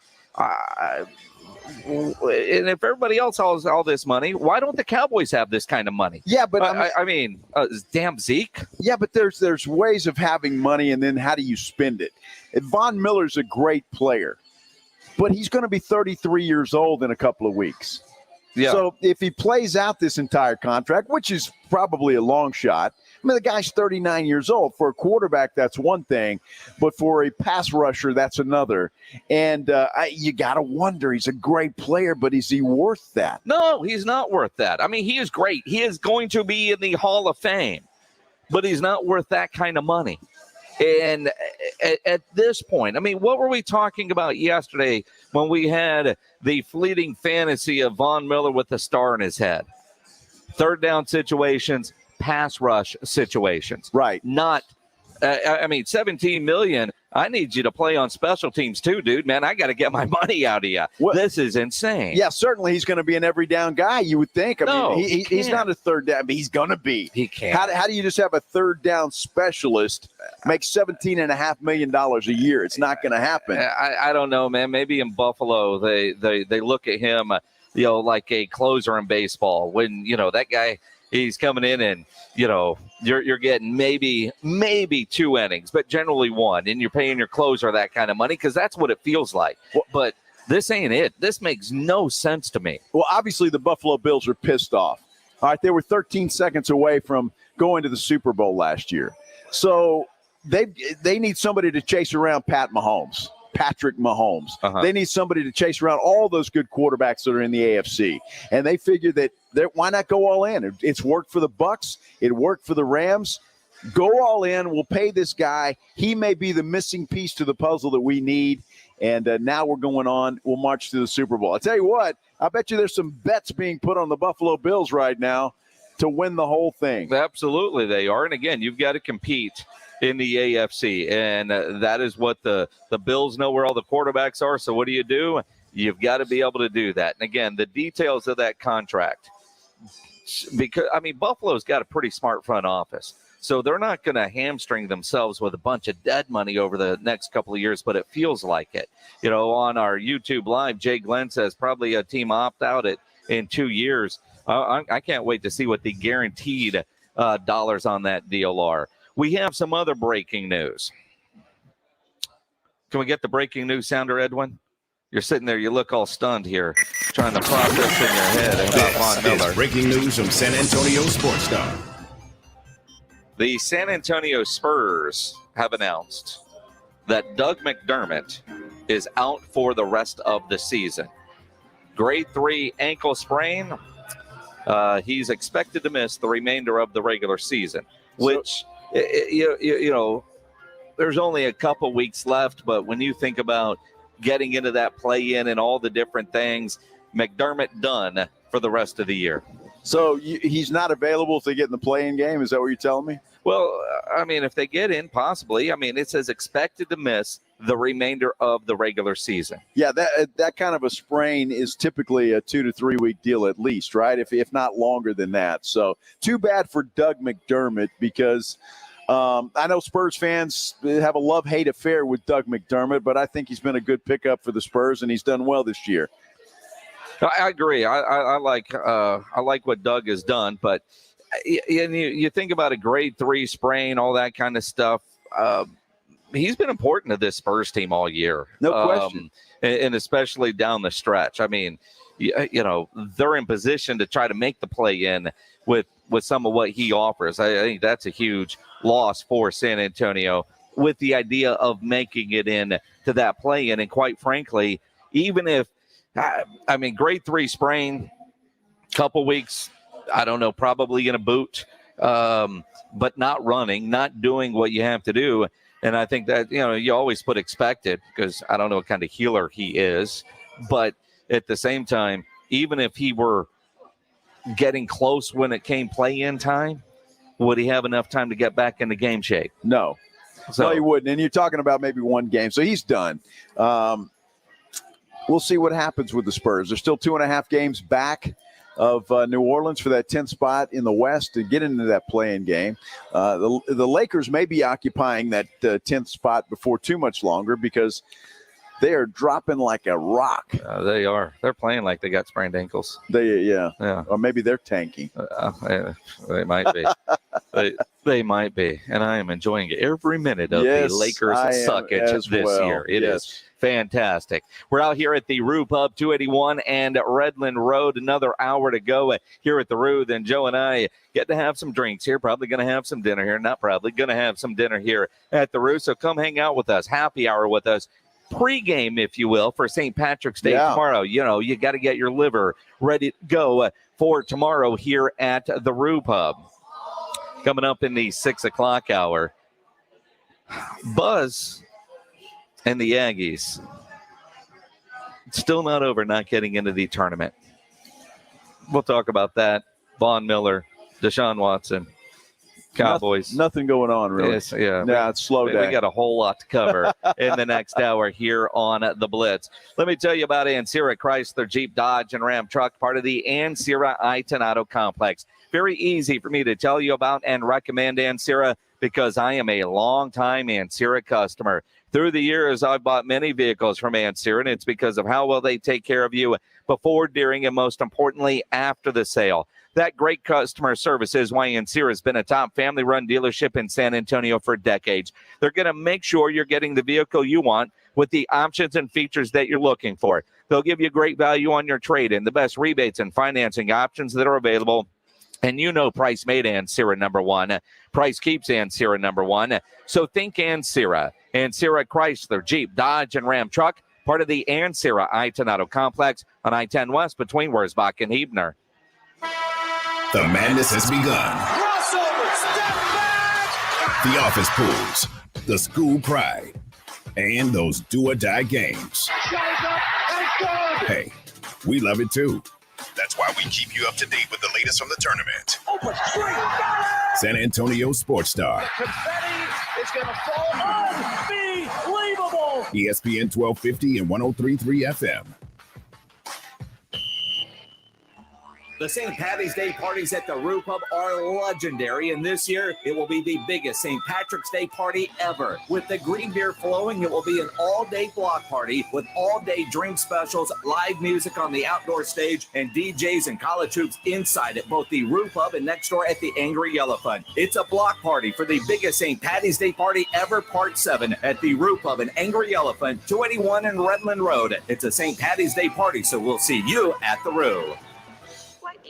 if everybody else has all this money, why don't the Cowboys have this kind of money? Yeah, but damn Zeke. Yeah, but there's ways of having money, and then how do you spend it? And Von Miller's a great player, but he's going to be 33 years old in a couple of weeks. Yeah. So if he plays out this entire contract, which is probably a long shot, I mean, the guy's 39 years old. For a quarterback, that's one thing, but for a pass rusher, that's another. And you got to wonder, he's a great player, but is he worth that? No, he's not worth that. I mean, he is great. He is going to be in the Hall of Fame, but he's not worth that kind of money. And at this point, I mean, what were we talking about yesterday when we had the fleeting fantasy of Von Miller with the star in his head? Third down situations, pass rush situations. Right. Not I mean, $17 million. I need you to play on special teams too, dude. Man, I got to get my money out of you. Well, this is insane. Yeah, certainly he's going to be an every down guy, you would think. I mean, he's not a third down, but he's going to be. He can't. How do you just have a third down specialist make $17.5 million a year? It's not going to happen. I don't know, man. Maybe in Buffalo they look at him, like a closer in baseball when, that guy – he's coming in and, you're getting maybe 2 innings, but generally 1, and you're paying your closer that kind of money because that's what it feels like. But this ain't it. This makes no sense to me. Well, obviously the Buffalo Bills are pissed off. All right, they were 13 seconds away from going to the Super Bowl last year. So they need somebody to chase around Patrick Mahomes. They need somebody to chase around all those good quarterbacks that are in the AFC. And they figure that why not go all in? It's worked for the Bucs. It worked for the Rams. Go all in. We'll pay this guy. He may be the missing piece to the puzzle that we need. And now we're going on. We'll march to the Super Bowl. I tell you what, I bet you there's some bets being put on the Buffalo Bills right now to win the whole thing. Absolutely they are. And again, you've got to compete in the AFC, and that is what the Bills know where all the quarterbacks are. So what do? You've got to be able to do that. And again, the details of that contract, because Buffalo's got a pretty smart front office, so they're not going to hamstring themselves with a bunch of dead money over the next couple of years, but it feels like it. On our YouTube live, Jay Glenn says probably a team opt out in 2 years. I can't wait to see what the guaranteed dollars on that deal are. We have some other breaking news. Can we get the breaking news sounder, Edwin? You're sitting there, you look all stunned here, trying to process in your head about Von Miller. This is breaking news from San Antonio Sports Star. The San Antonio Spurs have announced that Doug McDermott is out for the rest of the season. Grade 3 ankle sprain. He's expected to miss the remainder of the regular season, which... there's only a couple weeks left, but when you think about getting into that play-in and all the different things, McDermott done for the rest of the year. So he's not available if they get in the play-in game? Is that what you're telling me? Well, if they get in, possibly. It says expected to miss the remainder of the regular season. Yeah, that kind of a sprain is typically a 2 to 3 week deal at least, right? If not longer than that. So too bad for Doug McDermott because I know Spurs fans have a love-hate affair with Doug McDermott, but I think he's been a good pickup for the Spurs, and he's done well this year. I agree. I like what Doug has done, but you think about a grade 3 sprain, all that kind of stuff. He's been important to this Spurs team all year. No question. And especially down the stretch. They're in position to try to make the play-in with some of what he offers. I think that's a huge loss for San Antonio with the idea of making it in to that play-in. And quite frankly, even if, grade 3 sprain, couple weeks, I don't know, probably going to boot, but not running, not doing what you have to do. And I think that, you always put expected because I don't know what kind of healer he is. But at the same time, even if he were getting close when it came play-in time, would he have enough time to get back into game shape? No. No, he wouldn't. And you're talking about maybe one game. So he's done. We'll see what happens with the Spurs. They're still 2.5 games back of New Orleans for that 10th spot in the West to get into that play-in game. The Lakers may be occupying that 10th spot before too much longer because they are dropping like a rock. They are. They're playing like they got sprained ankles. Yeah. Or maybe they're tanking. They might be. They might be. And I am enjoying every minute of the Lakers suckage this year. It is fantastic. We're out here at the Rue Pub, 281 and Redland Road. Another hour to go here at the Rue. Then Joe and I get to have some drinks here. Probably going to have some dinner here. Not probably. Going to have some dinner here at the Rue. So come hang out with us. Happy hour with us. Pre-game, if you will, for St. Patrick's Day tomorrow. You got to get your liver ready to go for tomorrow here at the Rue Pub. Coming up in the 6 o'clock hour, Buzz and the Aggies still not over not getting into the tournament. We'll talk about that. Von Miller, Desean Watson, Cowboys. Nothing going on, really. Yes, yeah. No, it's slow day. We got a whole lot to cover in the next hour here on the Blitz. Let me tell you about Ancira Chrysler, Jeep, Dodge, and Ram truck, part of the Ancira Itonado complex. Very easy for me to tell you about and recommend Ancira because I am a longtime Ancira customer. Through the years, I've bought many vehicles from Ancira, and it's because of how well they take care of you before, during, and most importantly, after the sale. That great customer service is why Ancira has been a top family-run dealership in San Antonio for decades. They're going to make sure you're getting the vehicle you want with the options and features that you're looking for. They'll give you great value on your trade-in, the best rebates and financing options that are available. And you know price made Ancira number one. Price keeps Ancira number one. So think Ancira. Ancira Chrysler, Jeep, Dodge, and Ram truck, part of the Ancira Itonado complex on I-10 West between Wurzbach and Hebner. The madness has begun. Crossover, step back. The office pools, the school pride, and those do-or-die games. Hey, we love it too. That's why we keep you up to date with the latest from the tournament. San Antonio Sports Star. Confetti is going to fall. Unbelievable. ESPN 1250 and 103.3 FM. The St. Patty's Day parties at the Roo Pub are legendary, and this year it will be the biggest St. Patrick's Day party ever. With the green beer flowing, it will be an all-day block party with all-day drink specials, live music on the outdoor stage, and DJs and college hoops inside at both the Roo Pub and next door at the Angry Elephant. It's a block party for the biggest St. Patty's Day party ever, Part 7, at the Roo Pub and Angry Elephant, 281 in Redland Road. It's a St. Patty's Day party, so we'll see you at the Roo.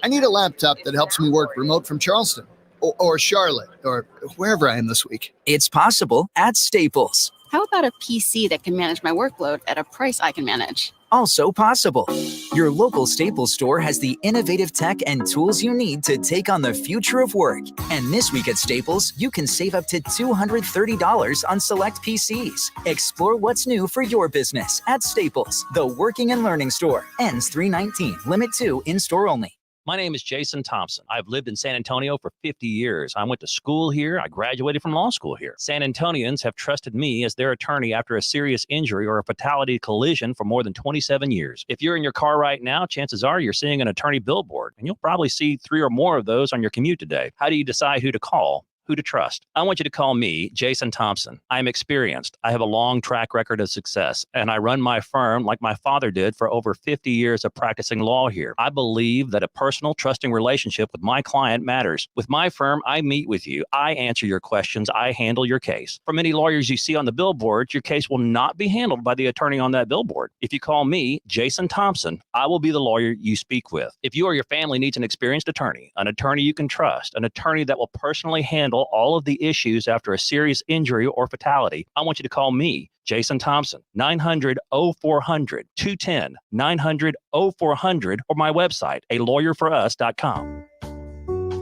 I need a laptop that helps me work remote from Charleston or Charlotte or wherever I am this week. It's possible at Staples. How about a PC that can manage my workload at a price I can manage? Also possible. Your local Staples store has the innovative tech and tools you need to take on the future of work. And this week at Staples, you can save up to $230 on select PCs. Explore what's new for your business at Staples, the working and learning store. Ends 3/19, limit 2, in-store only. My name is Jason Thompson. I've lived in San Antonio for 50 years. I went to school here. I graduated from law school here. San Antonians have trusted me as their attorney after a serious injury or a fatality collision for more than 27 years. If you're in your car right now, chances are you're seeing an attorney billboard, and you'll probably see 3 or more of those on your commute today. How do you decide who to call? Who to trust? I want you to call me, Jason Thompson. I'm experienced. I have a long track record of success, and I run my firm like my father did for over 50 years of practicing law here. I believe that a personal, trusting relationship with my client matters. With my firm, I meet with you. I answer your questions. I handle your case. For many lawyers you see on the billboard, your case will not be handled by the attorney on that billboard. If you call me, Jason Thompson, I will be the lawyer you speak with. If you or your family needs an experienced attorney you can trust, an attorney that will personally handle all of the issues after a serious injury or fatality, I want you to call me, Jason Thompson, 900-0400, 210-900-0400, or my website, alawyerforus.com.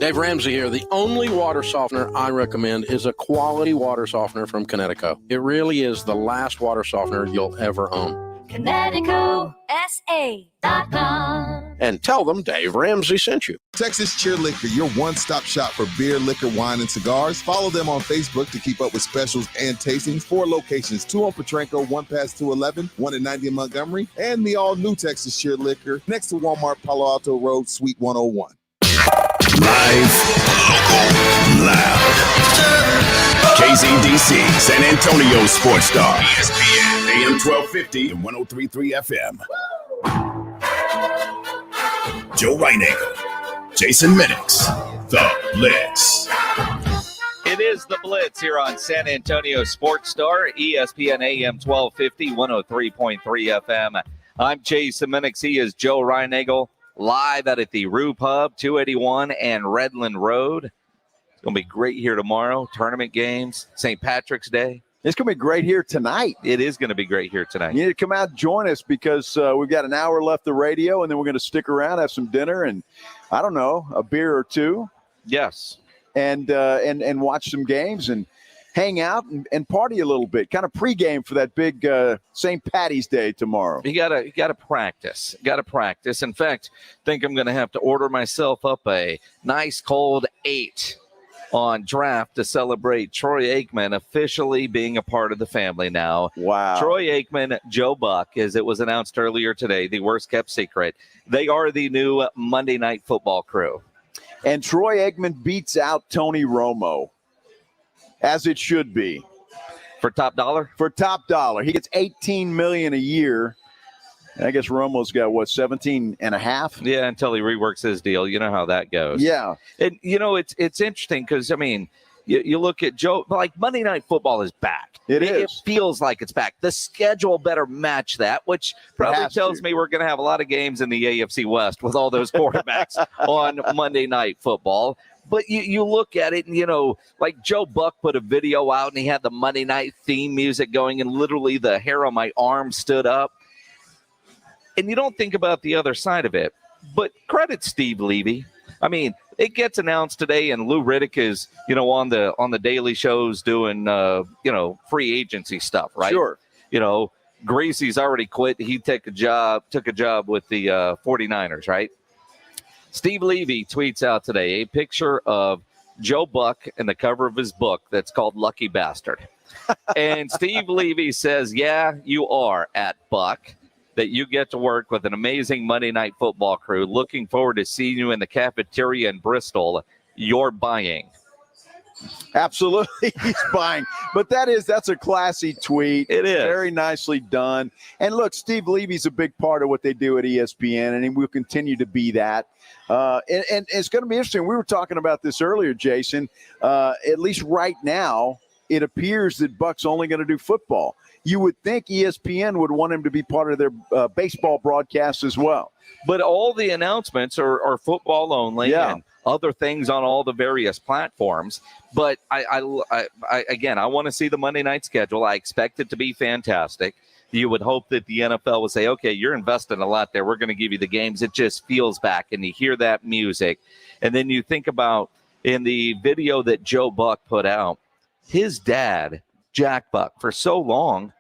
Dave Ramsey here. The only water softener I recommend is a quality water softener from Connecticut. It really is the last water softener you'll ever own. ConnecticutSA.com. And tell them Dave Ramsey sent you. Texas Cheer Liquor, your one-stop shop for beer, liquor, wine, and cigars. Follow them on Facebook to keep up with specials and tastings. 4 locations, 2 on Petranco, 1 past 211, 1 in 90 in Montgomery, and the all-new Texas Cheer Liquor next to Walmart Palo Alto Road, Suite 101. Live, local, loud. KZDC, San Antonio Sports Star. ESPN, AM 1250 and 103.3 FM. Joe Reinagle, Jason Minix, The Blitz. It is The Blitz here on San Antonio Sports Star, ESPN AM 1250, 103.3 FM. I'm Jason Minix. He is Joe Reinagle, live out at the Roo Pub, 281 and Redland Road. It's going to be great here tomorrow. Tournament games, St. Patrick's Day. It's going to be great here tonight. It is going to be great here tonight. You need to come out and join us because we've got an hour left of radio, and then we're going to stick around, have some dinner, and, I don't know, a beer or two. Yes. And watch some games and hang out and party a little bit, kind of pregame for that big St. Patty's Day tomorrow. You gotta practice. In fact, I think I'm going to have to order myself up a nice cold 8 on draft to celebrate Troy Aikman officially being a part of the family now. Wow. Troy Aikman, Joe Buck, as it was announced earlier today, the worst kept secret. They are the new Monday Night Football crew. And Troy Aikman beats out Tony Romo, as it should be. For top dollar? For top dollar. He gets $18 million a year. I guess Romo's got, 17 and a half? Yeah, until he reworks his deal. You know how that goes. Yeah. And, it's interesting because, you look at Joe, like Monday Night Football is back. It feels like it's back. The schedule better match that, which probably tells me we're going to have a lot of games in the AFC West with all those quarterbacks on Monday Night Football. But you look at it and, like Joe Buck put a video out and he had the Monday Night theme music going and literally the hair on my arm stood up. And you don't think about the other side of it. But credit Steve Levy. It gets announced today, and Lou Riddick is, on the daily shows doing, free agency stuff, right? Sure. Gracie's already quit. He took a job with the 49ers, right? Steve Levy tweets out today a picture of Joe Buck in the cover of his book that's called Lucky Bastard. And Steve Levy says, yeah, you are at Buck, that you get to work with an amazing Monday Night Football crew. Looking forward to seeing you in the cafeteria in Bristol. You're buying. Absolutely, he's buying. But that's a classy tweet. It is. Very nicely done. And look, Steve Levy's a big part of what they do at ESPN, and he will continue to be that. And it's going to be interesting. We were talking about this earlier, Jason. At least right now, it appears that Buck's only going to do football. You would think ESPN would want him to be part of their baseball broadcast as well. But all the announcements are football only and other things on all the various platforms. But I want to see the Monday night schedule. I expect it to be fantastic. You would hope that the NFL would say, okay, you're investing a lot there. We're going to give you the games. It just feels back, and you hear that music. And then you think about in the video that Joe Buck put out, his dad, Jack Buck, for so long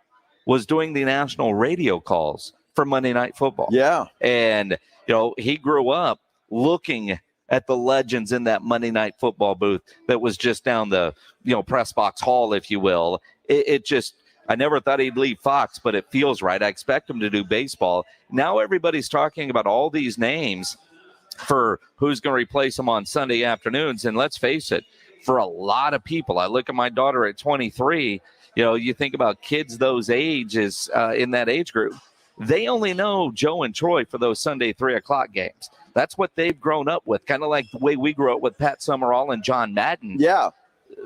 was doing the national radio calls for Monday Night Football. Yeah. And, he grew up looking at the legends in that Monday Night Football booth that was just down the, press box hall, if you will. I never thought he'd leave Fox, but it feels right. I expect him to do baseball. Now everybody's talking about all these names for who's going to replace him on Sunday afternoons. And let's face it, for a lot of people, I look at my daughter at 23, you think about kids those ages in that age group. They only know Joe and Troy for those Sunday 3:00 games. That's what they've grown up with, kind of like the way we grew up with Pat Summerall and John Madden. Yeah.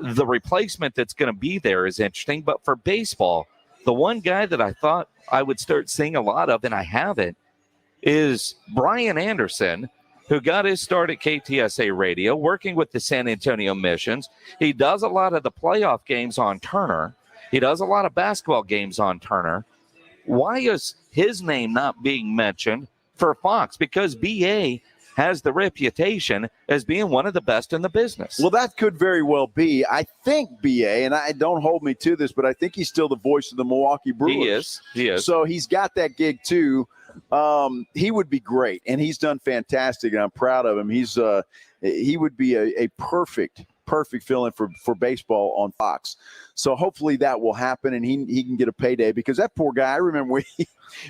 The replacement that's going to be there is interesting. But for baseball, the one guy that I thought I would start seeing a lot of, and I haven't, is Brian Anderson, who got his start at KTSA Radio, working with the San Antonio Missions. He does a lot of the playoff games on Turner. He does a lot of basketball games on Turner. Why is his name not being mentioned for Fox? Because BA has the reputation as being one of the best in the business. Well, that could very well be. I think BA, and I don't hold me to this, but I think he's still the voice of the Milwaukee Brewers. He is. So he's got that gig too. He would be great, and he's done fantastic, and I'm proud of him. He would be a perfect fill-in for baseball on Fox. So hopefully that will happen, and he can get a payday, because that poor guy, I remember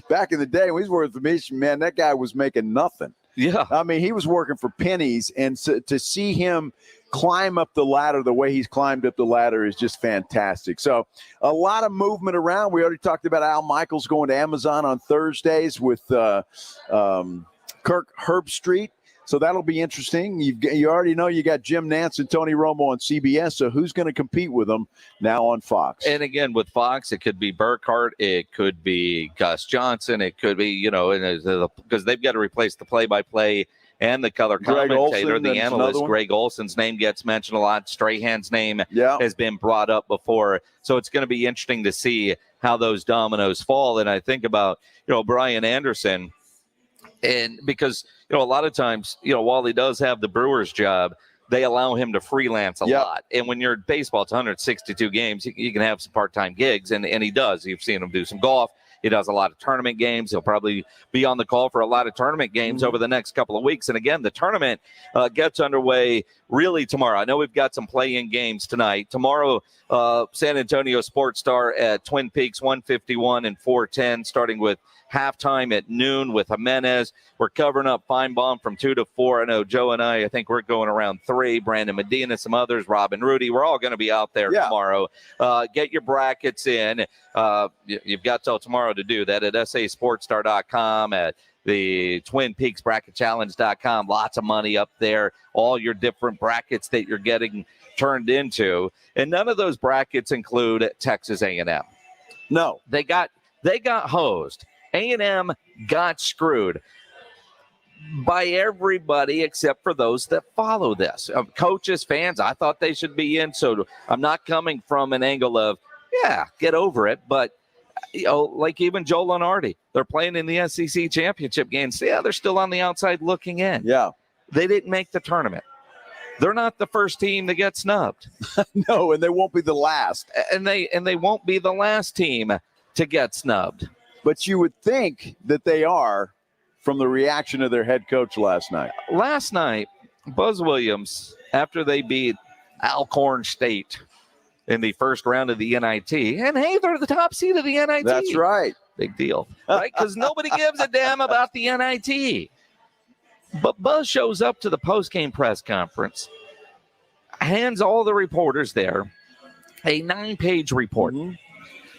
back in the day when he was working for Michigan, man, that guy was making nothing. Yeah. I mean, he was working for pennies, and to see him climb up the ladder the way he's climbed up the ladder is just fantastic. So a lot of movement around. We already talked about Al Michaels going to Amazon on Thursdays with Kirk Herbstreit. So that'll be interesting. You already know you got Jim Nantz and Tony Romo on CBS. So who's going to compete with them now on Fox? And again, with Fox, it could be Burkhardt, it could be Gus Johnson, it could be, because they've got to replace the play-by-play and the color commentator, the analyst. Greg Olson's name gets mentioned a lot. Strahan's name has been brought up before. So it's going to be interesting to see how those dominoes fall. And I think about, Brian Anderson, and because, a lot of times, while he does have the Brewers job, they allow him to freelance a lot. And when you're in baseball, it's 162 games, you can have some part-time gigs, and he does. You've seen him do some golf. He does a lot of tournament games. He'll probably be on the call for a lot of tournament games over the next couple of weeks. And again, the tournament gets underway really tomorrow. I know we've got some play-in games tonight. Tomorrow, San Antonio Sports Star at Twin Peaks, 151 and 410, starting with halftime at noon with Jimenez. We're covering up Feinbaum from 2 to 4. I know Joe and I think we're going around 3. Brandon Medina, some others, Rob and Rudy. We're all going to be out there tomorrow. Get your brackets in. You've got till tomorrow to do that at sasportstar.com, at the Twin Peaks bracketchallenge.com. Lots of money up there. All your different brackets that you're getting turned into. And none of those brackets include Texas A&M. No. They got hosed. A&M got screwed by everybody except for those that follow this. Coaches, fans, I thought they should be in. So I'm not coming from an angle of, get over it. But, like even Joe Lunardi, they're playing in the SEC championship games. Yeah, they're still on the outside looking in. Yeah. They didn't make the tournament. They're not the first team to get snubbed. No, and they won't be the last. And they won't be the last team to get snubbed. But you would think that they are from the reaction of their head coach last night. Last night, Buzz Williams, after they beat Alcorn State in the first round of the NIT, and hey, they're the top seed of the NIT. That's right. Big deal, right? Because nobody gives a damn about the NIT. But Buzz shows up to the post-game press conference, hands all the reporters there a 9-page report.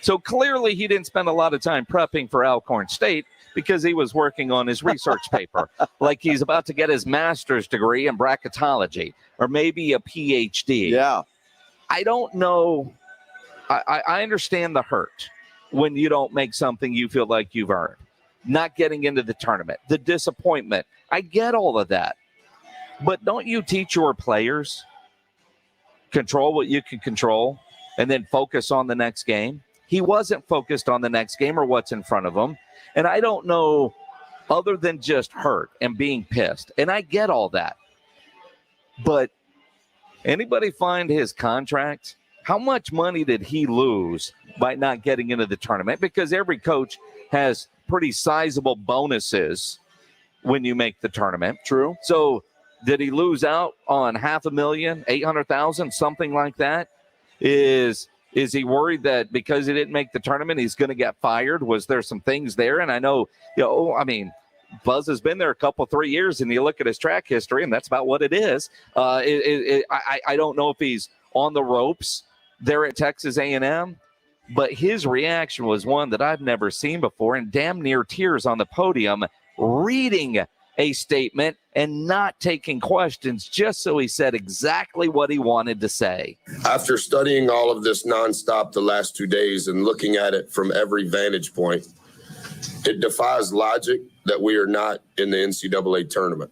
So clearly he didn't spend a lot of time prepping for Alcorn State because he was working on his research paper, like he's about to get his master's degree in bracketology or maybe a PhD. Yeah. I don't know. I understand the hurt when you don't make something you feel like you've earned. Not getting into the tournament, the disappointment. I get all of that. But don't you teach your players control what you can control and then focus on the next game? He wasn't focused on the next game or what's in front of him. And I don't know, other than just hurt and being pissed. And I get all that. But anybody find his contract? How much money did he lose by not getting into the tournament? Because every coach has pretty sizable bonuses when you make the tournament. True. So did he lose out on $500,000, $800,000, something like that? Is he worried that because he didn't make the tournament, he's going to get fired? Was there some things there? And I know, Buzz has been there 3 years, and you look at his track history, and that's about what it is. I don't know if he's on the ropes there at Texas A&M, but his reaction was one that I've never seen before, and damn near tears on the podium, reading a statement and not taking questions just so he said exactly what he wanted to say. After studying all of this nonstop the last 2 days and looking at it from every vantage point, it defies logic that we are not in the NCAA tournament.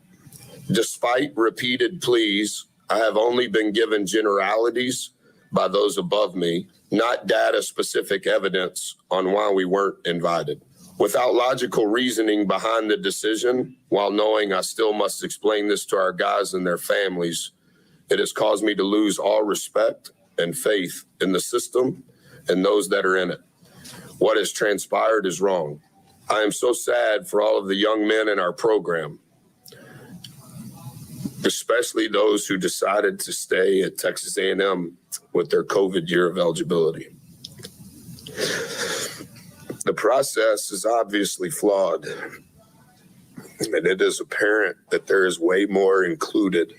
Despite repeated pleas, I have only been given generalities by those above me, not data-specific evidence on why we weren't invited. Without logical reasoning behind the decision, while knowing I still must explain this to our guys and their families, it has caused me to lose all respect and faith in the system and those that are in it. What has transpired is wrong. I am so sad for all of the young men in our program, especially those who decided to stay at Texas A&M with their COVID year of eligibility. The process is obviously flawed, and it is apparent that there is way more included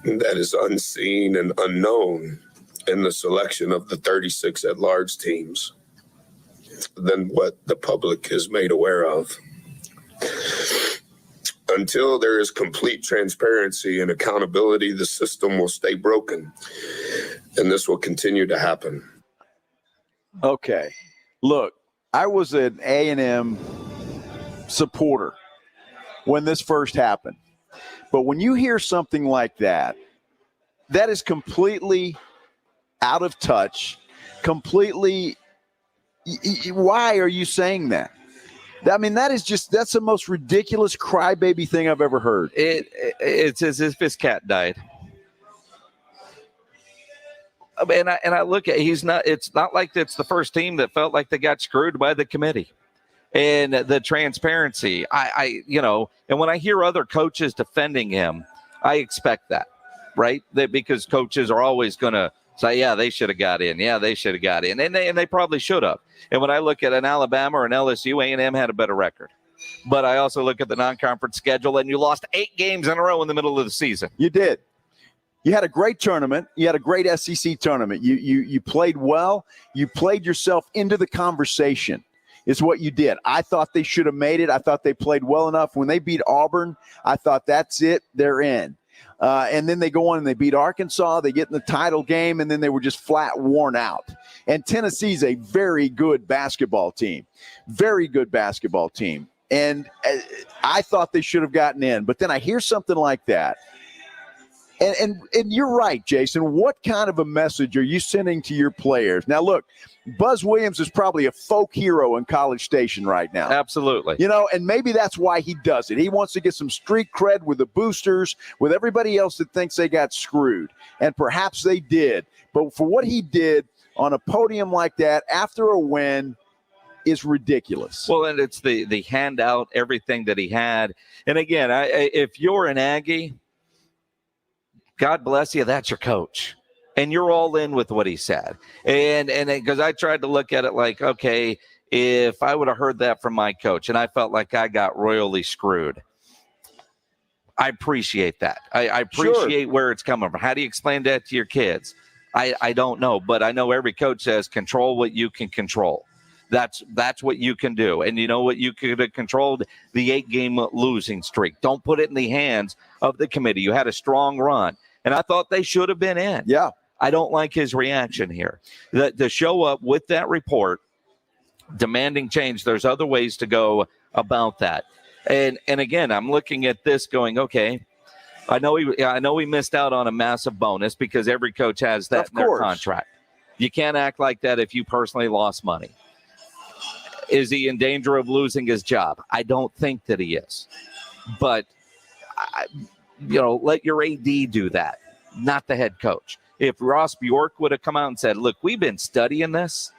that is unseen and unknown in the selection of the 36 at-large teams than what the public is made aware of. Until there is complete transparency and accountability, the system will stay broken, and this will continue to happen. Okay. Look, I was an A&M supporter when this first happened. But when you hear something like that, that is completely out of touch, completely – why are you saying that? I mean, that's the most ridiculous crybaby thing I've ever heard. It's as if his cat died. And I look at it's not like it's the first team that felt like they got screwed by the committee and the transparency. And when I hear other coaches defending him, I expect that, right? Because coaches are always going to say, yeah, they should have got in. Yeah, they should have got in. And they probably should have. And when I look at an Alabama or an LSU, A&M had a better record. But I also look at the non-conference schedule, and you lost 8 games in a row in the middle of the season. You did. You had a great tournament. You had a great SEC tournament. You played well. You played yourself into the conversation is what you did. I thought they should have made it. I thought they played well enough. When they beat Auburn, I thought that's it. They're in. And then they go on and they beat Arkansas. They get in the title game, and then they were just flat worn out. And Tennessee's a very good basketball team. Very good basketball team. And I thought they should have gotten in. But then I hear something like that. And you're right, Jason. What kind of a message are you sending to your players? Now, look, Buzz Williams is probably a folk hero in College Station right now. Absolutely. And maybe that's why he does it. He wants to get some street cred with the boosters, with everybody else that thinks they got screwed. And perhaps they did. But for what he did on a podium like that after a win is ridiculous. Well, and it's the handout, everything that he had. And again, if you're an Aggie, God bless you, that's your coach. And you're all in with what he said. And because I tried to look at it like, okay, if I would have heard that from my coach and I felt like I got royally screwed, I appreciate that. I appreciate where it's coming from. How do you explain that to your kids? I don't know, but I know every coach says control what you can control. That's what you can do. And you know what you could have controlled? The 8-game losing streak. Don't put it in the hands of the committee. You had a strong run. And I thought they should have been in. Yeah. I don't like his reaction here. To show up with that report, demanding change, there's other ways to go about that. And again, I'm looking at this going, okay, I know he missed out on a massive bonus because every coach has that in their contract. You can't act like that if you personally lost money. Is he in danger of losing his job? I don't think that he is. But let your AD do that, not the head coach. If Ross Bjork would have come out and said, look, we've been studying this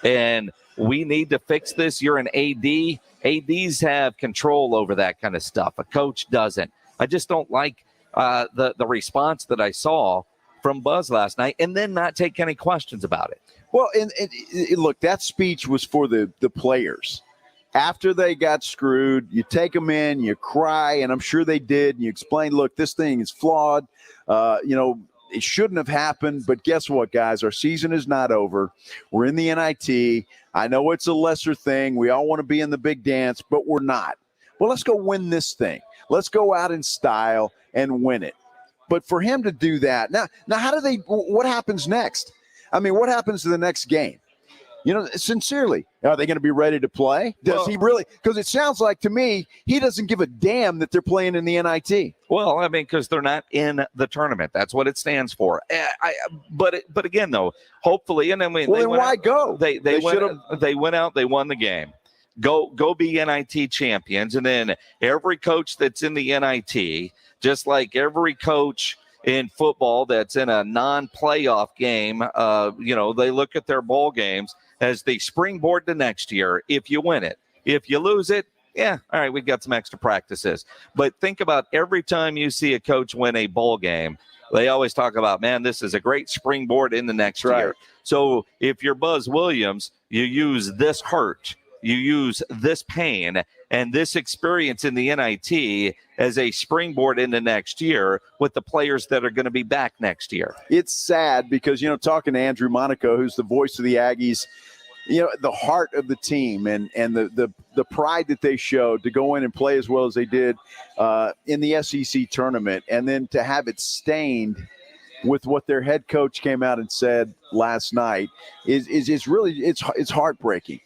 and we need to fix this. You're an AD. ADs have control over that kind of stuff. A coach doesn't. I just don't like the response that I saw from Buzz last night and then not take any questions about it. Well, and look, that speech was for the players. After they got screwed, you take them in, you cry, and I'm sure they did, and you explain, look, this thing is flawed. It shouldn't have happened, but guess what, guys? Our season is not over. We're in the NIT. I know it's a lesser thing. We all want to be in the big dance, but we're not. Well, let's go win this thing. Let's go out in style and win it. But for him to do that, now what happens next? I mean, what happens to the next game? Sincerely, are they going to be ready to play? Does he really? Because it sounds like to me, he doesn't give a damn that they're playing in the NIT. Well, I mean, because they're not in the tournament. That's what it stands for. But again, though, hopefully, and I mean, then why go? They went out, they won the game. Go be NIT champions, and then every coach that's in the NIT, just like every coach in football that's in a non-playoff game, they look at their bowl games as they springboard to next year if you win it. If you lose it, yeah, all right, we've got some extra practices. But think about every time you see a coach win a bowl game, they always talk about, man, this is a great springboard in the next year. So if you're Buzz Williams, you use this hurt, you use this pain and this experience in the NIT as a springboard into next year with the players that are going to be back next year. It's sad because, talking to Andrew Monaco, who's the voice of the Aggies, the heart of the team and the pride that they showed to go in and play as well as they did in the SEC tournament, and then to have it stained with what their head coach came out and said last night is really it's heartbreaking.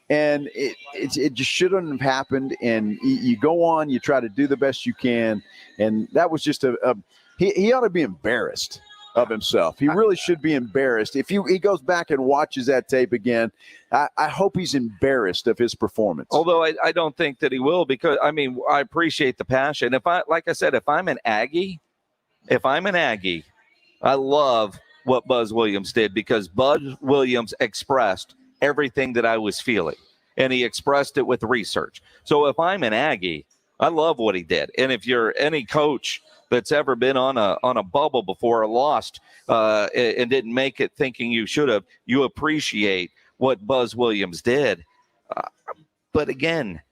And it just shouldn't have happened. And you go on, you try to do the best you can. And that was just he ought to be embarrassed of himself. He really should be embarrassed. If he goes back and watches that tape again, I hope he's embarrassed of his performance. Although I don't think that he will, because, I mean, I appreciate the passion. If I'm an Aggie, I love what Buzz Williams did, because Buzz Williams expressed everything that I was feeling, and he expressed it with research. So if I'm an Aggie, I love what he did. And if you're any coach that's ever been on a bubble before or lost and didn't make it thinking you should have, you appreciate what Buzz Williams did. But again,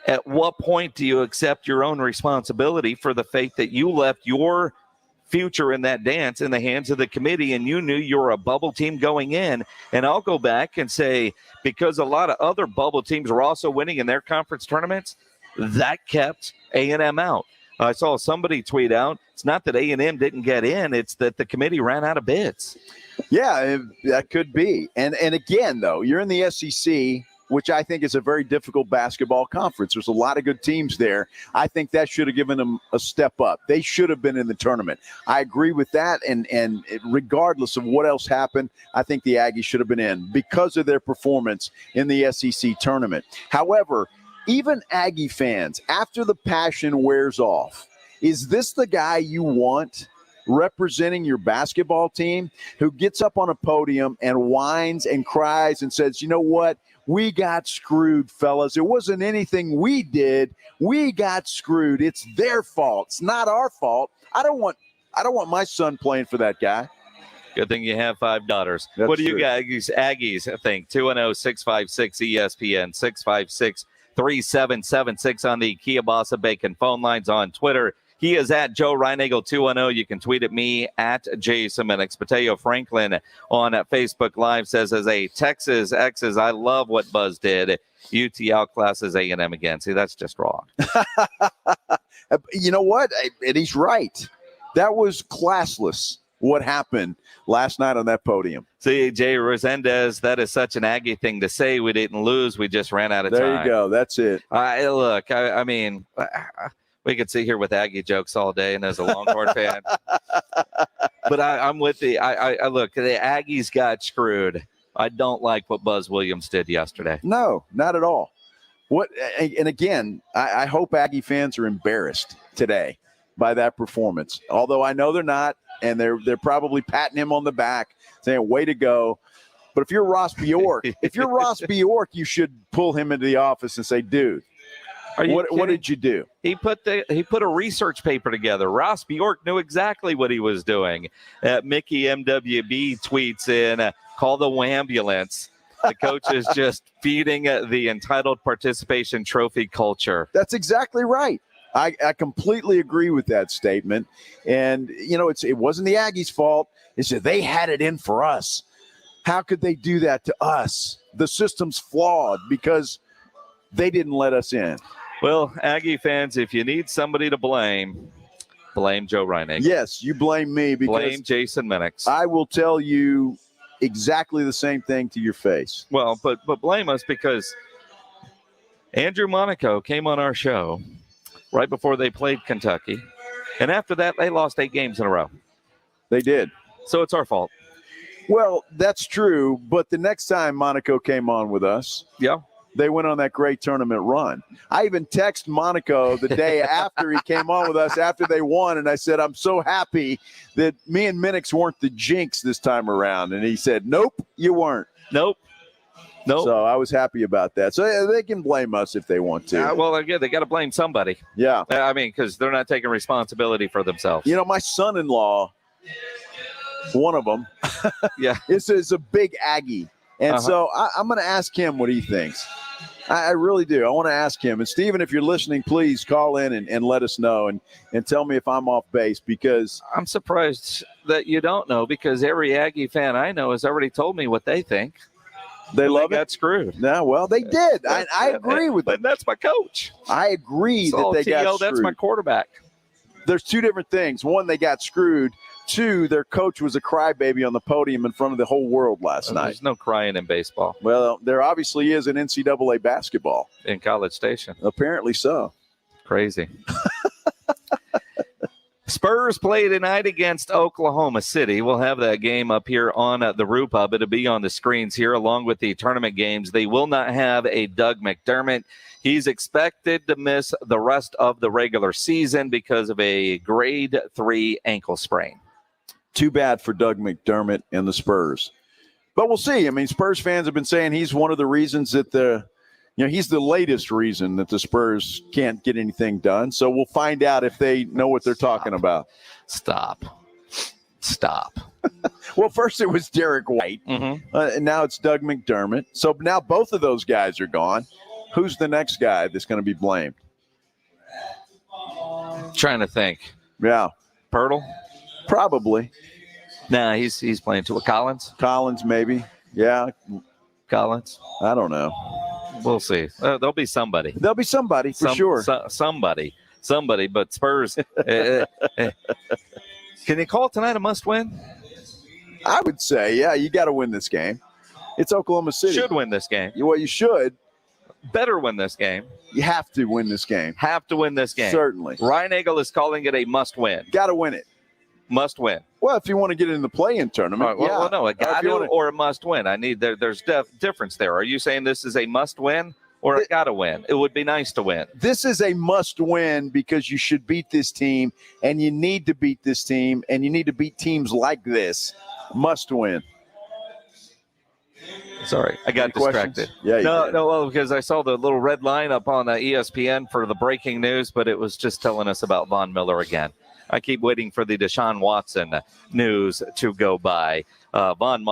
at what point do you accept your own responsibility for the fact that you left your future in that dance in the hands of the committee, and you knew you were a bubble team going in? And I'll go back and say, because a lot of other bubble teams were also winning in their conference tournaments, that kept A&M out. I saw somebody tweet out, it's not that A&M didn't get in, it's that the committee ran out of bids. Yeah, that could be. And again, though, you're in the SEC, which I think is a very difficult basketball conference. There's a lot of good teams there. I think that should have given them a step up. They should have been in the tournament. I agree with that, and regardless of what else happened, I think the Aggies should have been in because of their performance in the SEC tournament. However, even Aggie fans, after the passion wears off, is this the guy you want representing your basketball team, who gets up on a podium and whines and cries and says, you know what? We got screwed, fellas. It wasn't anything we did. We got screwed. It's their fault. It's not our fault. I don't want my son playing for that guy. Good thing you have 5 daughters. That's what do you true. Aggies think? 210-656-ESPN, 656-3776 on the Kia Bossa Bacon phone lines. On Twitter, he is at Joe Reinagle 210. You can tweet at me at Jason Minix. Mateo Franklin on Facebook Live says, as a Texas X's, I love what Buzz did. UT outclasses A&M again. See, that's just wrong. You know what? And he's right. That was classless, what happened last night on that podium. See, Jay Rosendez, that is such an Aggie thing to say. We didn't lose. We just ran out of time. There you go. That's it. Look, I mean, we could sit here with Aggie jokes all day, and as a Longhorn fan. But I'm with the I look, the Aggies got screwed. I don't like what Buzz Williams did yesterday. No, not at all. And again, I hope Aggie fans are embarrassed today by that performance. Although I know they're not, and they're probably patting him on the back, saying, way to go. But if you're Ross Bjork, you should pull him into the office and say, dude, what did you do? He put a research paper together. Ross Bjork knew exactly what he was doing. Mickey MWB tweets in, call the Wambulance. The coach is just feeding the entitled participation trophy culture. That's exactly right. I completely agree with that statement. And, you know, it wasn't the Aggies' fault. It's that they had it in for us. How could they do that to us? The system's flawed because they didn't let us in. Well, Aggie fans, if you need somebody to blame Joe Reinagle. Yes, you blame me. Because blame Jason Minix. I will tell you exactly the same thing to your face. Well, but blame us because Andrew Monaco came on our show right before they played Kentucky. And after that, they lost 8 games in a row. They did. So it's our fault. Well, that's true. But the next time Monaco came on with us, they went on that great tournament run. I even texted Monaco the day after he came on with us after they won, and I said, I'm so happy that me and Minix weren't the jinx this time around. And he said, nope, you weren't. Nope. So I was happy about that. So they can blame us if they want to. Well, again, they got to blame somebody. Yeah. I mean, because they're not taking responsibility for themselves. You know, my son-in-law, one of them, is a big Aggie. And so I'm going to ask him what he thinks. I really do. I want to ask him. And, Stephen, if you're listening, please call in and let us know and tell me if I'm off base, because I'm surprised that you don't know, because every Aggie fan I know has already told me what they think. They got screwed. No, well, they did. I agree with them. But that's my coach. I agree that they got screwed. That's my quarterback. There's 2 different things. One, they got screwed. 2, their coach was a crybaby on the podium in front of the whole world last night. There's no crying in baseball. Well, there obviously is in NCAA basketball. In College Station. Apparently so. Crazy. Spurs play tonight against Oklahoma City. We'll have that game up here on the Roof Hub. It'll be on the screens here along with the tournament games. They will not have a Doug McDermott. He's expected to miss the rest of the regular season because of a grade 3 ankle sprain. Too bad for Doug McDermott and the Spurs. But we'll see. I mean, Spurs fans have been saying he's one of the reasons that he's the latest reason that the Spurs can't get anything done. So we'll find out if they know what they're talking about. Stop. Well, first it was Derek White, and now it's Doug McDermott. So now both of those guys are gone. Who's the next guy that's going to be blamed? Trying to think. Yeah. Pirtle? Probably. Nah, he's playing to Collins. Collins, maybe. Yeah. Collins. I don't know. We'll see. There'll be somebody. There'll be somebody for sure. Somebody. But Spurs. Can you call tonight a must-win? I would say, yeah, you got to win this game. It's Oklahoma City. Should win this game. Well, you should. Better win this game. You have to win this game. Have to win this game. Certainly. Ryan Eagle is calling it a must-win. Got to win it. Must win. Well, if you want to get in the play-in tournament, well, well, no, a got to or a must win. I need there's difference there. Are you saying this is a must win or a got to win? It would be nice to win. This is a must win because you should beat this team, and you need to beat this team, and you need to beat teams like this. Must win. Sorry, I got distracted. Yeah, no, well, because I saw the little red line up on ESPN for the breaking news, but it was just telling us about Von Miller again. I keep waiting for the Desean Watson news to go by. Von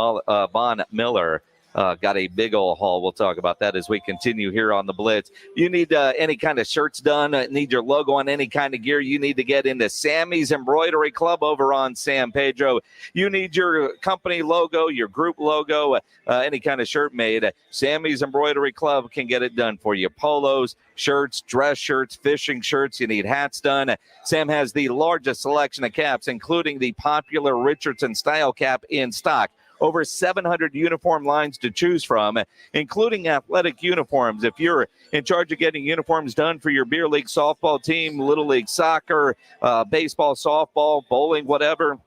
Miller got a big old haul. We'll talk about that as we continue here on the Blitz. You need any kind of shirts done, need your logo on any kind of gear, you need to get into Sammy's Embroidery Club over on San Pedro. You need your company logo, your group logo, any kind of shirt made. Sammy's Embroidery Club can get it done for you. Polos, shirts, dress shirts, fishing shirts. You need hats done. Sam has the largest selection of caps, including the popular Richardson style cap in stock. Over 700 uniform lines to choose from, including athletic uniforms. If you're in charge of getting uniforms done for your beer league softball team, little league soccer, baseball, softball, bowling, whatever,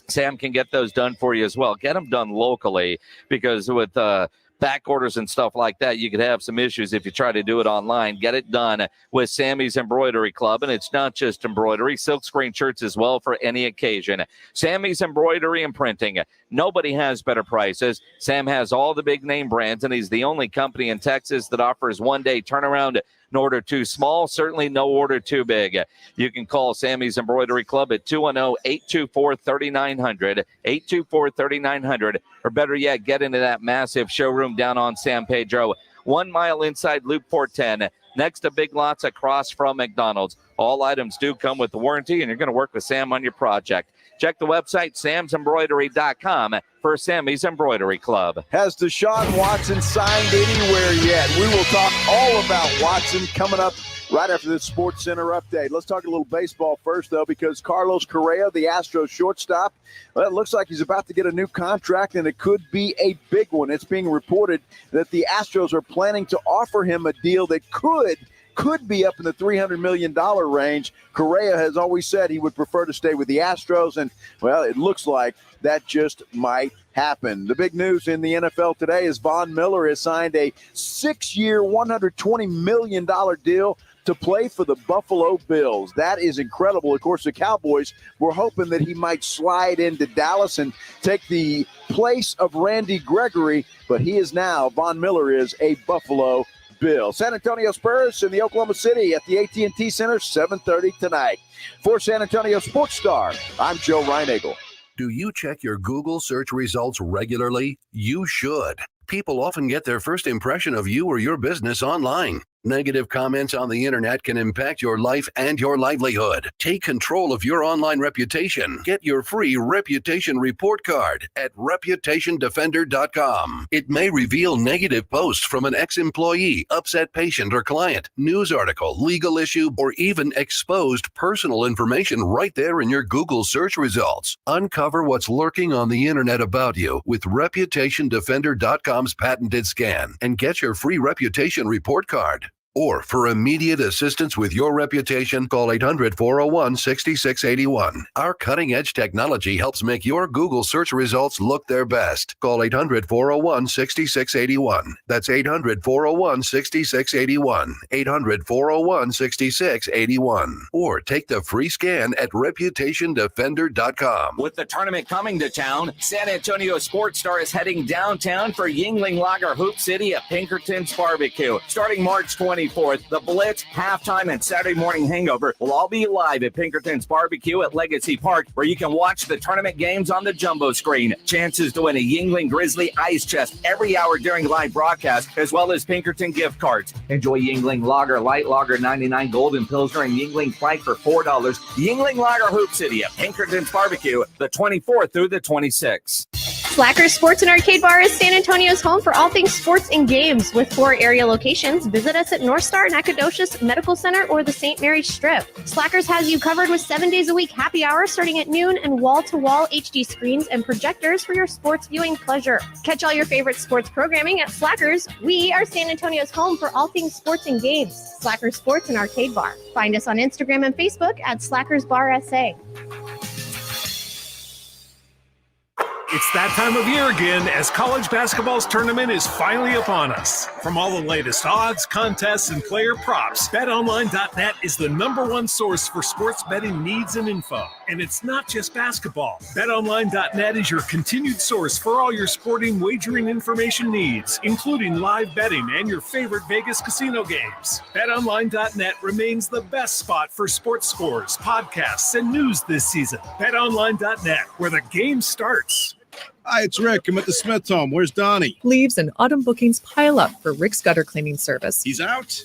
Sam can get those done for you as well. Get them done locally, because with back orders and stuff like that, you could have some issues if you try to do it online. Get it done with Sammy's Embroidery Club. And it's not just embroidery, silkscreen shirts as well for any occasion. Sammy's Embroidery and Printing. Nobody has better prices. Sam has all the big name brands, and he's the only company in Texas that offers one-day turnaround. No order too small, certainly no order too big. You can call Sammy's Embroidery Club at 210-824-3900, 824-3900, or better yet, get into that massive showroom down on San Pedro, 1 mile inside Loop 410, next to Big Lots across from McDonald's. All items do come with the warranty, and you're going to work with Sam on your project. Check the website, samsembroidery.com, for Sammy's Embroidery Club. Has Desean Watson signed anywhere yet? We will talk all about Watson coming up right after this Sports Center update. Let's talk a little baseball first, though, because Carlos Correa, the Astros shortstop, well, it looks like he's about to get a new contract, and it could be a big one. It's being reported that the Astros are planning to offer him a deal that could be up in the $300 million range. Correa has always said he would prefer to stay with the Astros, and, well, it looks like that just might happen. The big news in the NFL today is Von Miller has signed a 6-year, $120 million deal to play for the Buffalo Bills. That is incredible. Of course, the Cowboys were hoping that he might slide into Dallas and take the place of Randy Gregory, but Von Miller is a Buffalo Bill. San Antonio Spurs in the Oklahoma City at the AT&T Center, 7:30 tonight. For San Antonio Sports Star, I'm Joe Reinagle. Do you check your Google search results regularly? You should. People often get their first impression of you or your business online. Negative comments on the internet can impact your life and your livelihood. Take control of your online reputation. Get your free reputation report card at reputationdefender.com. It may reveal negative posts from an ex-employee, upset patient or client, news article, legal issue, or even exposed personal information right there in your Google search results. Uncover what's lurking on the internet about you with reputationdefender.com's patented scan and get your free reputation report card. Or for immediate assistance with your reputation, call 800-401-6681. Our cutting-edge technology helps make your Google search results look their best. Call 800-401-6681. That's 800-401-6681. 800-401-6681. Or take the free scan at reputationdefender.com. With the tournament coming to town, San Antonio Sports Star is heading downtown for Yingling Lager Hoop City at Pinkerton's Barbecue. Starting March 24th, the Blitz, halftime, and Saturday morning hangover will all be live at Pinkerton's Barbecue at Legacy Park, where you can watch the tournament games on the jumbo screen. Chances to win a Yingling Grizzly ice chest every hour during live broadcast, as well as Pinkerton gift cards. Enjoy Yingling Lager, Light Lager 99, Golden Pilsner, and Yingling Flight for $4. Yingling Lager Hoop City at Pinkerton's Barbecue, the 24th through the 26th. Slackers Sports and Arcade Bar is San Antonio's home for all things sports and games. With 4 area locations, visit us at North Star, Nacogdoches Medical Center, or the St. Mary's Strip. Slackers has you covered with 7 days a week happy hour starting at noon and wall-to-wall HD screens and projectors for your sports viewing pleasure. Catch all your favorite sports programming at Slackers. We are San Antonio's home for all things sports and games. Slackers Sports and Arcade Bar. Find us on Instagram and Facebook at Slackers Bar SA. It's that time of year again as college basketball's tournament is finally upon us. From all the latest odds, contests, and player props, BetOnline.net is the #1 source for sports betting needs and info. And it's not just basketball. BetOnline.net is your continued source for all your sporting wagering information needs, including live betting and your favorite Vegas casino games. BetOnline.net remains the best spot for sports scores, podcasts, and news this season. BetOnline.net, where the game starts. Hi, it's Rick. I'm at the Smith home. Where's Donnie? Leaves and autumn bookings pile up for Rick's gutter cleaning service. He's out?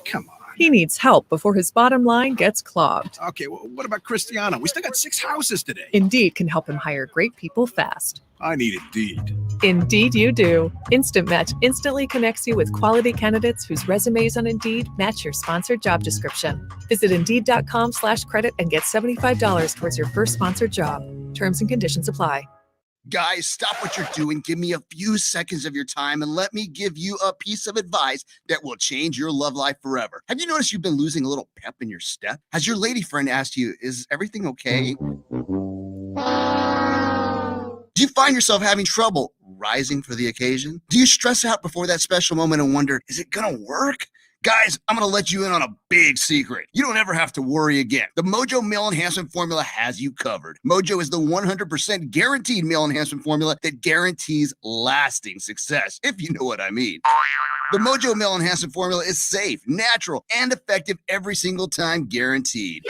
Come on. He needs help before his bottom line gets clogged. Okay, well, what about Cristiano? We still got 6 houses today. Indeed can help him hire great people fast. I need Indeed. Indeed you do. Instant Match instantly connects you with quality candidates whose resumes on Indeed match your sponsored job description. Visit Indeed.com/credit and get $75 towards your first sponsored job. Terms and conditions apply. Guys, stop what you're doing. Give me a few seconds of your time and let me give you a piece of advice that will change your love life forever. Have you noticed you've been losing a little pep in your step? Has your lady friend asked you, is everything okay? Do you find yourself having trouble rising for the occasion? Do you stress out before that special moment and wonder, is it gonna work? Guys, I'm going to let you in on a big secret. You don't ever have to worry again. The Mojo Male Enhancement Formula has you covered. Mojo is the 100% guaranteed male enhancement formula that guarantees lasting success, if you know what I mean. The Mojo Male Enhancement Formula is safe, natural, and effective every single time, guaranteed.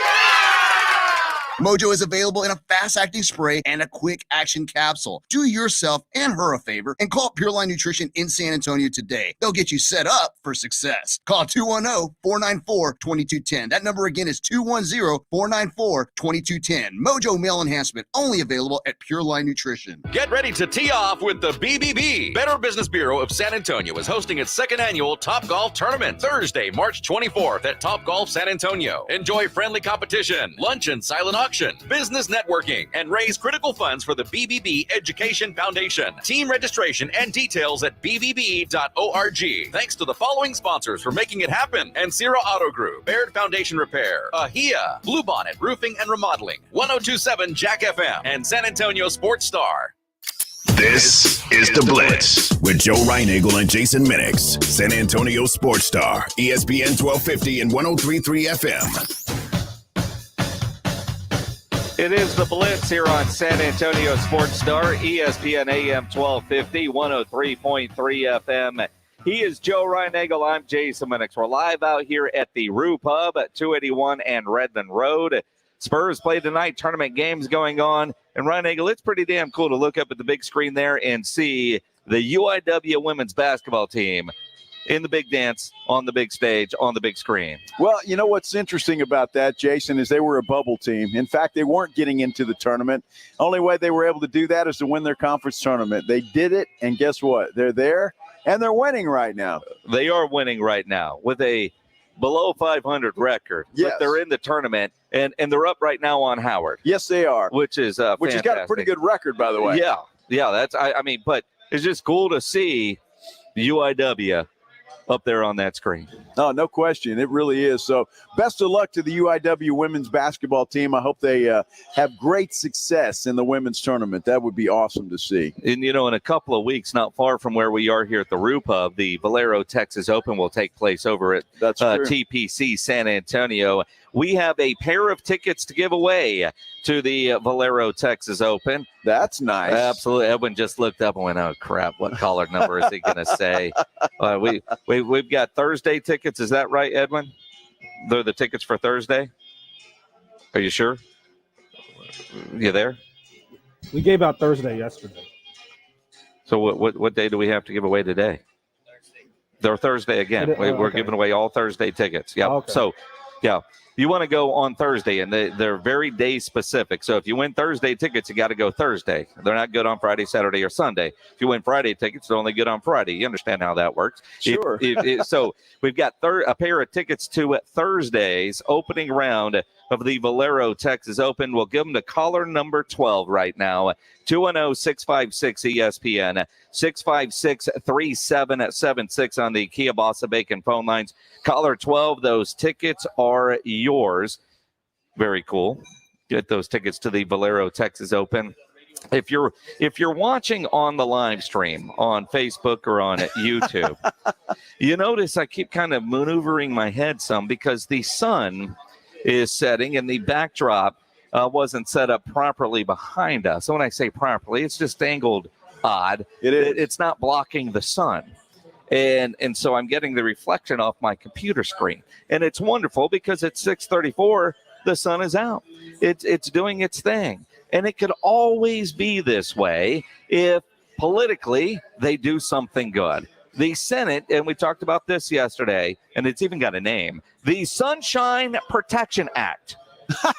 Mojo is available in a fast-acting spray and a quick-action capsule. Do yourself and her a favor and call Pure Line Nutrition in San Antonio today. They'll get you set up for success. Call 210-494-2210. That number again is 210-494-2210. Mojo Male Enhancement, only available at Pure Line Nutrition. Get ready to tee off with the BBB. Better Business Bureau of San Antonio is hosting its 2nd annual Top Golf Tournament, Thursday, March 24th at Top Golf San Antonio. Enjoy friendly competition, lunch and silent auction, business networking, and raise critical funds for the BBB Education Foundation. Team registration and details at bbb.org. Thanks to the following sponsors for making it happen: Ancira Auto Group, Baird Foundation Repair, Ahia, Bluebonnet Roofing and Remodeling, 1027 Jack FM, and San Antonio Sports Star. This is The Blitz with Joe Reinagel and Jason Minix. San Antonio Sports Star, ESPN 1250 and 103.3 FM. It is The Blitz here on San Antonio Sports Star, ESPN AM 1250, 103.3 FM. He is Joe Reinagel. I'm Jason Minix. We're live out here at the Rue Pub at 281 and Redmond Road. Spurs play tonight, tournament games going on. And Reinagel, it's pretty damn cool to look up at the big screen there and see the UIW women's basketball team in the big dance, on the big stage, on the big screen. Well, you know what's interesting about that, Jason, is they were a bubble team. In fact, they weren't getting into the tournament. Only way they were able to do that is to win their conference tournament. They did it, and guess what? They're there, and they're winning right now. They are winning right now with a below 500 record. Yes. But they're in the tournament, and they're up right now on Howard. Yes, they are. Which is which has got a pretty good record, by the way. Yeah, that's I mean, but it's just cool to see the UIW up there on that screen. Oh, no question. It really is. So best of luck to the UIW women's basketball team. I hope they have great success in the women's tournament. That would be awesome to see. And, in a couple of weeks, not far from where we are here at the Roo Pub, the Valero Texas Open will take place over at TPC San Antonio. We have a pair of tickets to give away to the Valero Texas Open. That's nice. Absolutely. Edwin just looked up and went, oh, crap, what caller number is he going to say? We've got Thursday tickets. Is that right, Edwin? They're the tickets for Thursday? Are you sure? You there? We gave out Thursday yesterday. So what day do we have to give away today? They're Thursday again. We're giving away all Thursday tickets. Yeah. Okay. So, yeah. You want to go on Thursday, and they're very day specific. So if you win Thursday tickets, you got to go Thursday. They're not good on Friday, Saturday, or Sunday. If you win Friday tickets, they're only good on Friday. You understand how that works? Sure. So we've got a pair of tickets to Thursday's opening round of the Valero Texas Open. We'll give them to caller number 12 right now, 210-656-ESPN, 656-3776 on the Kia Bossa Bacon phone lines. Caller 12, those tickets are yours. Very cool. Get those tickets to the Valero Texas Open. If you're watching on the live stream on Facebook or on YouTube, you notice I keep kind of maneuvering my head some because the sun is setting and the backdrop wasn't set up properly behind us. So when I say properly, it's just angled odd. It's not blocking the sun. And so I'm getting the reflection off my computer screen. And it's wonderful because at 6:34, the sun is out. It's doing its thing. And it could always be this way if politically they do something good. The Senate, and we talked about this yesterday, and it's even got a name, the Sunshine Protection Act. I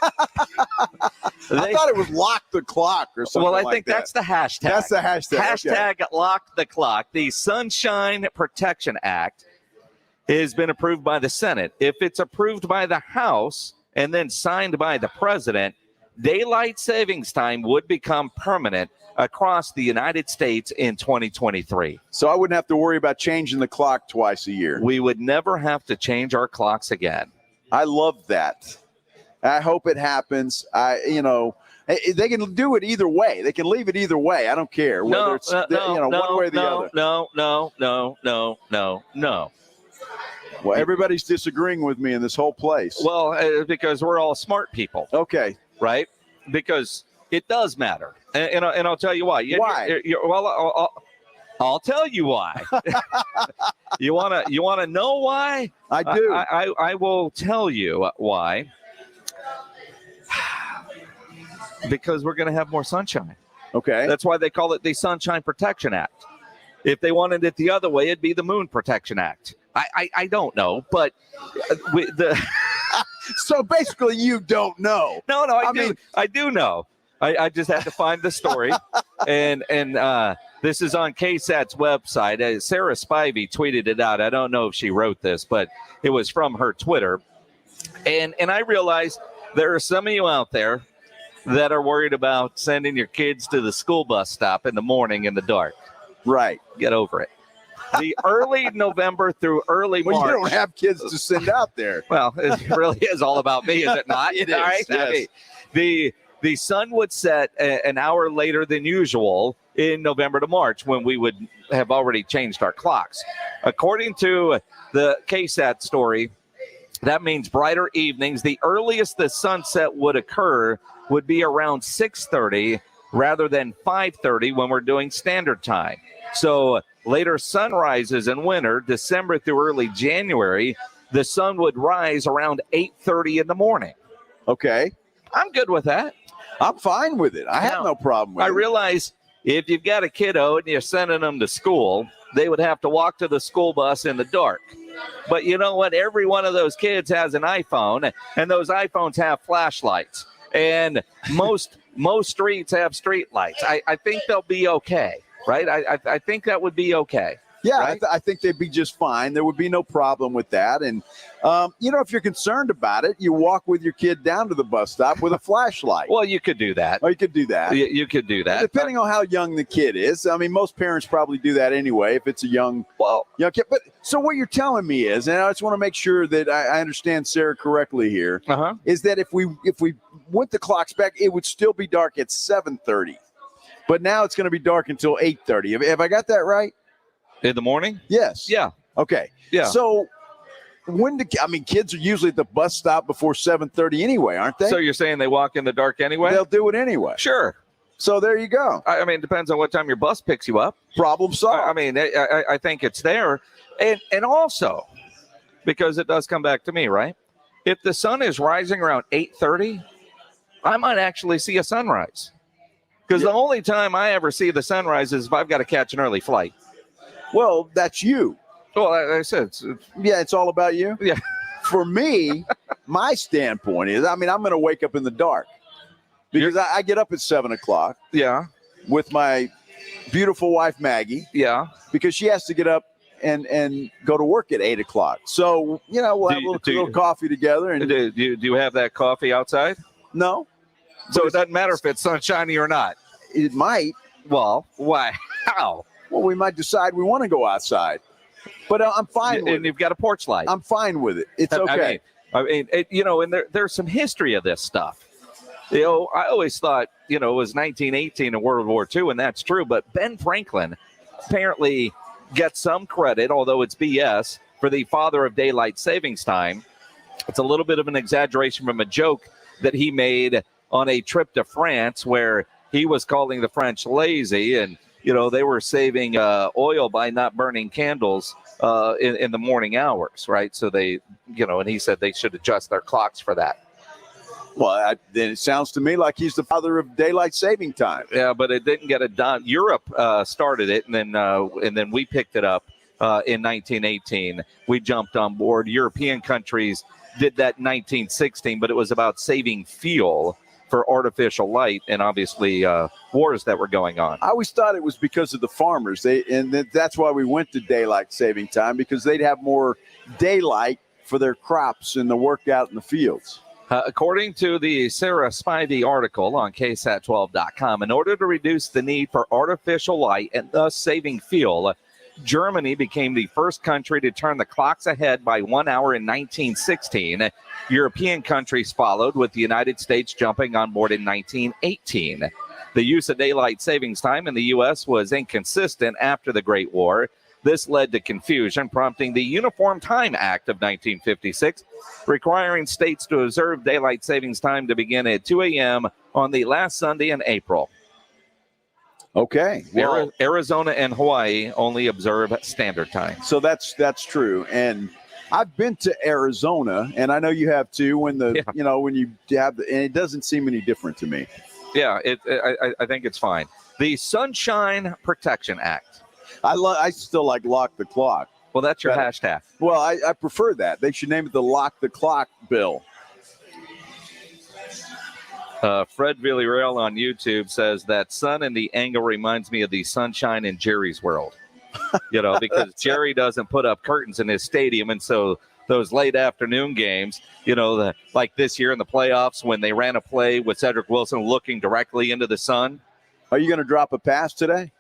thought it was lock the clock or something. Well, I think that's the hashtag. That's the hashtag. Hashtag lock the clock. The Sunshine Protection Act has been approved by the Senate. If it's approved by the House and then signed by the president, daylight savings time would become permanent across the United States in 2023. So I wouldn't have to worry about changing the clock twice a year. We would never have to change our clocks again. I love that. I hope it happens. They can do it either way. They can leave it either way. I don't care whether it's one way or the other. No. Well, everybody's disagreeing with me in this whole place. Well, because we're all smart people. Okay. Right? Because it does matter. And I'll tell you why. Why? I'll tell you why. You wanna know why? I do. I will tell you why. Because we're going to have more sunshine. Okay. That's why they call it the Sunshine Protection Act. If they wanted it the other way, it'd be the Moon Protection Act. I don't know, but so basically you don't know. No, I do know. I just had to find the story, and this is on KSAT's website. Sarah Spivey tweeted it out. I don't know if she wrote this, but it was from her Twitter, and I realized there are some of you out there that are worried about sending your kids to the school bus stop in the morning in the dark. Right. Get over it. The early November through early March. Well, you don't have kids to send out there. Well, it really is all about me, is it not? It is, right? yes. The sun would set an hour later than usual in November to March when we would have already changed our clocks. According to the KSAT story, that means brighter evenings. The earliest the sunset would occur would be around 6:30 rather than 5:30 when we're doing standard time. So later sunrises in winter, December through early January, the sun would rise around 8:30 in the morning. Okay. I'm good with that. I'm fine with it. I have no problem with it. I realize if you've got a kiddo and you're sending them to school, they would have to walk to the school bus in the dark. But you know what? Every one of those kids has an iPhone, and those iPhones have flashlights. And most streets have street lights. I think they'll be okay, right? I think that would be okay. Yeah, right? I think they'd be just fine. There would be no problem with that. And, if you're concerned about it, you walk with your kid down to the bus stop with a flashlight. Well, you could do that. Oh, you could do that. You could do that. Depending on how young the kid is. I mean, most parents probably do that anyway if it's a young kid. But so what you're telling me is, and I just want to make sure that I understand Sarah correctly here, is that if we went the clocks back, it would still be dark at 7:30. But now it's going to be dark until 8:30. Have I got that right? In the morning? Yes. Yeah. Okay. Yeah. So kids are usually at the bus stop before 7:30 anyway, aren't they? So you're saying they walk in the dark anyway? They'll do it anyway. Sure. So there you go. I mean, it depends on what time your bus picks you up. Problem solved. I mean, I think it's there. And also, because it does come back to me, right? If the sun is rising around 8:30, I might actually see a sunrise. Because the only time I ever see the sunrise is if I've got to catch an early flight. Well, that's you. Well, like I said, it's all about you. Yeah. For me, my standpoint is, I'm going to wake up in the dark because I get up at 7 o'clock. Yeah. With my beautiful wife, Maggie. Yeah. Because she has to get up and go to work at 8 o'clock. So, we'll have a little coffee together. And do you have that coffee outside? No. So it doesn't matter if it's sunshiny or not. It might. Well, why? How? Well, we might decide we want to go outside. But I'm fine with it. And you've got a porch light. I'm fine with it. It's okay. I mean, and there's some history of this stuff. I always thought, it was 1918 in World War II, and that's true. But Ben Franklin apparently gets some credit, although it's BS, for the father of daylight savings time. It's a little bit of an exaggeration from a joke that he made on a trip to France where he was calling the French lazy, and they were saving oil by not burning candles in the morning hours, right? So they, and he said they should adjust their clocks for that. Well, then it sounds to me like he's the father of daylight saving time. Yeah, but it didn't get it done. Europe started it, and then we picked it up in 1918. We jumped on board. European countries did that in 1916, but it was about saving fuel for artificial light and obviously wars that were going on. I always thought it was because of the farmers. That's why we went to daylight saving time, because they'd have more daylight for their crops and the work out in the fields. According to the Sarah Spivey article on KSAT12.com, in order to reduce the need for artificial light and thus saving fuel, Germany became the first country to turn the clocks ahead by 1 hour in 1916. European countries followed, with the United States jumping on board in 1918. The use of daylight savings time in the U.S. was inconsistent after the Great War. This led to confusion, prompting the Uniform Time Act of 1956, requiring states to observe daylight savings time to begin at 2 a.m. on the last Sunday in April. Okay. Well, Arizona and Hawaii only observe standard time. So that's true. And I've been to Arizona, and I know you have too, when you have and it doesn't seem any different to me. Yeah, I think it's fine. The Sunshine Protection Act. I still like Lock the Clock. Well, that's your hashtag. Well, I prefer that. They should name it the Lock the Clock bill. Fred Villarreal on YouTube says that sun in the angle reminds me of the sunshine in Jerry's world. Because Jerry doesn't put up curtains in his stadium, and so those late afternoon games, like this year in the playoffs when they ran a play with Cedric Wilson looking directly into the sun. Are you going to drop a pass today?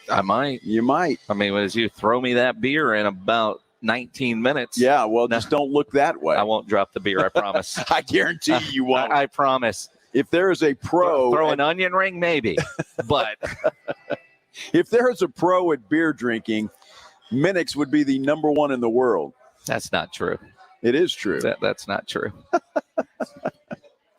I might. You might. I mean, as you throw me that beer in about 19 minutes. Yeah, well, just don't look that way. I won't drop the beer, I promise. I guarantee you won't. I promise. If there is a pro... Throw an onion ring, maybe. But... If there's a pro at beer drinking, Minix would be the number one in the world. That's not true. It is true. That's not true.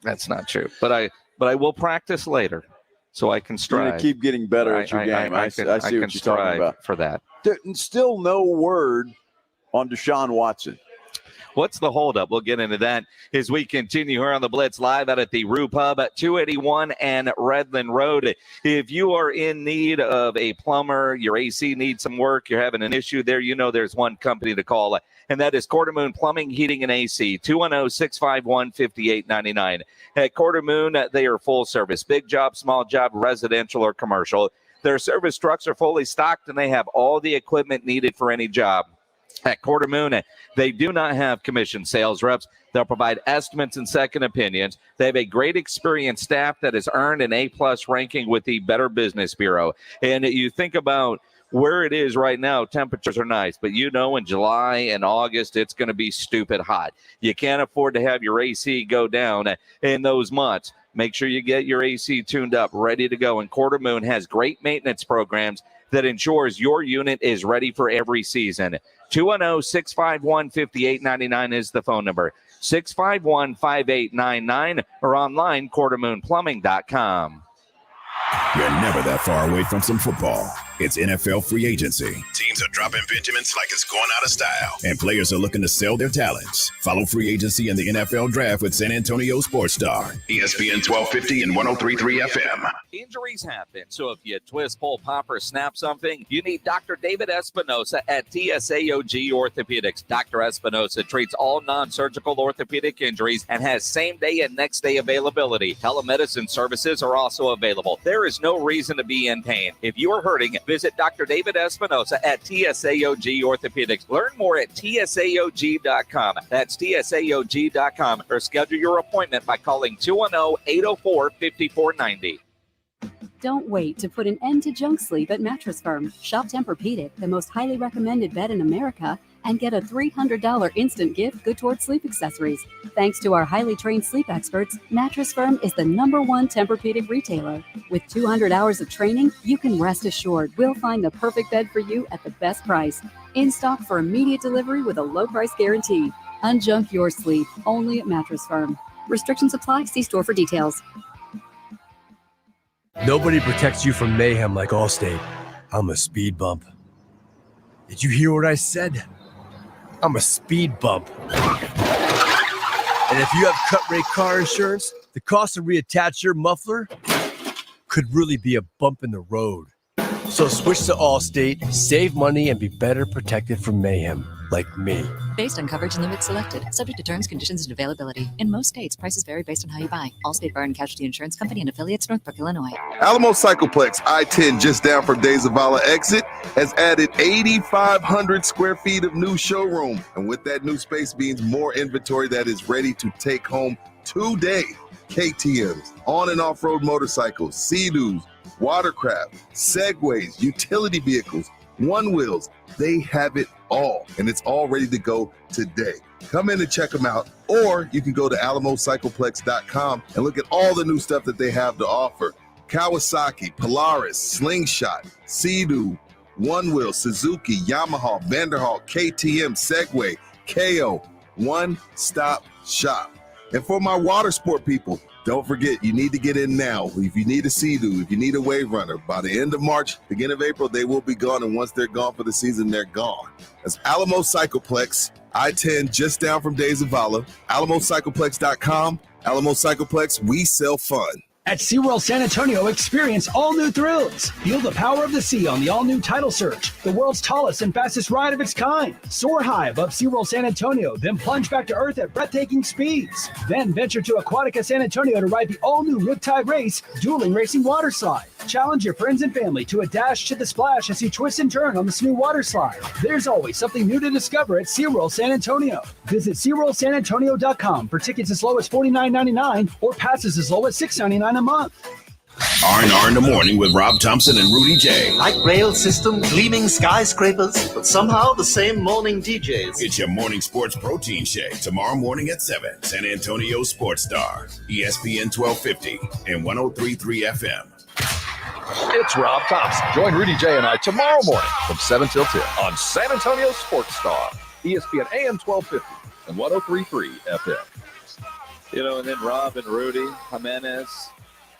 That's not true. But I will practice later, so I can strive. You're going to keep getting better at your game. I see what you're talking about. For that. Still no word on Desean Watson. What's the holdup? We'll get into that as we continue here on the Blitz live out at the Rue Pub at 281 and Redland Road. If you are in need of a plumber, your AC needs some work, you're having an issue there, there's one company to call, and that is Quarter Moon Plumbing, Heating, and AC, 210-651-5899. At Quarter Moon, they are full service, big job, small job, residential or commercial. Their service trucks are fully stocked, and they have all the equipment needed for any job. At Quarter Moon, they do not have commissioned sales reps. They'll provide estimates and second opinions. They have a great experienced staff that has earned an A-plus ranking with the Better Business Bureau. And you think about where it is right now, temperatures are nice, but in July and August, it's going to be stupid hot. You can't afford to have your AC go down in those months. Make sure you get your AC tuned up, ready to go. And Quarter Moon has great maintenance programs that ensures your unit is ready for every season. 210-651-5899 is the phone number. 651-5899 or online, quartermoonplumbing.com. You're never that far away from some football. It's NFL free agency. Teams are dropping Benjamins like it's going out of style, and players are looking to sell their talents. Follow free agency and the NFL draft with San Antonio Sports Star, ESPN 1250 and 103.3 FM. Injuries happen, so if you twist, pull, pop, or snap something, you need Dr. David Espinosa at TSAOG Orthopedics. Dr. Espinosa treats all non-surgical orthopedic injuries and has same-day and next-day availability. Telemedicine services are also available. There is no reason to be in pain. If you are hurting, visit Dr. David Espinosa at TSAOG Orthopedics. Learn more at TSAOG.com. That's TSAOG.com, or schedule your appointment by calling 210-804-5490. Don't wait to put an end to junk sleep at Mattress Firm. Shop Tempur-Pedic, the most highly recommended bed in America, and get a $300 instant gift good towards sleep accessories. Thanks to our highly trained sleep experts, Mattress Firm is the #1 Tempur-Pedic retailer. With 200 hours of training, you can rest assured we'll find the perfect bed for you at the best price. In stock for immediate delivery with a low price guarantee. Unjunk your sleep, only at Mattress Firm. Restrictions apply. See store for details. Nobody protects you from mayhem like Allstate. I'm a speed bump. Did you hear what I said? I'm a speed bump. And if you have cut rate car insurance, the cost to reattach your muffler could really be a bump in the road. So switch to Allstate, save money, and be better protected from mayhem, like me. Based on coverage and limits selected, subject to terms, conditions, and availability. In most states, prices vary based on how you buy. Allstate Bar and Casualty Insurance Company and affiliates, Northbrook, Illinois. Alamo Cycleplex, I-10, just down from De Zavala exit, has added 8,500 square feet of new showroom. And with that new space means more inventory that is ready to take home today. KTMs, on and off-road motorcycles, Sea-Doos, watercraft, Segways, utility vehicles, one-wheels. They have it all, and it's all ready to go today. Come in and check them out, or you can go to alamocycleplex.com and look at all the new stuff that they have to offer. Kawasaki, Polaris, Slingshot, Sea-Doo, One Wheel, Suzuki, Yamaha, Vanderhall, KTM, Segway, KO, one-stop shop. And for my water sport people, don't forget, you need to get in now. If you need a Sea-Doo, if you need a Wave Runner, by the end of March, beginning of April, they will be gone. And once they're gone for the season, they're gone. That's Alamo Cycleplex, I-10, just down from De Zavala. AlamoCycleplex.com. Alamo Cycleplex, we sell fun. At SeaWorld San Antonio, experience all new thrills. Feel the power of the sea on the all-new Tidal Surge, the world's tallest and fastest ride of its kind. Soar high above SeaWorld San Antonio, then plunge back to Earth at breathtaking speeds. Then venture to Aquatica San Antonio to ride the all-new Riptide Race, dueling racing water slide. Challenge your friends and family to a dash to the splash as you twist and turn on this new water slide. There's always something new to discover at SeaWorld San Antonio. Visit SeaWorldSanAntonio.com for tickets as low as $49.99 or passes as low as $6.99 a month. R&R in the morning with Rob Thompson and Rudy J. Like rail system, gleaming skyscrapers, but somehow the same morning DJs. It's your morning sports protein shake tomorrow morning at 7. San Antonio Sports Star, ESPN 1250 and 103.3 FM. It's Rob Thompson. Join Rudy J and I tomorrow morning from 7 till 10 on San Antonio Sports Star, ESPN AM 1250 and 103.3 FM. And then Rob and Rudy, Jimenez,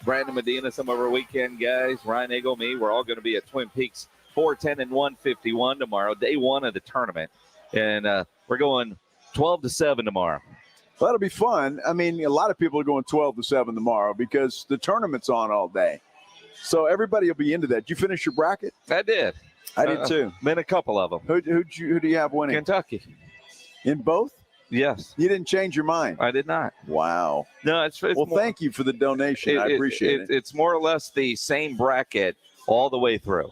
Brandon Medina, some of our weekend guys, Ryan Eagle, me, we're all going to be at Twin Peaks 410 and 151 tomorrow, day one of the tournament. And we're going 12 to 7 tomorrow. Well, that'll be fun. I mean, a lot of people are going 12 to 7 tomorrow because the tournament's on all day. So everybody will be into that. Did you finish your bracket? I did. I did too. Been a couple of them. Who do you have winning? Kentucky. In both? Yes. You didn't change your mind? I did not. Wow. No, it's well, more, thank you for the donation. I appreciate it. It's more or less the same bracket all the way through.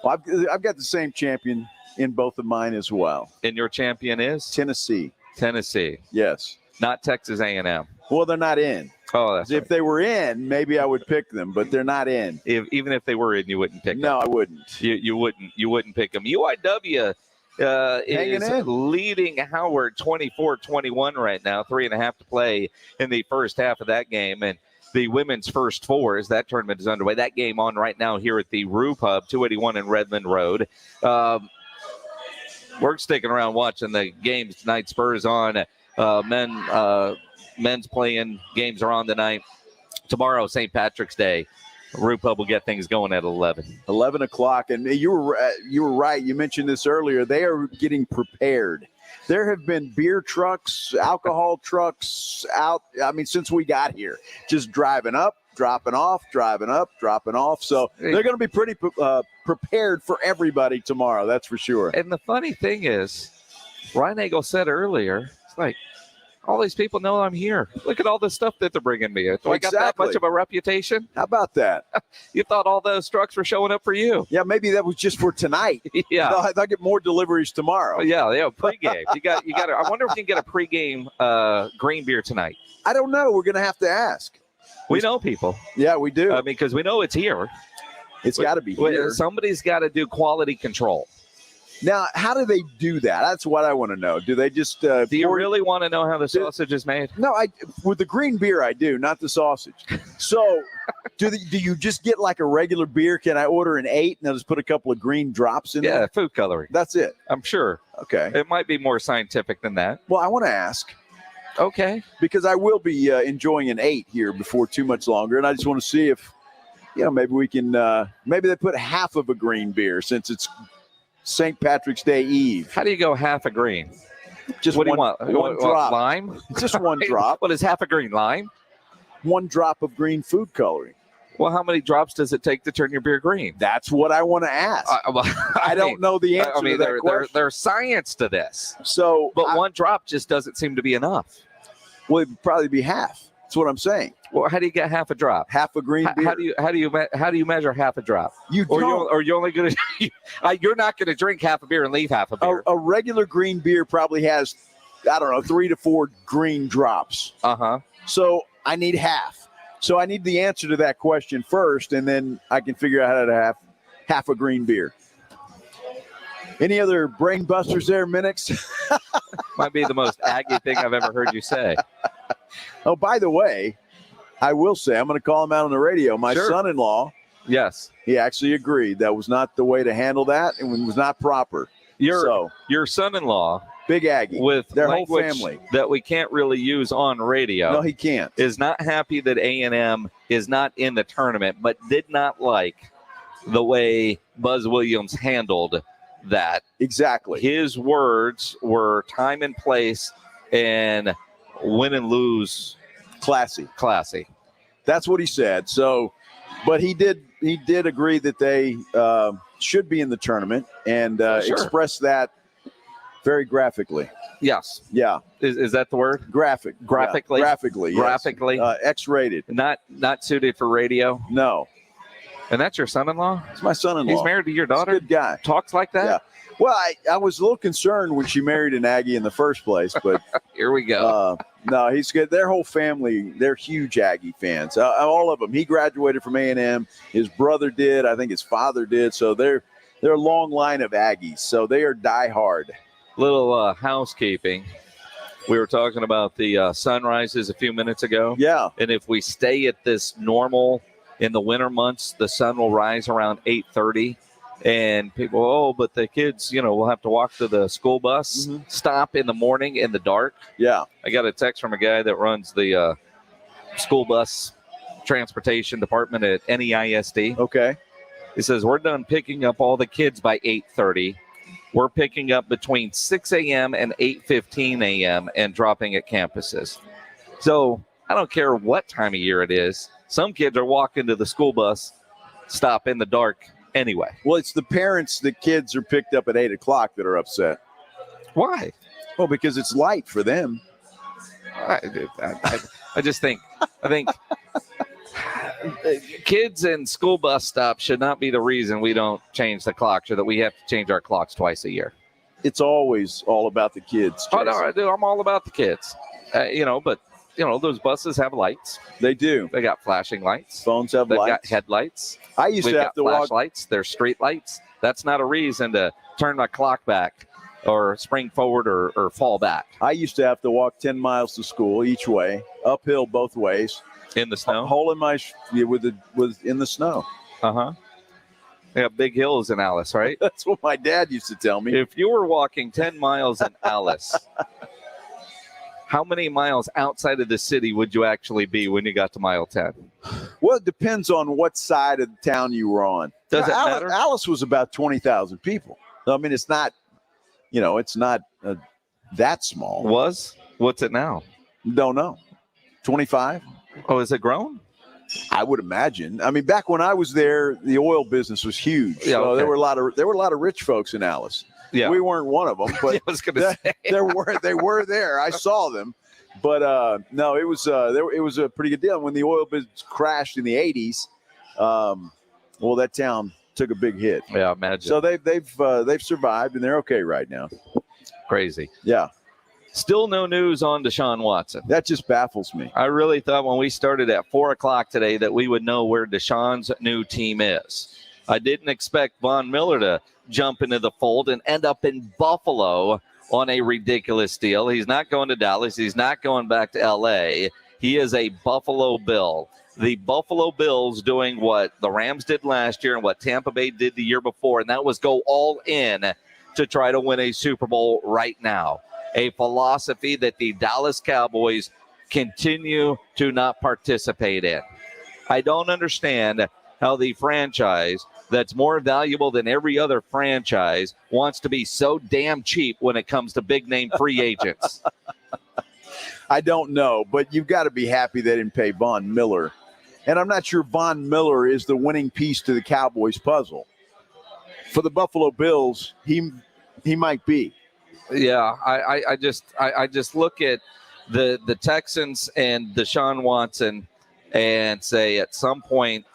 Well, I've got the same champion in both of mine as well. And your champion is? Tennessee. Tennessee. Yes. Not Texas A&M. Well, they're not in. Oh, that's if they were in, maybe I would pick them, but they're not in. Even if they were in, you wouldn't pick them. No, I wouldn't. You wouldn't pick them. UIW is leading Howard 24-21 right now. 3.5 to play in the first half of that game. And the women's first four, as that tournament is underway. That game on right now here at the Rue Pub, 281 in Redmond Road. We're sticking around watching the games tonight. Spurs on. Men's playing games are on tonight. Tomorrow, St. Patrick's Day. Rue Pub will get things going at 11. 11 o'clock. And you were right. You mentioned this earlier. They are getting prepared. There have been beer trucks, alcohol trucks out, since we got here. Just driving up, dropping off, driving up, dropping off. So they're going to be pretty prepared for everybody tomorrow. That's for sure. And the funny thing is, Ryan Nagel said earlier, it's like, all these people know I'm here. Look at all the stuff that they're bringing me. Do I got that much of a reputation? How about that? You thought all those trucks were showing up for you? Yeah, maybe that was just for tonight. Yeah, they'll get more deliveries tomorrow. Yeah, pregame. You got. I wonder if you can get a pregame green beer tonight. I don't know. We're going to have to ask. We know people. Yeah, we do. Because we know it's here. It's got to be here. Somebody's got to do quality control. Now, how do they do that? That's what I want to know. Do they just do you really want to know how the sausage is made? No, with the green beer I do, not the sausage. So, do you just get like a regular beer? Can I order an 8 and I'll just put a couple of green drops in there? Yeah, food coloring. That's it. I'm sure. Okay. It might be more scientific than that. Well, I want to ask. Okay. Because I will be enjoying an 8 here before too much longer, and I just want to see if, maybe we can. Maybe they put half of a green beer since it's St. Patrick's Day Eve. How do you go half a green? Just what one, do you want? one drop. Lime? Just one drop. What is half a green? Lime? 1 drop of green food coloring. Well, how many drops does it take to turn your beer green? That's what I want to ask. I don't know the answer to that question. There's science to this. So, but 1 drop just doesn't seem to be enough. Well, it'd probably be half. That's what I'm saying. Well, how do you get half a drop? Half a green beer. How do you measure half a drop? You don't. Or you're only going to you're not going to drink half a beer and leave half a beer. A regular green beer probably has 3 to 4 green drops. So I need half. So I need the answer to that question first, and then I can figure out how to have half a green beer. Any other brain busters there, Minix? Might be the most Aggie thing I've ever heard you say. Oh, by the way, I will say, I'm going to call him out on the radio. My son-in-law, yes, he actually agreed that was not the way to handle that. It was not proper. Your son-in-law, Big Aggie, with their whole language family that we can't really use on radio. No, he can't. Is not happy that A&M is not in the tournament, but did not like the way Buzz Williams handled that. Exactly. His words were time and place and win and lose. Classy. That's what he said. So, but he did agree that they should be in the tournament and express that very graphically. Yes. Yeah. Is that the word? Graphically. Yeah. Graphically. Yes. Graphically. X-rated. Not suited for radio. No. And that's your son-in-law? It's my son-in-law. He's married to your daughter? He's a good guy. Talks like that? Yeah. Well, I was a little concerned when she married an Aggie in the first place, but here we go. No, he's good. Their whole family, they're huge Aggie fans. All of them. He graduated from A&M. His brother did. I think his father did. So they're a long line of Aggies. So they are diehard. Little housekeeping. We were talking about the sunrises a few minutes ago. Yeah. And if we stay at this normal in the winter months, the sun will rise around 8:30. And people, but the kids, will have to walk to the school bus stop in the morning in the dark. Yeah. I got a text from a guy that runs the school bus transportation department at NEISD. Okay. He says, we're done picking up all the kids by 8:30. We're picking up between 6 a.m. and 8:15 a.m. and dropping at campuses. So I don't care what time of year it is. Some kids are walking to the school bus stop in the dark anyway. Well, it's the parents that kids are picked up at 8 o'clock that are upset. Why? Well, because it's light for them. I just think, kids and school bus stops should not be the reason we don't change the clocks or that we have to change our clocks twice a year. It's always all about the kids. Oh, no, I'm all about the kids. But those buses have lights. They do. They got flashing lights. Phones have They've lights. got headlights. I used to have to walk. Flashlights. They're street lights. That's not a reason to turn my clock back or spring forward or fall back. I used to have to walk 10 miles to school each way, uphill both ways. In the snow? A hole in my in the snow. Uh-huh. They have big hills in Alice, right? That's what my dad used to tell me. If you were walking 10 miles in Alice, how many miles outside of the city would you actually be when you got to mile 10? Well, it depends on what side of the town you were on. Does it matter? Alice was about 20,000 people. I mean, it's not, it's not that small. What's it now? Don't know. 25? Oh, is it grown? I would imagine. I mean, back when I was there, the oil business was huge. Yeah, so okay. there were a lot of rich folks in Alice. Yeah. We weren't one of them, but I was gonna say. they were there. I saw them. But no, it was a pretty good deal. When the oil business crashed in the 80s, that town took a big hit. Yeah, imagine. So they've survived and they're okay right now. Crazy. Yeah. Still no news on Desean Watson. That just baffles me. I really thought when we started at 4:00 today that we would know where Deshaun's new team is. I didn't expect Von Miller to jump into the fold and end up in Buffalo on a ridiculous deal. He's not going to Dallas. He's not going back to L.A. He is a Buffalo Bill. The Buffalo Bills doing what the Rams did last year and what Tampa Bay did the year before, and that was go all in to try to win a Super Bowl right now. A philosophy that the Dallas Cowboys continue to not participate in. I don't understand how the franchise that's more valuable than every other franchise wants to be so damn cheap when it comes to big-name free agents. I don't know, but you've got to be happy they didn't pay Von Miller. And I'm not sure Von Miller is the winning piece to the Cowboys puzzle. For the Buffalo Bills, he might be. Yeah, I just look at the Texans and Desean Watson and say at some point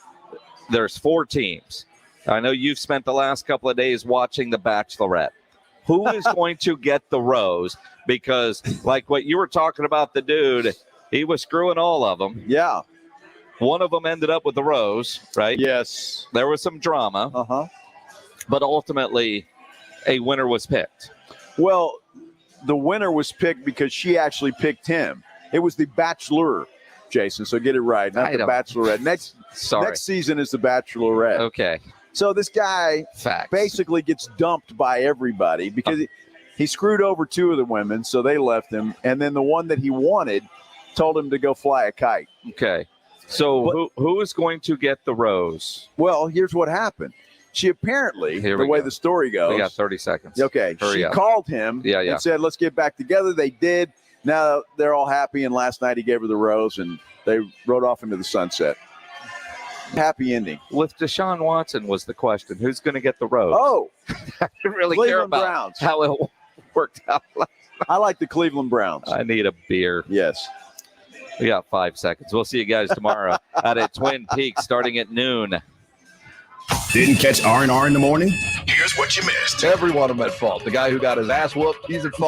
there's 4 teams. I know you've spent the last couple of days watching The Bachelorette. Who is going to get the rose? Because like what you were talking about, the dude, he was screwing all of them. Yeah. One of them ended up with the rose, right? Yes. There was some drama. Uh-huh. But ultimately, a winner was picked. Well, the winner was picked because she actually picked him. It was the Bachelor, Jason, so get it right, not the Bachelorette. Next season is the Bachelorette. Okay. So this guy basically gets dumped by everybody because he screwed over 2 of the women, so they left him. And then the one that he wanted told him to go fly a kite. Okay. So who is going to get the rose? Well, here's what happened. She apparently, the way the story goes. We got 30 seconds. Okay. Hurry she up. called him and said, let's get back together. They did. Now they're all happy. And last night he gave her the rose and they rode off into the sunset. Happy ending. With Desean Watson was the question. Who's going to get the rose? Oh. I didn't really Cleveland care about Browns. how it worked out. I like the Cleveland Browns. I need a beer. Yes. We got 5 seconds. We'll see you guys tomorrow out at Twin Peaks starting at noon. Didn't catch R&R in the morning? Here's what you missed. Everyone of them at fault. The guy who got his ass whooped, he's at fault.